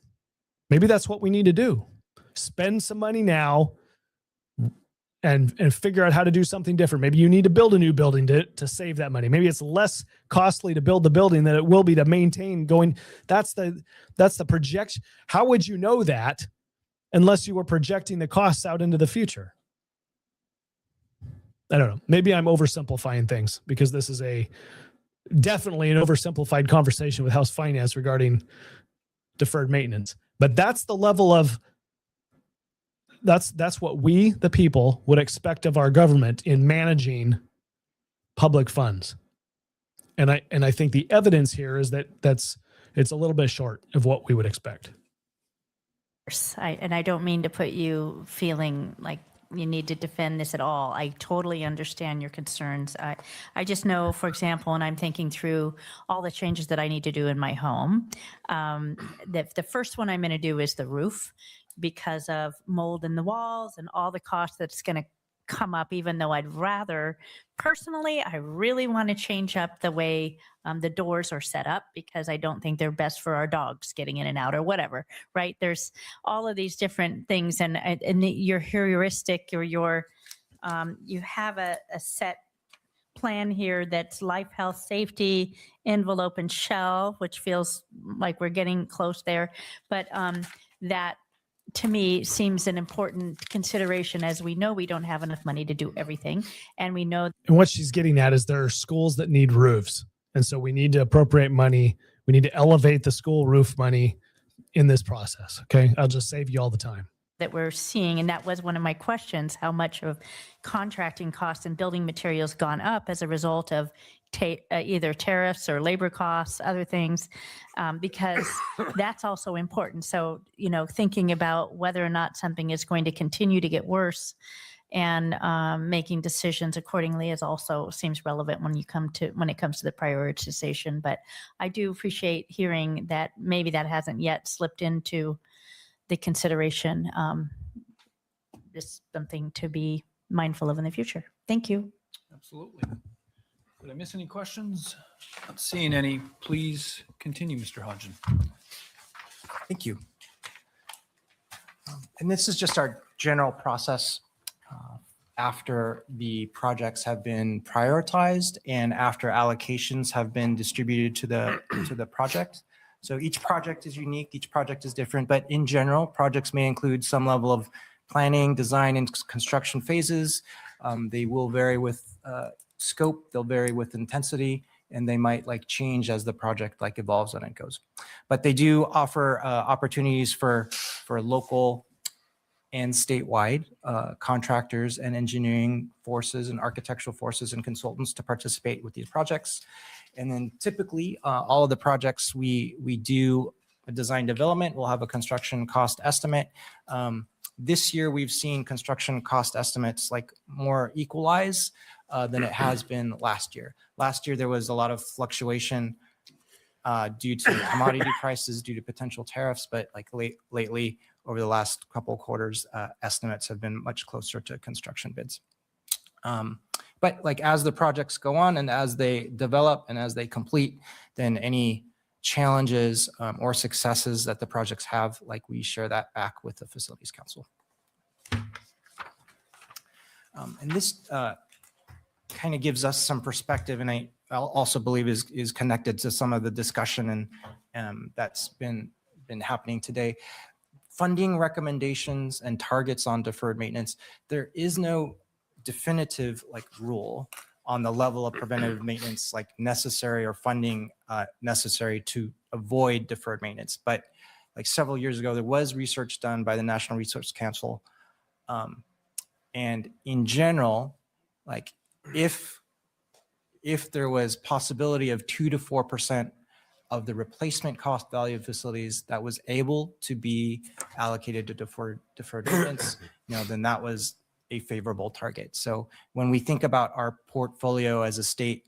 Maybe that's what we need to do. Spend some money now and figure out how to do something different. Maybe you need to build a new building to save that money. Maybe it's less costly to build the building than it will be to maintain going. That's the projection. How would you know that unless you were projecting the costs out into the future? I don't know. Maybe I'm oversimplifying things, because this is definitely an oversimplified conversation with House Finance regarding deferred maintenance. But that's the level of, that's what we, the people, would expect of our government in managing public funds. And I think the evidence here is that it's a little bit short of what we would expect. And I don't mean to put you feeling like you need to defend this at all. I totally understand your concerns. I just know, for example, and I'm thinking through all the changes that I need to do in my home, that the first one I'm going to do is the roof, because of mold in the walls and all the costs that's going to come up, even though I'd rather, personally, I really want to change up the way the doors are set up, because I don't think they're best for our dogs getting in and out or whatever, right? There's all of these different things, and your heuristic, or you have a set plan here that's life, health, safety, envelope, and shell, which feels like we're getting close there. But that, to me, seems an important consideration, as we know we don't have enough money to do everything. And we know. And what she's getting at is there are schools that need roofs. And so we need to appropriate money. We need to elevate the school roof money in this process. Okay. I'll just save you all the time. That we're seeing, and that was one of my questions, how much of contracting costs and building materials gone up as a result of either tariffs or labor costs, other things, because that's also important. So, thinking about whether or not something is going to continue to get worse and making decisions accordingly is also seems relevant when it comes to the prioritization. But I do appreciate hearing that maybe that hasn't yet slipped into the consideration. Just something to be mindful of in the future. Thank you. Absolutely. Did I miss any questions? Not seeing any. Please continue, Mr. Hodgin. Thank you. And this is just our general process after the projects have been prioritized and after allocations have been distributed to the project. So each project is unique, each project is different, but in general, projects may include some level of planning, design, and construction phases. They will vary with scope, they'll vary with intensity, and they might change as the project evolves and it goes. But they do offer opportunities for local and statewide contractors and engineering forces and architectural forces and consultants to participate with these projects. And then typically all of the projects we do a design development, we'll have a construction cost estimate. This year we've seen construction cost estimates more equalize than it has been last year. Last year there was a lot of fluctuation due to commodity prices, due to potential tariffs, but lately over the last couple of quarters, estimates have been much closer to construction bids. But as the projects go on and as they develop and as they complete, then any challenges or successes that the projects have, we share that back with the Facilities Council. And this kind of gives us some perspective, and I also believe is connected to some of the discussion and that's been happening today. Funding recommendations and targets on deferred maintenance. There is no definitive rule on the level of preventative maintenance necessary or funding necessary to avoid deferred maintenance. But several years ago, there was research done by the National Research Council. And in general, if there was possibility of 2 to 4% of the replacement cost value of facilities that was able to be allocated to deferred maintenance, then that was a favorable target. So when we think about our portfolio as a state,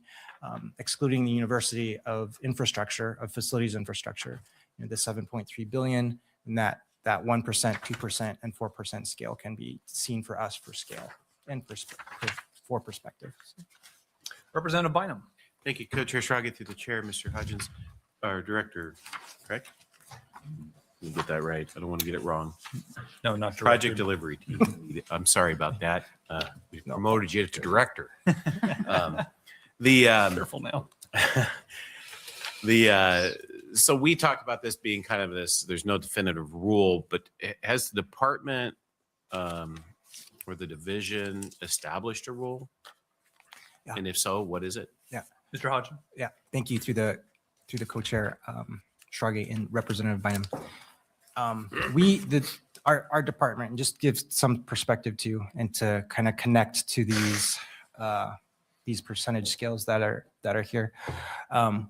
excluding the University of Infrastructure, of facilities infrastructure, the 7.3 billion, and that 1%, 2%, and 4% scale can be seen for us for scale and for perspective. Representative Bynum. Thank you, Co-Chair Schrage, through the chair, Mr. Hodgins, our director, correct? Let me get that right. I don't want to get it wrong. No, not director. Project delivery team. I'm sorry about that. We promoted you to director. Careful now. So we talked about this being kind of this, there's no definitive rule, but has the department or the division established a rule? Yeah. And if so, what is it? Yeah. Mr. Hodgin. Yeah, thank you through the co-chair, Schrage and Representative Bynum. Our department, and just give some perspective to, and to kind of connect to these percentage scales that are here.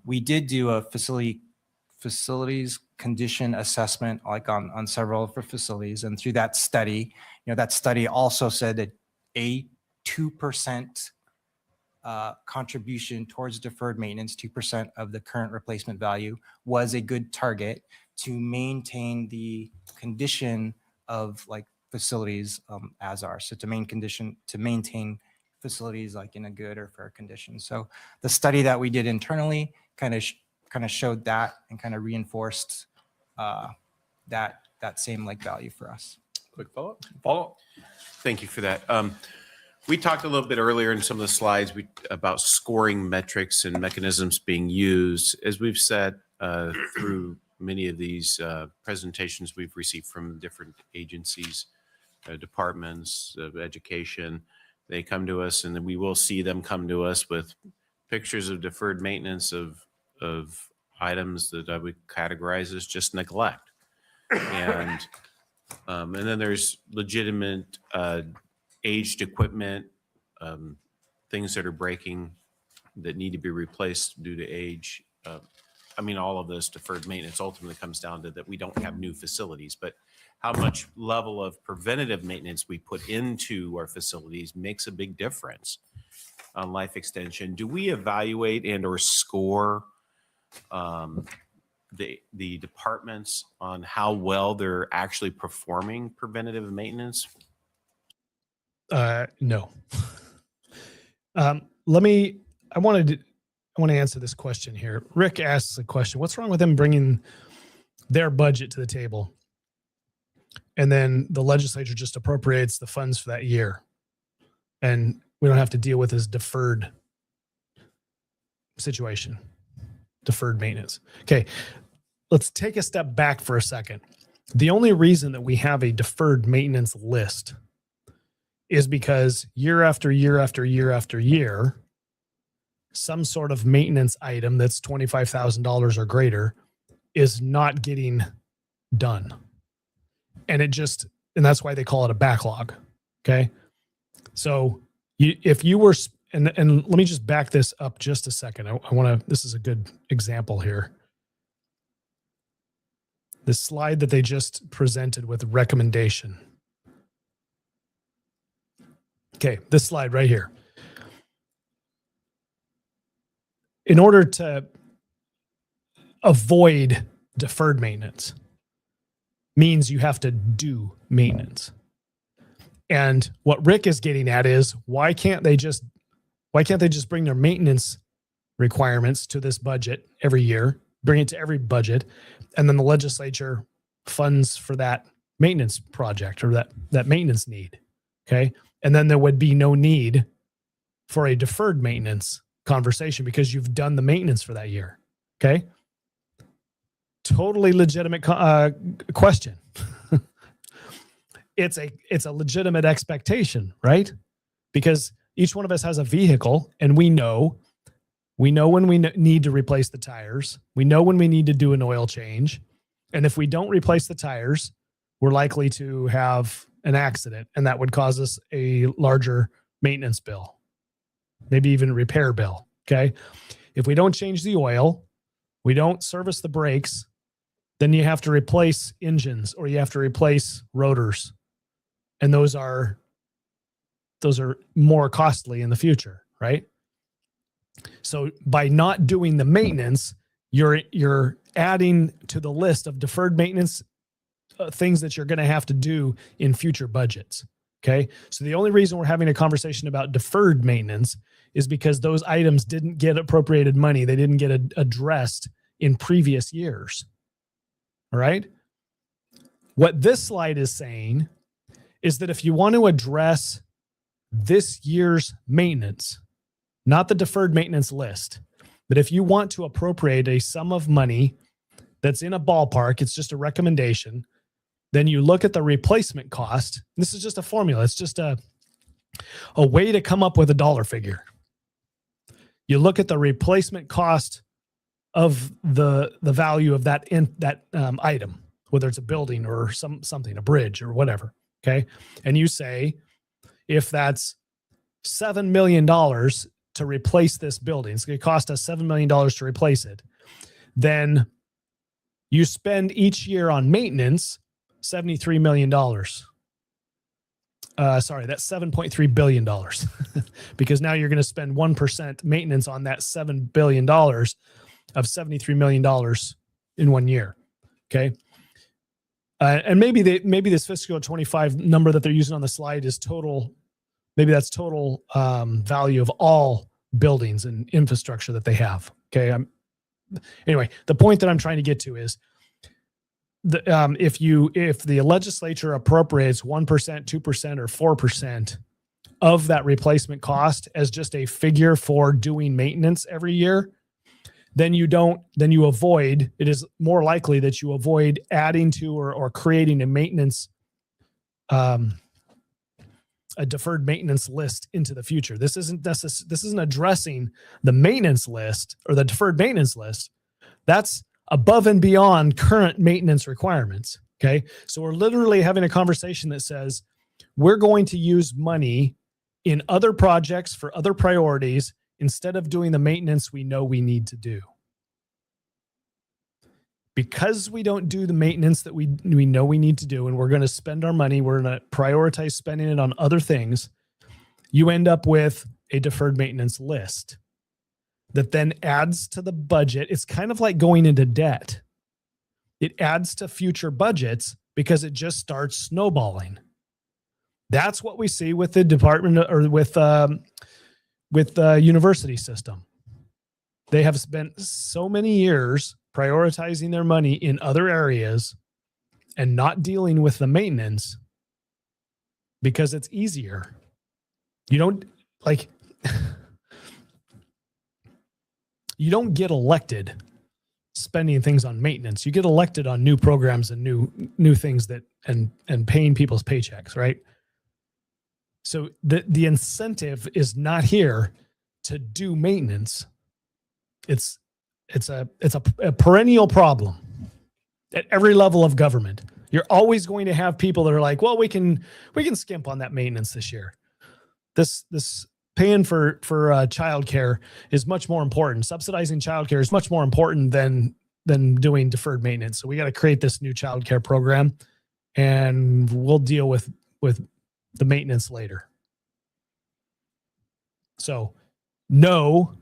We did do a facilities condition assessment on several of our facilities, and through that study, that study also said that a 2% contribution towards deferred maintenance, 2% of the current replacement value, was a good target to maintain the condition of facilities as are. So to maintain facilities in a good or fair condition. So the study that we did internally kind of showed that and kind of reinforced that same value for us. Quick follow-up. Thank you for that. We talked a little bit earlier in some of the slides about scoring metrics and mechanisms being used. As we've said through many of these presentations we've received from different agencies, departments of education, they come to us, and then we will see them come to us with pictures of deferred maintenance of items that I would categorize as just neglect. And then there's legitimate aged equipment, things that are breaking that need to be replaced due to age. All of this deferred maintenance ultimately comes down to that we don't have new facilities, but how much level of preventative maintenance we put into our facilities makes a big difference on life extension. Do we evaluate and or score the departments on how well they're actually performing preventative maintenance? No. I want to answer this question here. Rick asks a question. What's wrong with them bringing their budget to the table? And then the legislature just appropriates the funds for that year. And we don't have to deal with this deferred situation, deferred maintenance. Okay. Let's take a step back for a second. The only reason that we have a deferred maintenance list is because year after year after year after year, some sort of maintenance item that's $25,000 or greater is not getting done. And that's why they call it a backlog. Okay. So if you were, and let me just back this up just a second. This is a good example here. The slide that they just presented with recommendation. Okay, this slide right here. In order to avoid deferred maintenance means you have to do maintenance. And what Rick is getting at is why can't they just bring their maintenance requirements to this budget every year, bring it to every budget, and then the legislature funds for that maintenance project or that maintenance need. Okay. And then there would be no need for a deferred maintenance conversation because you've done the maintenance for that year. Okay. Totally legitimate question. It's a legitimate expectation, right? Because each one of us has a vehicle and we know when we need to replace the tires. We know when we need to do an oil change. And if we don't replace the tires, we're likely to have an accident, and that would cause us a larger maintenance bill, maybe even repair bill. Okay. If we don't change the oil, we don't service the brakes, then you have to replace engines or you have to replace rotors. And those are more costly in the future, right? So by not doing the maintenance, you're adding to the list of deferred maintenance things that you're going to have to do in future budgets. Okay. So the only reason we're having a conversation about deferred maintenance is because those items didn't get appropriated money. They didn't get addressed in previous years. All right. What this slide is saying is that if you want to address this year's maintenance, not the deferred maintenance list, but if you want to appropriate a sum of money that's in a ballpark, it's just a recommendation, then you look at the replacement cost. This is just a formula. It's just a way to come up with a dollar figure. You look at the replacement cost of the value of that item, whether it's a building or something, a bridge or whatever. Okay. And you say, if that's $7 million to replace this building, it's going to cost us $7 million to replace it. Then you spend each year on maintenance $73 million. Sorry, that's $7.3 billion because now you're going to spend 1% maintenance on that $7 billion of $73 million in 1 year. Okay. And maybe this fiscal 25 number that they're using on the slide is total. Maybe that's total value of all buildings and infrastructure that they have. Okay. Anyway, the point that I'm trying to get to is if the legislature appropriates 1%, 2%, or 4% of that replacement cost as just a figure for doing maintenance every year, then you avoid, it is more likely that you avoid adding to or creating a maintenance, a deferred maintenance list into the future. This isn't addressing the maintenance list or the deferred maintenance list. That's above and beyond current maintenance requirements. Okay. So we're literally having a conversation that says we're going to use money in other projects for other priorities instead of doing the maintenance we know we need to do. Because we don't do the maintenance that we know we need to do, and we're going to spend our money, we're going to prioritize spending it on other things, you end up with a deferred maintenance list that then adds to the budget. It's kind of like going into debt. It adds to future budgets because it just starts snowballing. That's what we see with the department or with the university system. They have spent so many years prioritizing their money in other areas and not dealing with the maintenance because it's easier. You don't like, you don't get elected spending things on maintenance. You get elected on new programs and new things that, and paying people's paychecks, right? So the incentive is not here to do maintenance. It's a perennial problem at every level of government. You're always going to have people that are like, well, we can skimp on that maintenance this year. This paying for childcare is much more important. Subsidizing childcare is much more important than doing deferred maintenance. So we got to create this new childcare program, and we'll deal with the maintenance later. So no,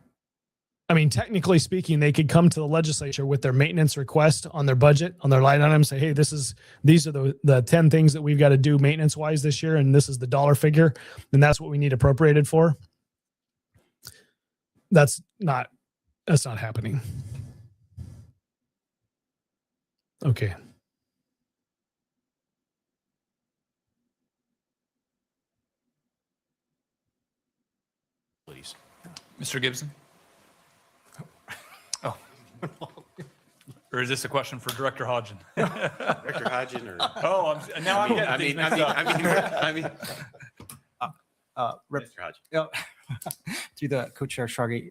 I mean, technically speaking, they could come to the legislature with their maintenance request on their budget, on their line item, say, hey, these are the 10 things that we've got to do maintenance wise this year. And this is the dollar figure. And that's what we need appropriated for. That's not happening. Okay. Please. Mr. Gibson? Oh. Or is this a question for Director Hodgen? Director Hodgen or? Oh, now I'm getting things mixed up. Mr. Hodgen. Yeah. Through the co-chair Shruggy,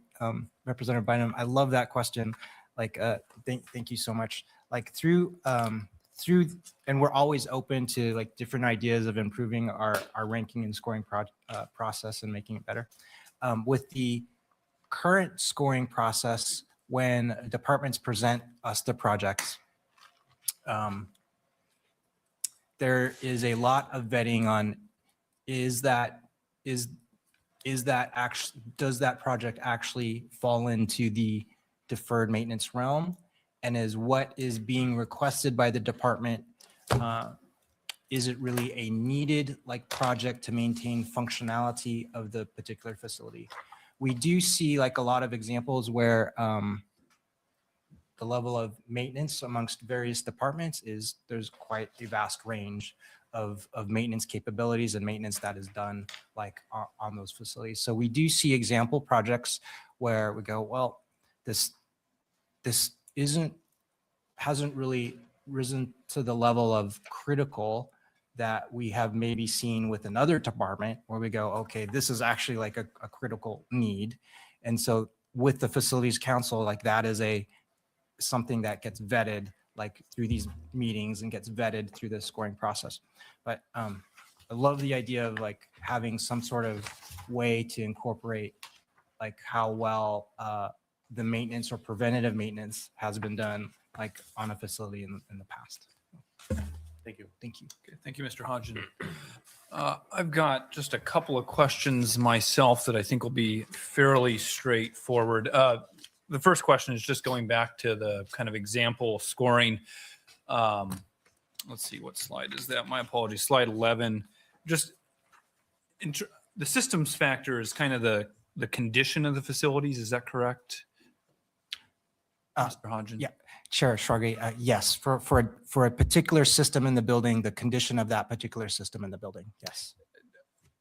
Representative Bynum, I love that question. Like, thank you so much. Like through, and we're always open to like different ideas of improving our ranking and scoring process and making it better. With the current scoring process, when departments present us the projects, there is a lot of vetting on does that project actually fall into the deferred maintenance realm, and is what is being requested by the department, is it really a needed like project to maintain functionality of the particular facility? We do see like a lot of examples where the level of maintenance amongst various departments there's quite a vast range of maintenance capabilities and maintenance that is done like on those facilities. So we do see example projects where we go, well, this hasn't really risen to the level of critical that we have maybe seen with another department where we go, okay, this is actually like a critical need. And so with the facilities council, like that is something that gets vetted like through these meetings and gets vetted through the scoring process. But I love the idea of like having some sort of way to incorporate like how well the maintenance or preventative maintenance has been done like on a facility in the past. Thank you. Thank you. Okay, thank you, Mr. Hodgen. I've got just a couple of questions myself that I think will be fairly straightforward. The first question is just going back to the kind of example scoring. Let's see, what slide is that? My apologies, slide 11. Just the systems factor is kind of the condition of the facilities. Is that correct? Mr. Hodgen? Yeah, Chair Shruggy, yes, for a particular system in the building, the condition of that particular system in the building, yes.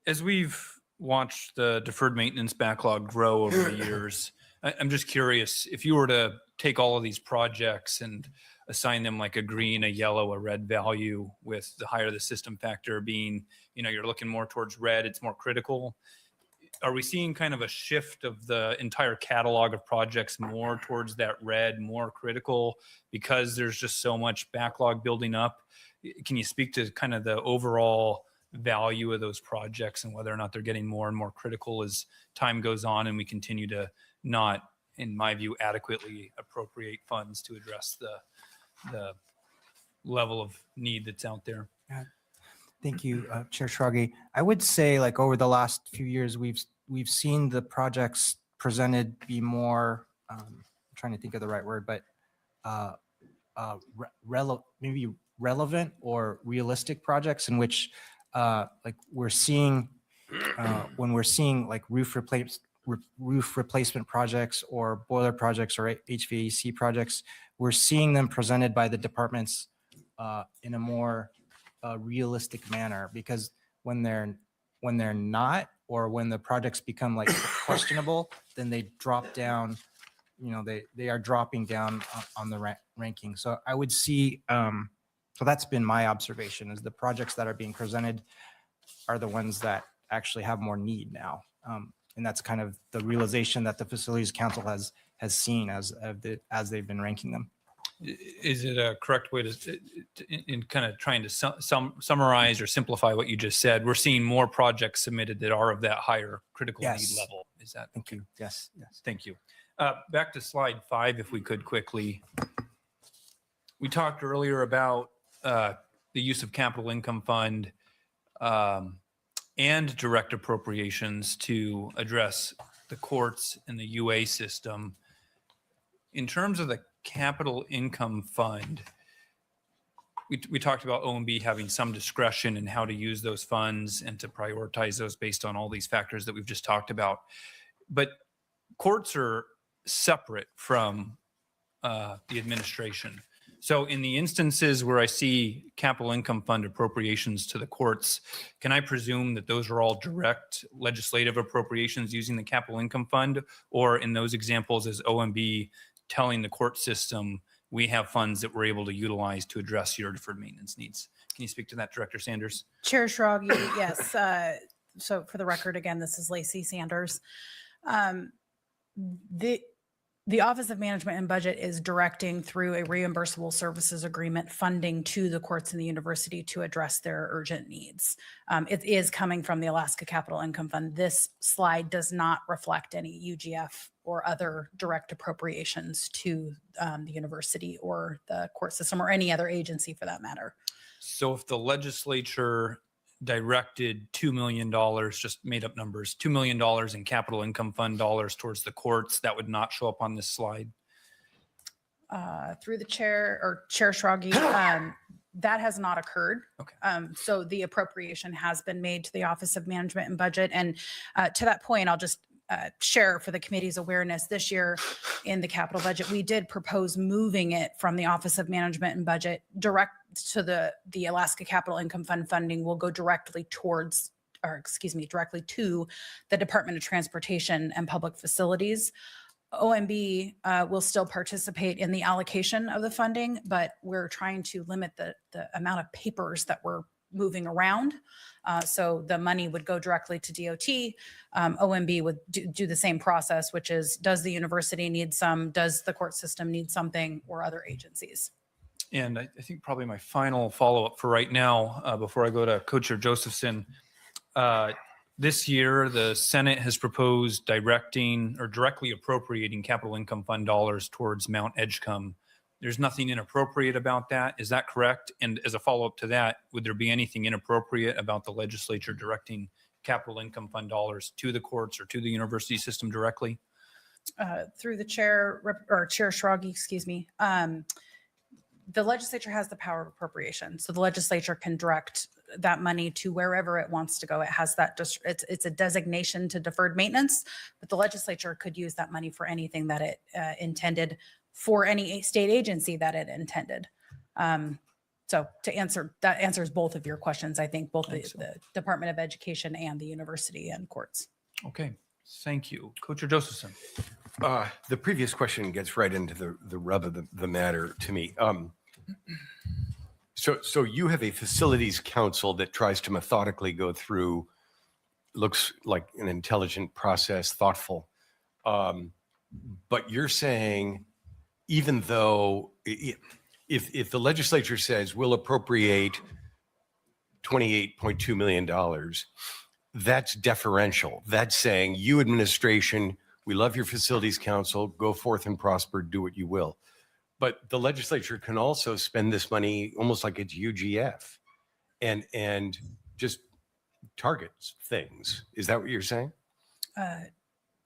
As we've watched the deferred maintenance backlog grow over the years, I'm just curious, if you were to take all of these projects and assign them like a green, a yellow, a red value, with the higher the system factor being, you're looking more towards red, it's more critical. Are we seeing kind of a shift of the entire catalog of projects more towards that red, more critical, because there's just so much backlog building up? can you speak to kind of the overall value of those projects and whether or not they're getting more and more critical as time goes on and we continue to not, in my view, adequately appropriate funds to address the level of need that's out there? Thank you, Chair Schrage. I would say like over the last few years, we've seen the projects presented be more, I'm trying to think of the right word, but maybe relevant or realistic projects in which like we're seeing when we're seeing like roof replacement projects or boiler projects or HVAC projects, we're seeing them presented by the departments in a more realistic manner, because when they're not, or when the projects become like questionable, then they drop down, they are dropping down on the ranking. So I would see, so that's been my observation, is the projects that are being presented are the ones that actually have more need now. And that's kind of the realization that the Facilities Council has seen as they've been ranking them. Is it a correct way to, in kind of trying to summarize or simplify what you just said, we're seeing more projects submitted that are of that higher critical need level? Is that? Thank you. Yes. Thank you. Back to slide 5, if we could quickly. We talked earlier about the use of capital income fund and direct appropriations to address the courts and the UA system. In terms of the capital income fund, we talked about OMB having some discretion in how to use those funds and to prioritize those based on all these factors that we've just talked about. But courts are separate from the administration. So in the instances where I see capital income fund appropriations to the courts, can I presume that those are all direct legislative appropriations using the capital income fund? Or in those examples, is OMB telling the court system, we have funds that we're able to utilize to address your deferred maintenance needs? Can you speak to that, Director Sanders? Chair Schrage, yes. So for the record, again, this is Lacey Sanders. The Office of Management and Budget is directing through a reimbursable services agreement funding to the courts and the university to address their urgent needs. It is coming from the Alaska Capital Income Fund. This slide does not reflect any UGF or other direct appropriations to the university or the court system or any other agency for that matter. So if the legislature directed $2 million, just made up numbers, $2 million in capital income fund dollars towards the courts, that would not show up on this slide? Through the chair, or Chair Schrage, that has not occurred. Okay. So the appropriation has been made to the Office of Management and Budget. And to that point, I'll just share for the committee's awareness, this year in the capital budget, we did propose moving it from the Office of Management and Budget direct to the Alaska Capital Income Fund funding will go directly towards, or excuse me, directly to the Department of Transportation and Public Facilities. OMB will still participate in the allocation of the funding, but we're trying to limit the amount of papers that we're moving around. So the money would go directly to DOT. OMB would do the same process, which is, does the university need some? Does the court system need something, or other agencies? And I think probably my final follow-up for right now, before I go to Co-Chair Josephson, this year, the Senate has proposed directing or directly appropriating capital income fund dollars towards Mount Edgecombe. There's nothing inappropriate about that. Is that correct? And as a follow-up to that, would there be anything inappropriate about the legislature directing capital income fund dollars to the courts or to the university system directly? Through the chair, or Chair Schrage, excuse me. The legislature has the power of appropriation. So the legislature can direct that money to wherever it wants to go. It has that, it's a designation to deferred maintenance, but the legislature could use that money for anything that it intended, for any state agency that it intended. So to answer, that answers both of your questions, I think, both the Department of Education and the university and courts. Okay, thank you. Co-Chair Josephson. The previous question gets right into the rub of the matter to me. So you have a facilities council that tries to methodically go through, looks like an intelligent process, thoughtful. But you're saying, even though if the legislature says we'll appropriate $28.2 million, that's deferential. That's saying, you administration, we love your facilities council, go forth and prosper, do what you will. But the legislature can also spend this money almost like it's UGF and just targets things. Is that what you're saying?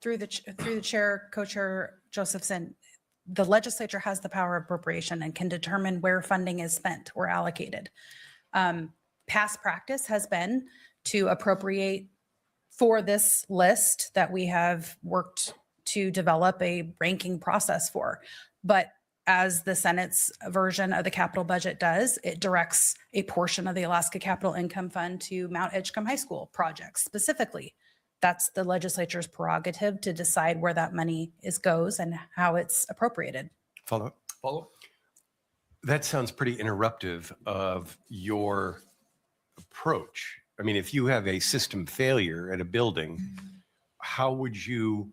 Through the chair, co-chair Josephson, the legislature has the power of appropriation and can determine where funding is spent or allocated. Past practice has been to appropriate for this list that we have worked to develop a ranking process for. But as the Senate's version of the capital budget does, it directs a portion of the Alaska Capital Income Fund to Mount Edgecombe High School projects specifically. That's the legislature's prerogative to decide where that money goes and how it's appropriated. Follow up? That sounds pretty interruptive of your approach. I mean, if you have a system failure at a building, how would you,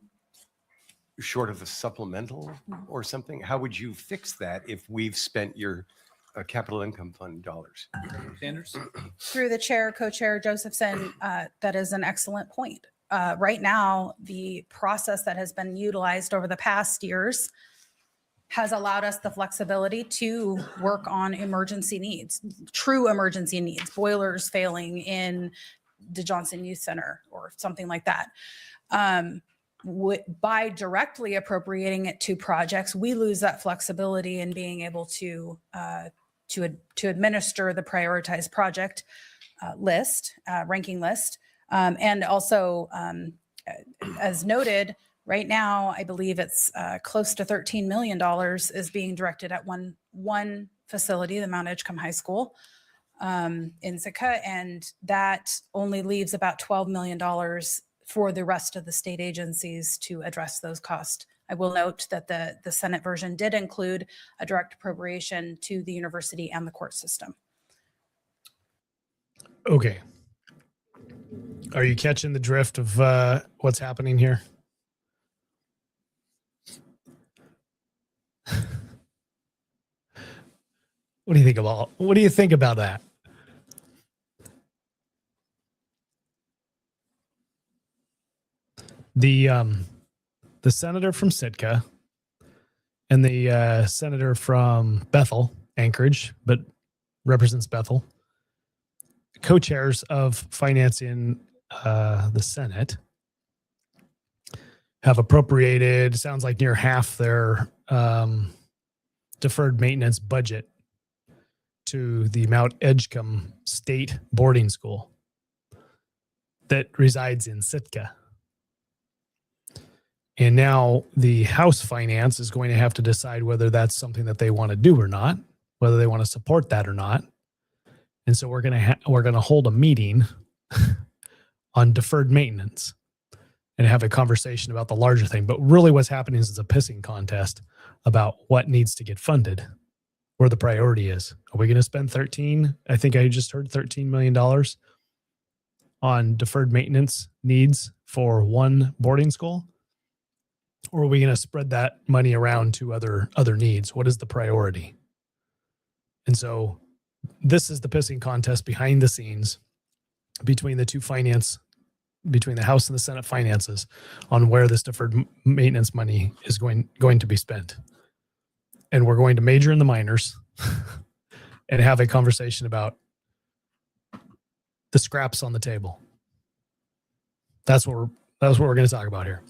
short of a supplemental or something, how would you fix that if we've spent your capital income fund dollars? Sanders? Through the chair, co-chair Josephson, that is an excellent point. Right now, the process that has been utilized over the past years has allowed us the flexibility to work on emergency needs, true emergency needs, boilers failing in the Johnson Youth Center or something like that. By directly appropriating it to projects, we lose that flexibility in being able to administer the prioritized project list, ranking list. And also, as noted, right now, I believe it's close to $13 million is being directed at one facility, the Mount Edgecombe High School in Sitka, and that only leaves about $12 million for the rest of the state agencies to address those costs. I will note that the Senate version did include a direct appropriation to the university and the court system. Okay. Are you catching the drift of what's happening here? What do you think about that? The senator from Sitka and the senator from Bethel, Anchorage, but represents Bethel, co-chairs of finance in the Senate, have appropriated, sounds like near half their deferred maintenance budget to the Mount Edgecombe State Boarding School that resides in Sitka. And now the House Finance is going to have to decide whether that's something that they want to do or not, whether they want to support that or not. And so we're going to hold a meeting on deferred maintenance and have a conversation about the larger thing. But really what's happening is it's a pissing contest about what needs to get funded, where the priority is. Are we going to spend I think I just heard $13 million on deferred maintenance needs for one boarding school? Or are we going to spread that money around to other needs? What is the priority? And so this is the pissing contest behind the scenes between the between the House and the Senate finances on where this deferred maintenance money is going to be spent. And we're going to major in the minors and have a conversation about the scraps on the table. That's what we're going to talk about here.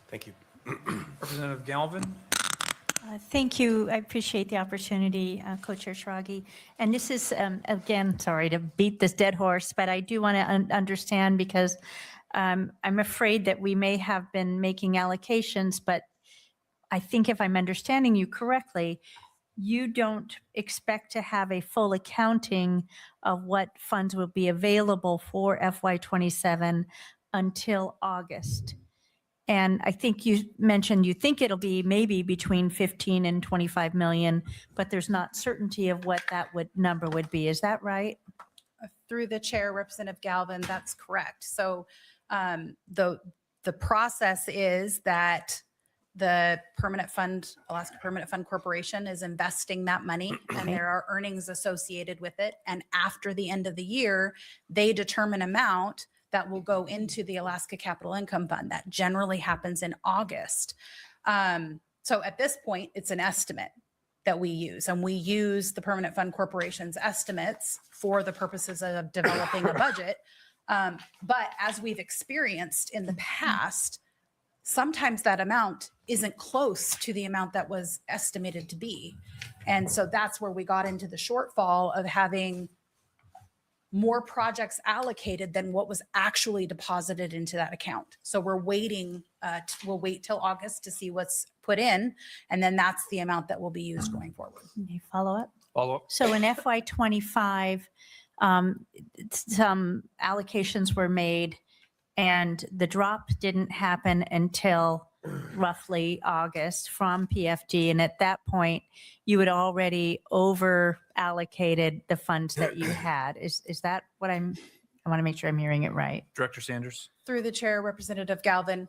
Thank you. Representative Galvin? Thank you. I appreciate the opportunity, Co-Chair Schrage. And this is, again, sorry to beat this dead horse, but I do want to understand because I'm afraid that we may have been making allocations, but I think if I'm understanding you correctly, you don't expect to have a full accounting of what funds will be available for FY27 until August. And I think you mentioned you think it'll be maybe between 15 and 25 million, but there's not certainty of what that number would be. Is that right? Through the chair, Representative Galvin, that's correct. So the process is that the permanent fund, Alaska Permanent Fund Corporation, is investing that money, and there are earnings associated with it. And after the end of the year, they determine amount that will go into the Alaska Capital Income Fund. That generally happens in August. So at this point, it's an estimate that we use, and we use the Permanent Fund Corporation's estimates for the purposes of developing a budget. But as we've experienced in the past, sometimes that amount isn't close to the amount that was estimated to be. And so that's where we got into the shortfall of having more projects allocated than what was actually deposited into that account. So we're waiting, we'll wait till August to see what's put in, and then that's the amount that will be used going forward. Any follow up? Follow up. So in FY25, some allocations were made, and the drop didn't happen until roughly August from PFD. And at that point, you had already over allocated the funds that you had. Is that what I want to make sure I'm hearing it right. Director Sanders. Through the chair, Representative Galvin,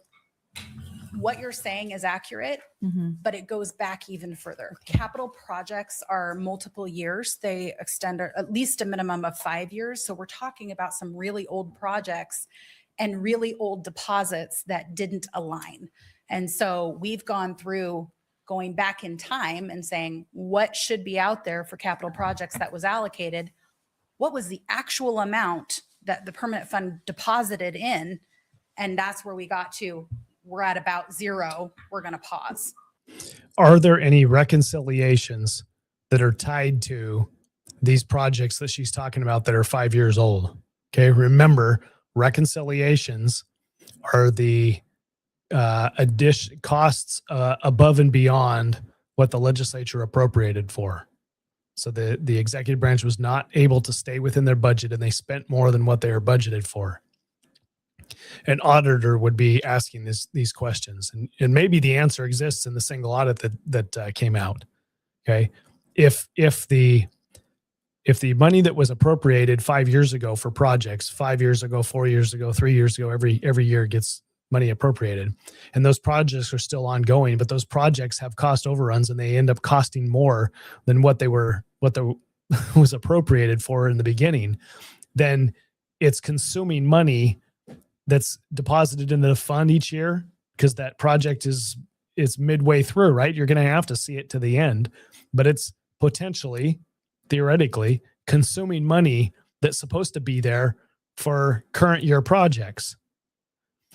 what you're saying is accurate, but it goes back even further. Capital projects are multiple years. They extend at least a minimum of 5 years. So we're talking about some really old projects and really old deposits that didn't align. And so we've gone through going back in time and saying what should be out there for capital projects that was allocated. What was the actual amount that the permanent fund deposited in? And that's where we got to, we're at about zero. We're going to pause. Are there any reconciliations that are tied to these projects that she's talking about that are 5 years old? Okay. Remember, reconciliations are the addition costs above and beyond what the legislature appropriated for. So the executive branch was not able to stay within their budget, and they spent more than what they were budgeted for. An auditor would be asking these questions, and maybe the answer exists in the single audit that came out. Okay, if the money that was appropriated 5 years ago for projects, 5 years ago, 4 years ago, 3 years ago, every year gets money appropriated, and those projects are still ongoing, but those projects have cost overruns and they end up costing more than what was appropriated for in the beginning, then it's consuming money that's deposited into the fund each year, because that project is midway through, right? You're going to have to see it to the end, but it's potentially, theoretically, consuming money that's supposed to be there for current year projects.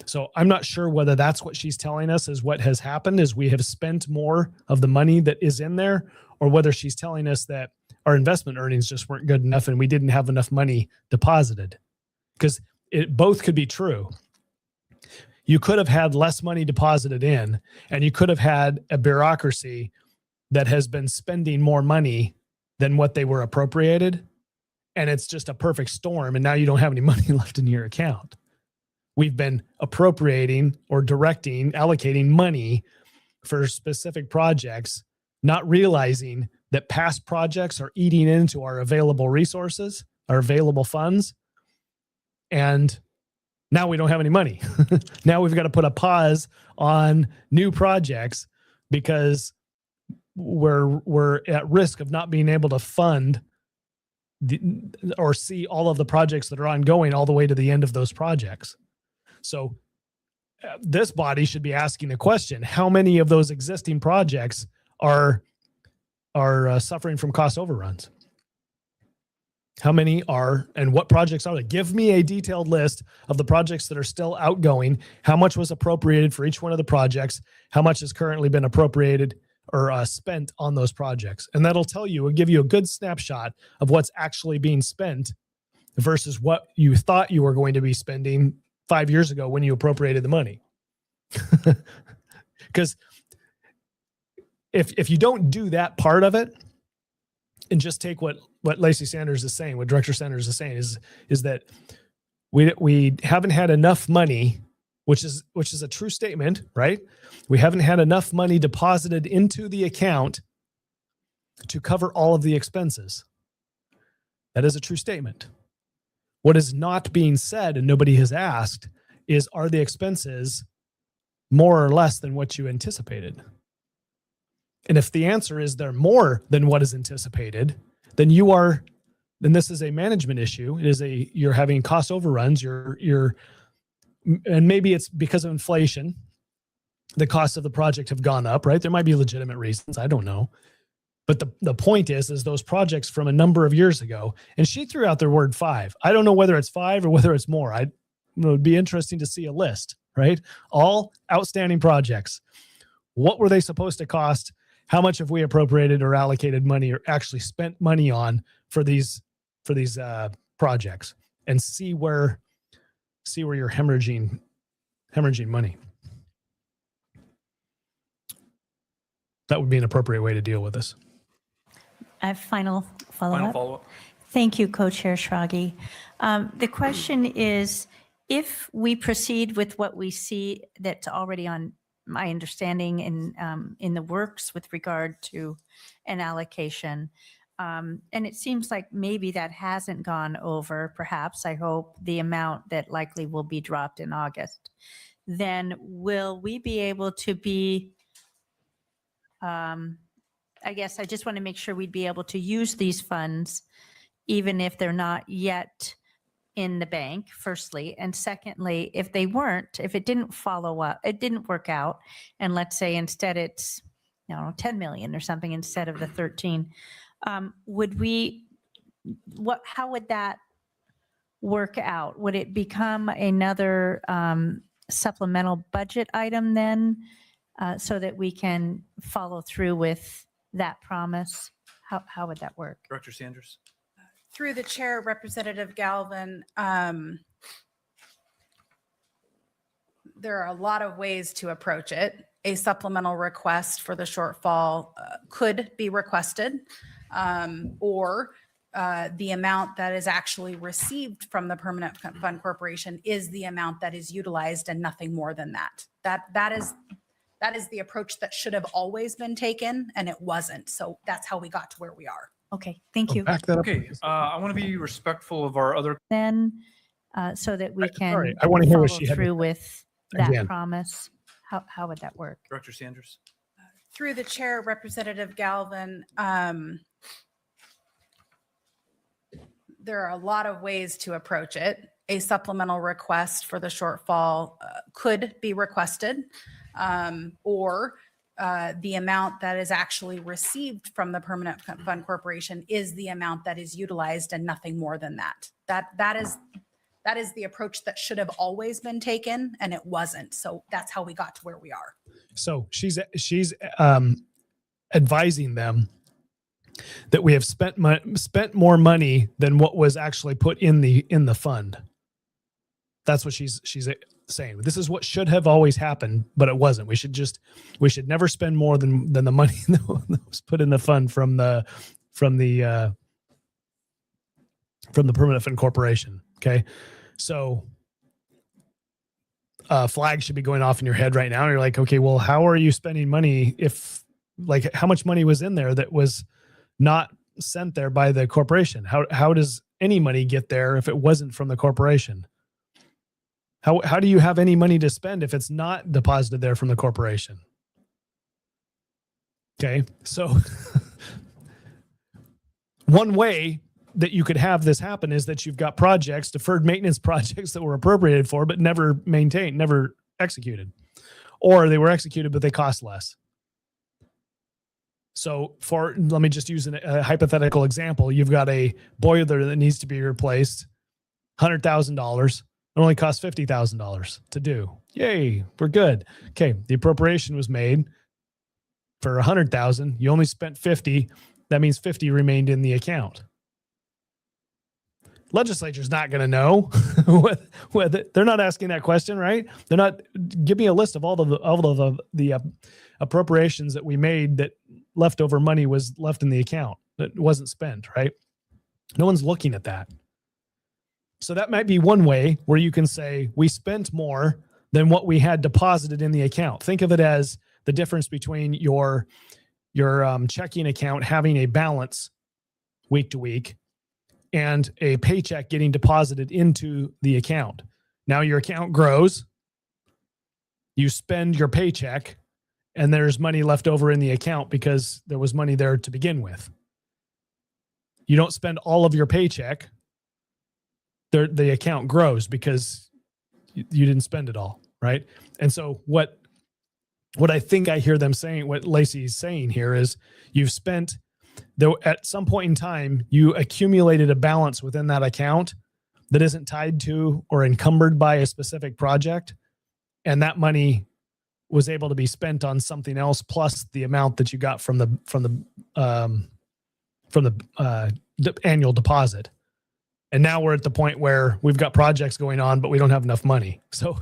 So I'm not sure whether that's what she's telling us is what has happened, is we have spent more of the money that is in there, or whether she's telling us that our investment earnings just weren't good enough and we didn't have enough money deposited. Because it both could be true. You could have had less money deposited in, and you could have had a bureaucracy that has been spending more money than what they were appropriated. And it's just a perfect storm. And now you don't have any money left in your account. We've been appropriating or allocating money for specific projects, not realizing that past projects are eating into our available resources, our available funds. And now we don't have any money. Now we've got to put a pause on new projects because we're at risk of not being able to fund or see all of the projects that are ongoing all the way to the end of those projects. So this body should be asking the question, how many of those existing projects are suffering from cost overruns? How many are, and what projects are they? Give me a detailed list of the projects that are still outgoing, how much was appropriated for each one of the projects, how much has currently been appropriated or spent on those projects. And that'll tell you, it'll give you a good snapshot of what's actually being spent versus what you thought you were going to be spending 5 years ago when you appropriated the money. Because if you don't do that part of it and just take what Lacey Sanders is saying, what Director Sanders is saying is that we haven't had enough money, which is a true statement, right? We haven't had enough money deposited into the account to cover all of the expenses. That is a true statement. What is not being said, and nobody has asked, is are the expenses more or less than what you anticipated? And if the answer is they're more than what is anticipated, then then this is a management issue. It is you're having cost overruns. And maybe it's because of inflation. The costs of the project have gone up, right? There might be legitimate reasons. I don't know. But the point is those projects from a number of years ago, and she threw out the word 5. I don't know whether it's 5 or whether it's more. It would be interesting to see a list, right? All outstanding projects. What were they supposed to cost? How much have we appropriated or allocated money or actually spent money on for these projects, and see where you're hemorrhaging money. That would be an appropriate way to deal with this. I have final follow-up. Final follow-up. Thank you, Co-Chair Schrage. The question is, if we proceed with what we see that's already on my understanding in the works with regard to an allocation, and it seems like maybe that hasn't gone over, perhaps, I hope, the amount that likely will be dropped in August, then will we be able to be, I guess I just want to make sure we'd be able to use these funds even if they're not yet in the bank, firstly. And secondly, if it didn't follow up, it didn't work out, and let's say instead it's 10 million or something instead of the 13, how would that work out? Would it become another supplemental budget item then, so that we can follow through with that promise? How would that work? Director Sanders. Through the chair, Representative Galvin, there are a lot of ways to approach it. A supplemental request for the shortfall could be requested, or the amount that is actually received from the Permanent Fund Corporation is the amount that is utilized and nothing more than that. That is the approach that should have always been taken, and it wasn't. So that's how we got to where we are. Okay, thank you. Back that up. Okay, I want to be respectful of our other. Then, so that we can sorry, I want to hear what follow she had to through say. with that Again. promise. How would that work? Director Sanders. Through the chair, Representative Galvin, there are a lot of ways to approach it. A supplemental request for the shortfall could be requested, or the amount that is actually received from the Permanent Fund Corporation is the amount that is utilized and nothing more than that. That is the approach that should have always been taken, and it wasn't. So that's how we got to where we are. So she's advising them that we have spent more money than what was actually put in the fund. That's what she's saying. This is what should have always happened, but it wasn't. We should never spend more than the money that was put in the fund from the Permanent Fund Corporation. Okay, so flag should be going off in your head right now. You're like, okay, well, how are you spending money if, like, how much money was in there that was not sent there by the corporation? How does any money get there if it wasn't from the corporation? How do you have any money to spend if it's not deposited there from the corporation? Okay, so one way that you could have this happen is that you've got projects, deferred maintenance projects that were appropriated for, but never maintained, never executed, or they were executed, but they cost less. So let me just use a hypothetical example. You've got a boiler that needs to be replaced, $100,000. It only costs $50,000 to do. Yay, we're good. Okay, the appropriation was made for $100,000. You only spent $50,000. That means $50,000 remained in the account. Legislature's not going to know whether they're not asking that question, right? They're not. Give me a list of all of the appropriations that we made that leftover money was left in the account that wasn't spent, right? No one's looking at that. So that might be one way where you can say we spent more than what we had deposited in the account. Think of it as the difference between your checking account having a balance week to week and a paycheck getting deposited into the account. Now your account grows you spend your paycheck and there's money left over in the account because there was money there to begin with. You don't spend all of your paycheck. The account grows because you didn't spend it all, right? And so what I think I hear them saying, what Lacey's saying here is you've spent, though at some point in time, you accumulated a balance within that account that isn't tied to or encumbered by a specific project. And that money was able to be spent on something else plus the amount that you got from the annual deposit. And now we're at the point where we've got projects going on, but we don't have enough money. So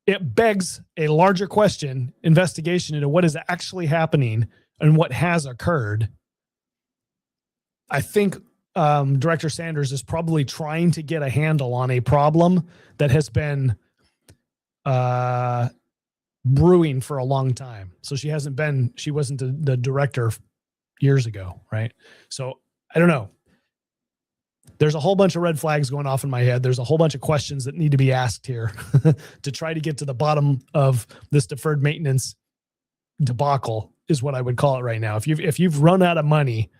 it begs a larger question, investigation into what is actually happening and what has occurred. I think Director Sanders is probably trying to get a handle on a problem that has been brewing for a long time. So she wasn't the director years ago, right? So I don't know. There's a whole bunch of red flags going off in my head. There's a whole bunch of questions that need to be asked here to try to get to the bottom of this deferred maintenance debacle is what I would call it right now. If you've run out of money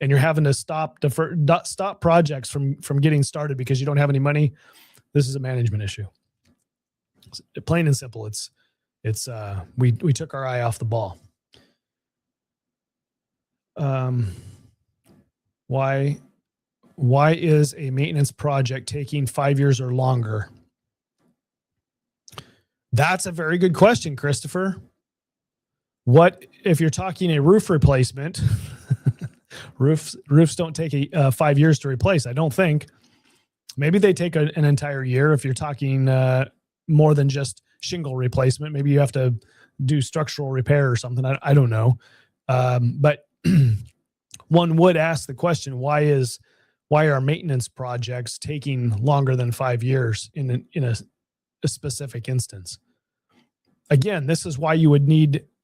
and you're having to stop projects from getting started because you don't have any money, this is a management issue. It's plain and simple. We took our eye off the ball. Why is a maintenance project taking 5 years or longer? That's a very good question, Christopher. What if you're talking a roof replacement? Roofs don't take 5 years to replace, I don't think. Maybe they take an entire year. If you're talking more than just shingle replacement, maybe you have to do structural repair or something. I don't know. But one would ask the question, why are maintenance projects taking longer than 5 years in a specific instance? Again, this is why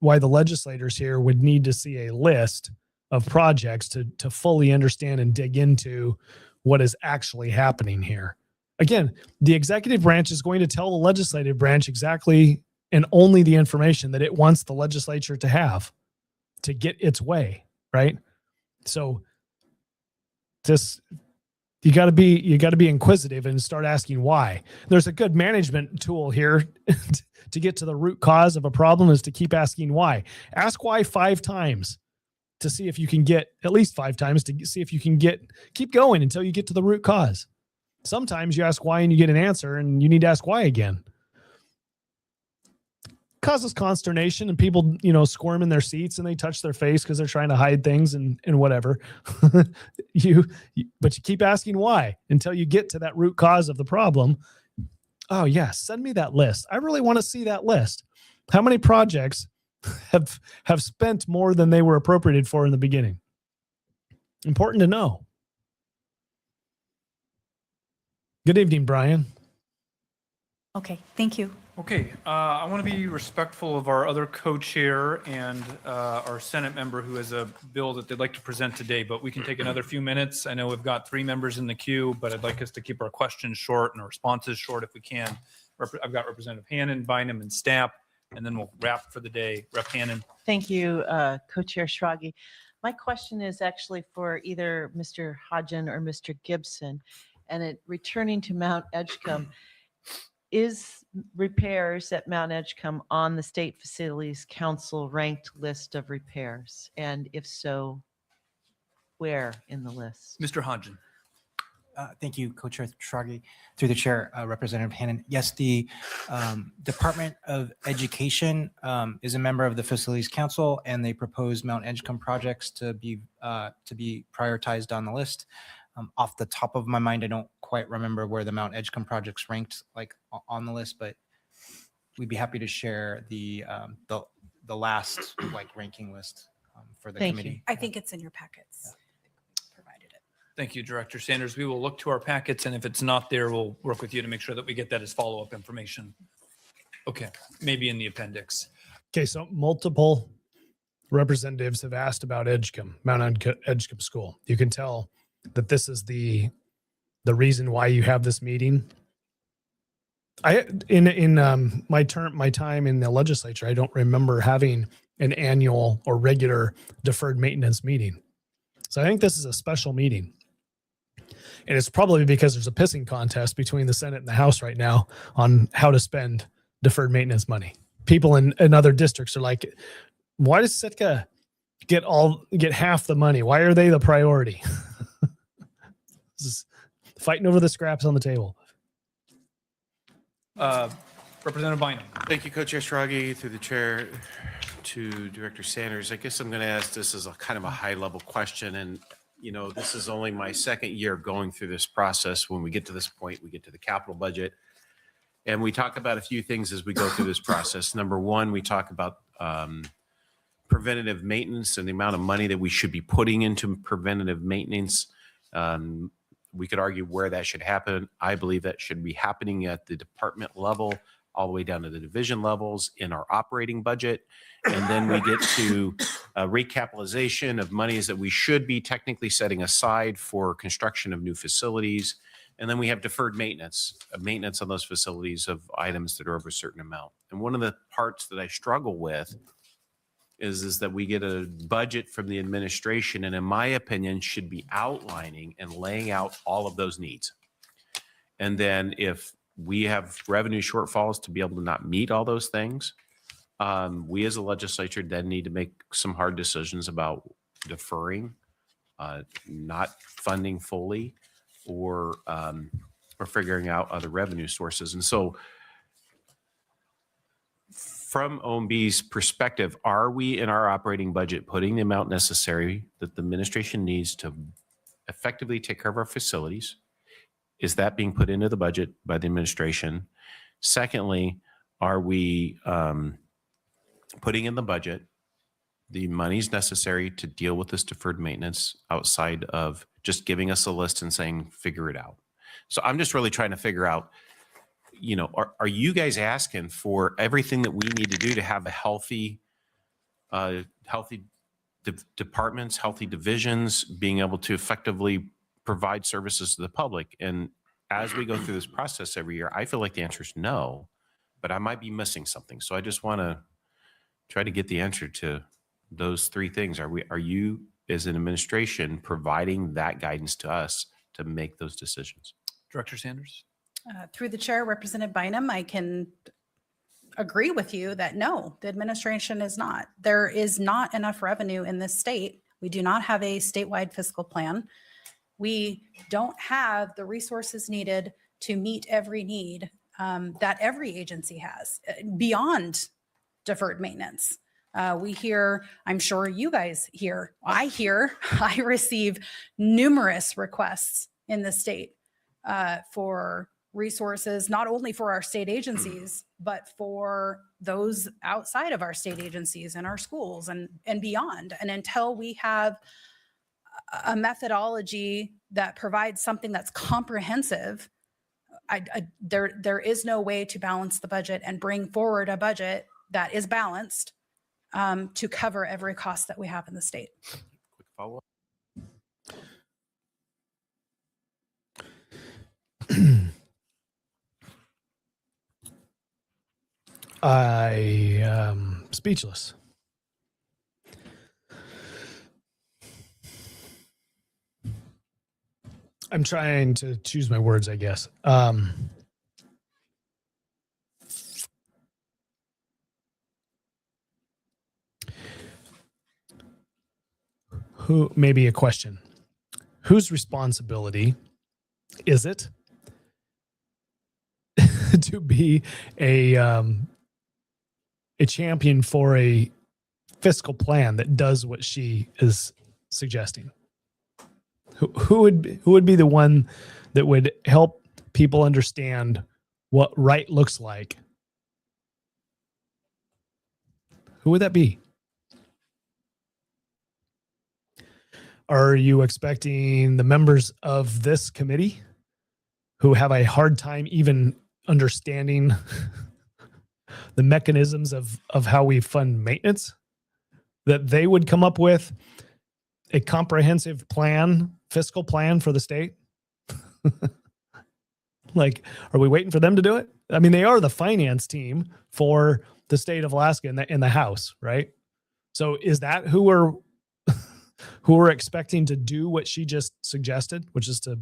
why the legislators here would need to see a list of projects to fully understand and dig into what is actually happening here. Again, the executive branch is going to tell the legislative branch exactly and only the information that it wants the legislature to have to get its way, right? So you got to be inquisitive and start asking why. There's a good management tool here to get to the root cause of a problem is to keep asking why. Ask why 5 times to see if you can get at least 5 times to see if you can keep going until you get to the root cause. Sometimes you ask why and you get an answer and you need to ask why again. Causes consternation and people, squirm in their seats and they touch their face because they're trying to hide things and whatever. But you keep asking why until you get to that root cause of the problem. Oh yeah, send me that list. I really want to see that list. How many projects have spent more than they were appropriated for in the beginning? Important to know. Good evening, Brian. Okay, thank you. Okay, I want to be respectful of our other co-chair and our Senate member who has a bill that they'd like to present today, but we can take another few minutes. I know we've got 3 members in the queue, but I'd like us to keep our questions short and our responses short if we can. I've got Representative Hannon, Bynum, and Stapp, and then we'll wrap for the day. Rep. Hannon. Thank you, Co-Chair Schrage. My question is actually for either Mr. Hodgen or Mr. Gibson, and returning to Mount Edgecombe. Is repairs at Mount Edgecombe on the State Facilities Council ranked list of repairs? And if so, where in the list? Mr. Hodgen. Thank you, Co-Chair Schrage. Through the chair, Representative Hannon. Yes, the Department of Education is a member of the Facilities Council, and they propose Mount Edgecombe projects to be prioritized on the list. Off the top of my mind, I don't quite remember where the Mount Edgecombe projects ranked on the list, but we'd be happy to share the last ranking list for the committee. I think it's in your packets. Provided it. Thank you, Director Sanders. We will look to our packets, and if it's not there, we'll work with you to make sure that we get that as follow-up information. Okay, maybe in the appendix. Okay, so multiple representatives have asked about Mount Edgecombe School. You can tell that this is the reason why you have this meeting. In my time in the legislature, I don't remember having an annual or regular deferred maintenance meeting. So I think this is a special meeting. And it's probably because there's a pissing contest between the Senate and the House right now on how to spend deferred maintenance money. People in other districts are like, why does Sitka get half the money? Why are they the priority? This is fighting over the scraps on the table. Representative Bynum. Thank you, Co-Chair Schrage, through the chair to Director Sanders. I guess I'm going to ask this as a kind of a high-level question, and this is only my second year going through this process. When we get to this point, we get to the capital budget, and we talk about a few things as we go through this process. Number one, we talk about preventative maintenance and the amount of money that we should be putting into preventative maintenance. We could argue where that should happen. I believe that should be happening at the department level, all the way down to the division levels in our operating budget. And then we get to a recapitalization of monies that we should be technically setting aside for construction of new facilities. And then we have deferred maintenance on those facilities of items that are over a certain amount. And one of the parts that I struggle with is that we get a budget from the administration, and in my opinion, should be outlining and laying out all of those needs. And then if we have revenue shortfalls to be able to not meet all those things, we as a legislature then need to make some hard decisions about deferring, not funding fully, or figuring out other revenue sources. And so from OMB's perspective, are we in our operating budget putting the amount necessary that the administration needs to effectively take care of our facilities? Is that being put into the budget by the administration? Secondly, are we putting in the budget the monies necessary to deal with this deferred maintenance outside of just giving us a list and saying, figure it out? So I'm just really trying to figure out, are you guys asking for everything that we need to do to have a healthy departments, healthy divisions, being able to effectively provide services to the public? And as we go through this process every year, I feel like the answer is no, but I might be missing something. So I just want to try to get the answer to those three things. Are you as an administration providing that guidance to us to make those decisions? Director Sanders. Through the chair, Representative Bynum, I can agree with you that no, the administration is not. There is not enough revenue in this state. We do not have a statewide fiscal plan. We don't have the resources needed to meet every need that every agency has beyond deferred maintenance. We hear, I'm sure you guys hear, I receive numerous requests in the state for resources, not only for our state agencies, but for those outside of our state agencies and our schools and beyond. And until we have a methodology that provides something that's comprehensive, there is no way to balance the budget and bring forward a budget that is balanced to cover every cost that we have in the state. Quick follow-up. I am speechless. I'm trying to choose my words, I guess. Maybe a question. Whose responsibility is it to be a champion for a fiscal plan that does what she is suggesting? Who would be the one that would help people understand what right looks like? Who would that be? Are you expecting the members of this committee who have a hard time even understanding the mechanisms of how we fund maintenance, that they would come up with a comprehensive plan, fiscal plan for the state? Like, are we waiting for them to do it? I mean, they are the finance team for the state of Alaska in the House, right? So is that who we're expecting to do what she just suggested, which is to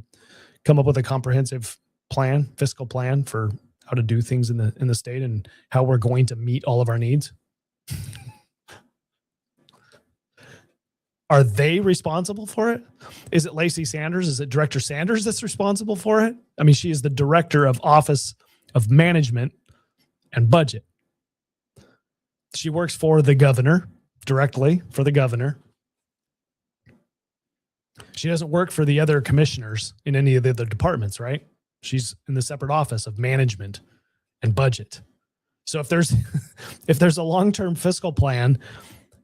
come up with a comprehensive plan, fiscal plan for how to do things in the state and how we're going to meet all of our needs? Are they responsible for it? Is it Lacey Sanders? Is it Director Sanders that's responsible for it? I mean, she is the Director of Office of Management and Budget. She works for the governor, directly for the governor. She doesn't work for the other commissioners in any of the other departments, right? She's in the separate office of management and budget. So if there's a long-term fiscal plan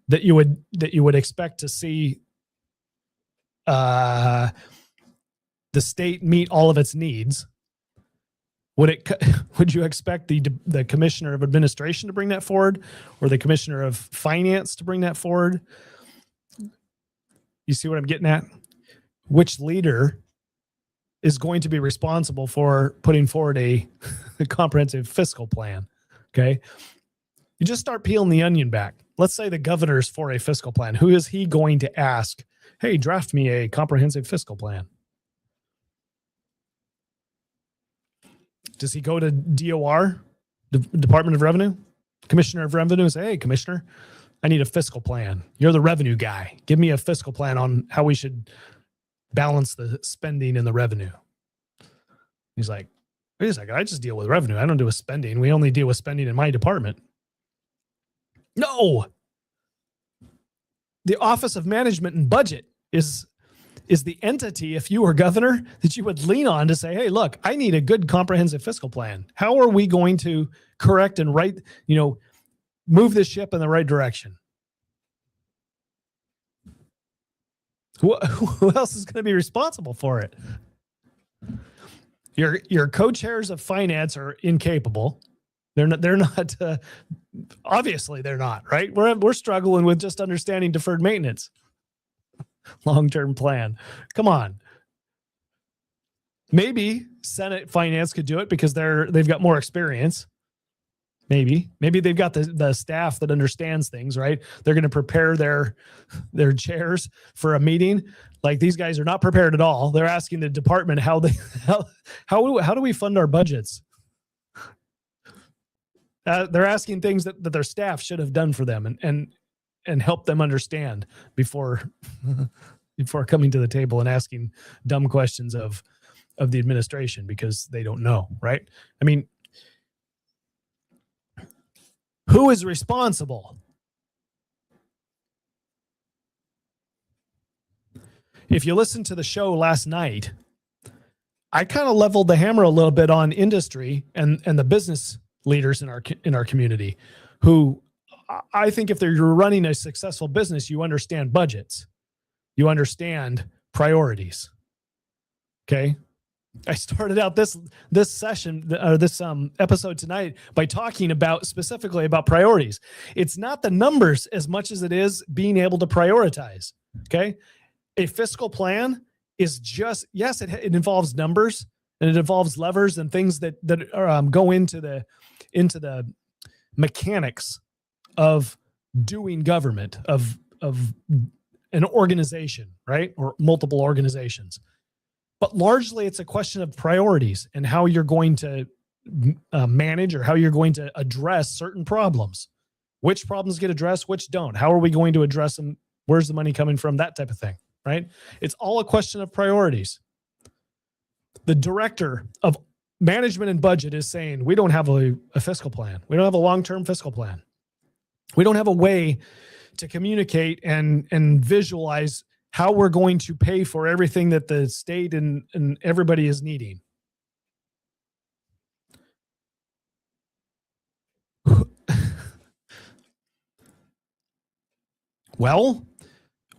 that you would expect to see the state meet all of its needs, would you expect the commissioner of administration to bring that forward, or the commissioner of finance to bring that forward? You see what I'm getting at? Which leader is going to be responsible for putting forward a comprehensive fiscal plan? Okay. You just start peeling the onion back. Let's say the governor's for a fiscal plan. Who is he going to ask, hey, draft me a comprehensive fiscal plan? Does he go to DOR, the Department of Revenue, Commissioner of Revenue, and say, hey, Commissioner, I need a fiscal plan. You're the revenue guy. Give me a fiscal plan on how we should balance the spending and the revenue. He's like, wait a second, I just deal with revenue. I don't do with spending. We only deal with spending in my department. No. The Office of Management and Budget is the entity, if you were governor, that you would lean on to say, hey, look, I need a good comprehensive fiscal plan. How are we going to correct and move this ship in the right direction? Who else is going to be responsible for it? Your co-chairs of finance are incapable. They're not. Obviously, they're not. Right? We're struggling with just understanding deferred maintenance, long-term plan. Come on. Maybe Senate Finance could do it because they've got more experience. Maybe they've got the staff that understands things, right? They're going to prepare their chairs for a meeting. Like, these guys are not prepared at all. They're asking the department how do we fund our budgets? They're asking things that their staff should have done for them and help them understand before coming to the table and asking dumb questions of the administration because they don't know, right? I mean, who is responsible? If you listened to the show last night, I kind of leveled the hammer a little bit on industry and the business leaders in our community, who I think if you're running a successful business, you understand budgets, you understand priorities. Okay. I started out this session or this episode tonight by talking specifically about priorities. It's not the numbers as much as it is being able to prioritize. Okay. A fiscal plan is just, yes, it involves numbers and it involves levers and things that go into the mechanics of doing government, of an organization, right? Or multiple organizations. But largely it's a question of priorities and how you're going to manage or how you're going to address certain problems. Which problems get addressed, which don't? How are we going to address them? Where's the money coming from? That type of thing, right? It's all a question of priorities. The director of management and budget is saying, we don't have a fiscal plan. We don't have a long-term fiscal plan. We don't have a way to communicate and visualize how we're going to pay for everything that the state and everybody is needing. Well,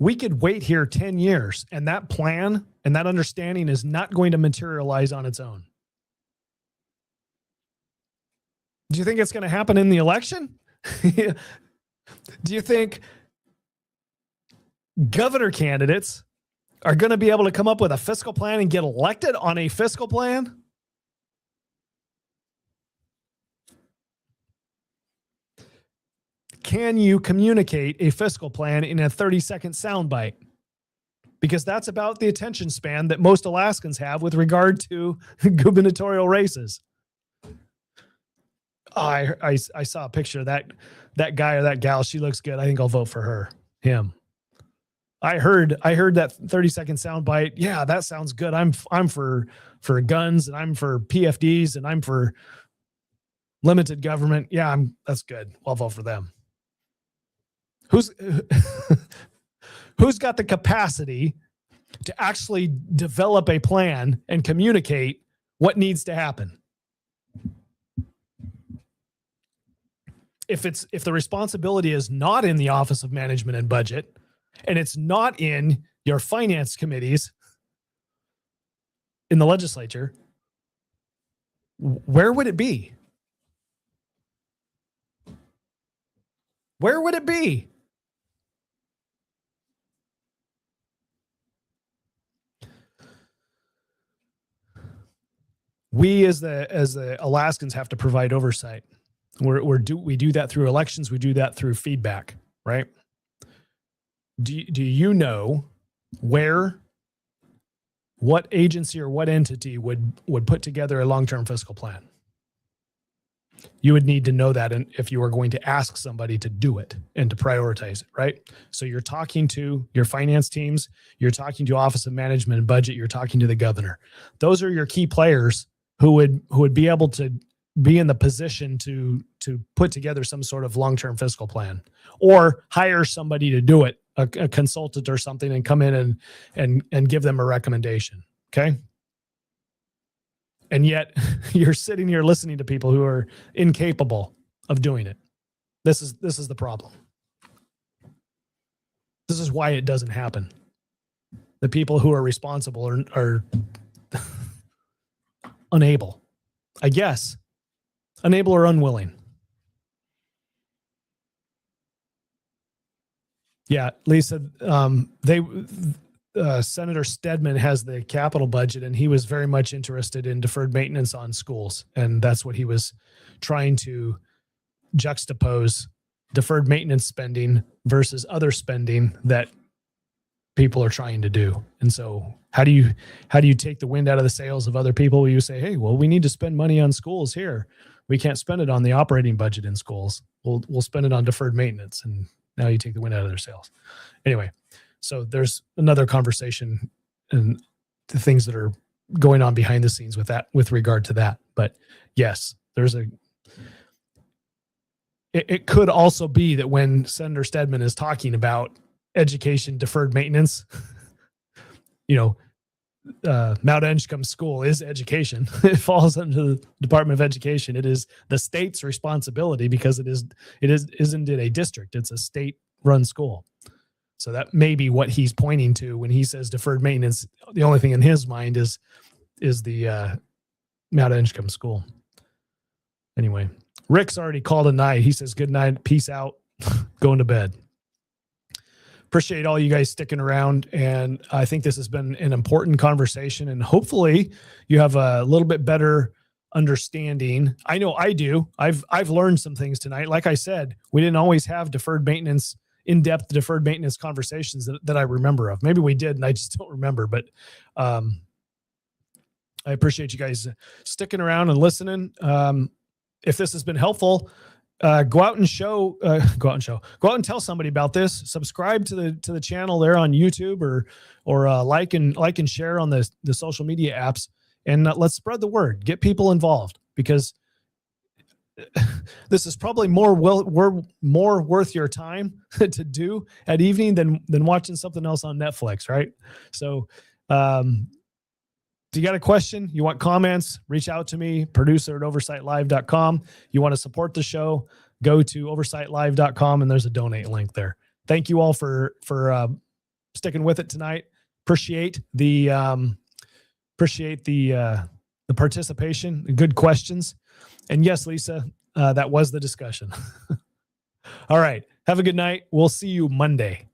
we could wait here 10 years and that plan and that understanding is not going to materialize on its own. Do you think it's going to happen in the election? Do you think governor candidates are going to be able to come up with a fiscal plan and get elected on a fiscal plan? can you communicate a fiscal plan in a 30-second soundbite? Because that's about the attention span that most Alaskans have with regard to gubernatorial races. Oh, I saw a picture of that guy or that gal. She looks good. I think I'll vote for him. I heard that 30-second soundbite. Yeah, that sounds good. I'm for guns, and I'm for PFDs, and I'm for limited government. Yeah, that's good. I'll vote for them. Who's got the capacity to actually develop a plan and communicate what needs to happen? If the responsibility is not in the Office of Management and Budget, and it's not in your finance committees in the legislature, where would it be? Where would it be? We as the Alaskans have to provide oversight. We do that through elections. We do that through feedback, right? Do you know what agency or what entity would put together a long-term fiscal plan? You would need to know that if you are going to ask somebody to do it and to prioritize it, right? So you're talking to your finance teams, you're talking to Office of Management and Budget, you're talking to the governor. Those are your key players who would be able to be in the position to put together some sort of long-term fiscal plan, or hire somebody to do it, a consultant or something, and come in and give them a recommendation. Okay. And yet you're sitting here listening to people who are incapable of doing it. This is the problem. This is why it doesn't happen. The people who are responsible are unable, I guess, unable or unwilling. Yeah, Lisa, Senator Stedman has the capital budget, and he was very much interested in deferred maintenance on schools. And that's what he was trying to juxtapose: deferred maintenance spending versus other spending that people are trying to do. And so how do you take the wind out of the sails of other people when you say, hey, well, we need to spend money on schools here. We can't spend it on the operating budget in schools. We'll spend it on deferred maintenance. And now you take the wind out of their sails. Anyway, so there's another conversation and the things that are going on behind the scenes with regard to that. But yes, it could also be that when Senator Stedman is talking about education deferred maintenance, Mount Edgecombe School is education. It falls under the Department of Education. It is the state's responsibility because isn't it a district? It's a state-run school. So that may be what he's pointing to when he says deferred maintenance. The only thing in his mind is the Mount Edgecombe School. Anyway, Rick's already called a night. He says, good night, peace out, going to bed. Appreciate all you guys sticking around. And I think this has been an important conversation, and hopefully you have a little bit better understanding. I know I do. I've learned some things tonight. Like I said, we didn't always have in-depth deferred maintenance conversations that I remember of. Maybe we did and I just don't remember, but I appreciate you guys sticking around and listening. If this has been helpful, go out and tell somebody about this. Subscribe to the channel there on YouTube, or like and share on the social media apps, and let's spread the word. Get people involved, because this is probably more worth your time to do at evening than watching something else on Netflix, right? So if you got a question, you want comments, reach out to me, producer at OversightLIVE.com. You want to support the show, go to OversightLIVE.com, and there's a donate link there. Thank you all for sticking with it tonight. Appreciate the participation, good questions. And yes, Lisa, that was the discussion. All right. Have a good night. We'll see you Monday.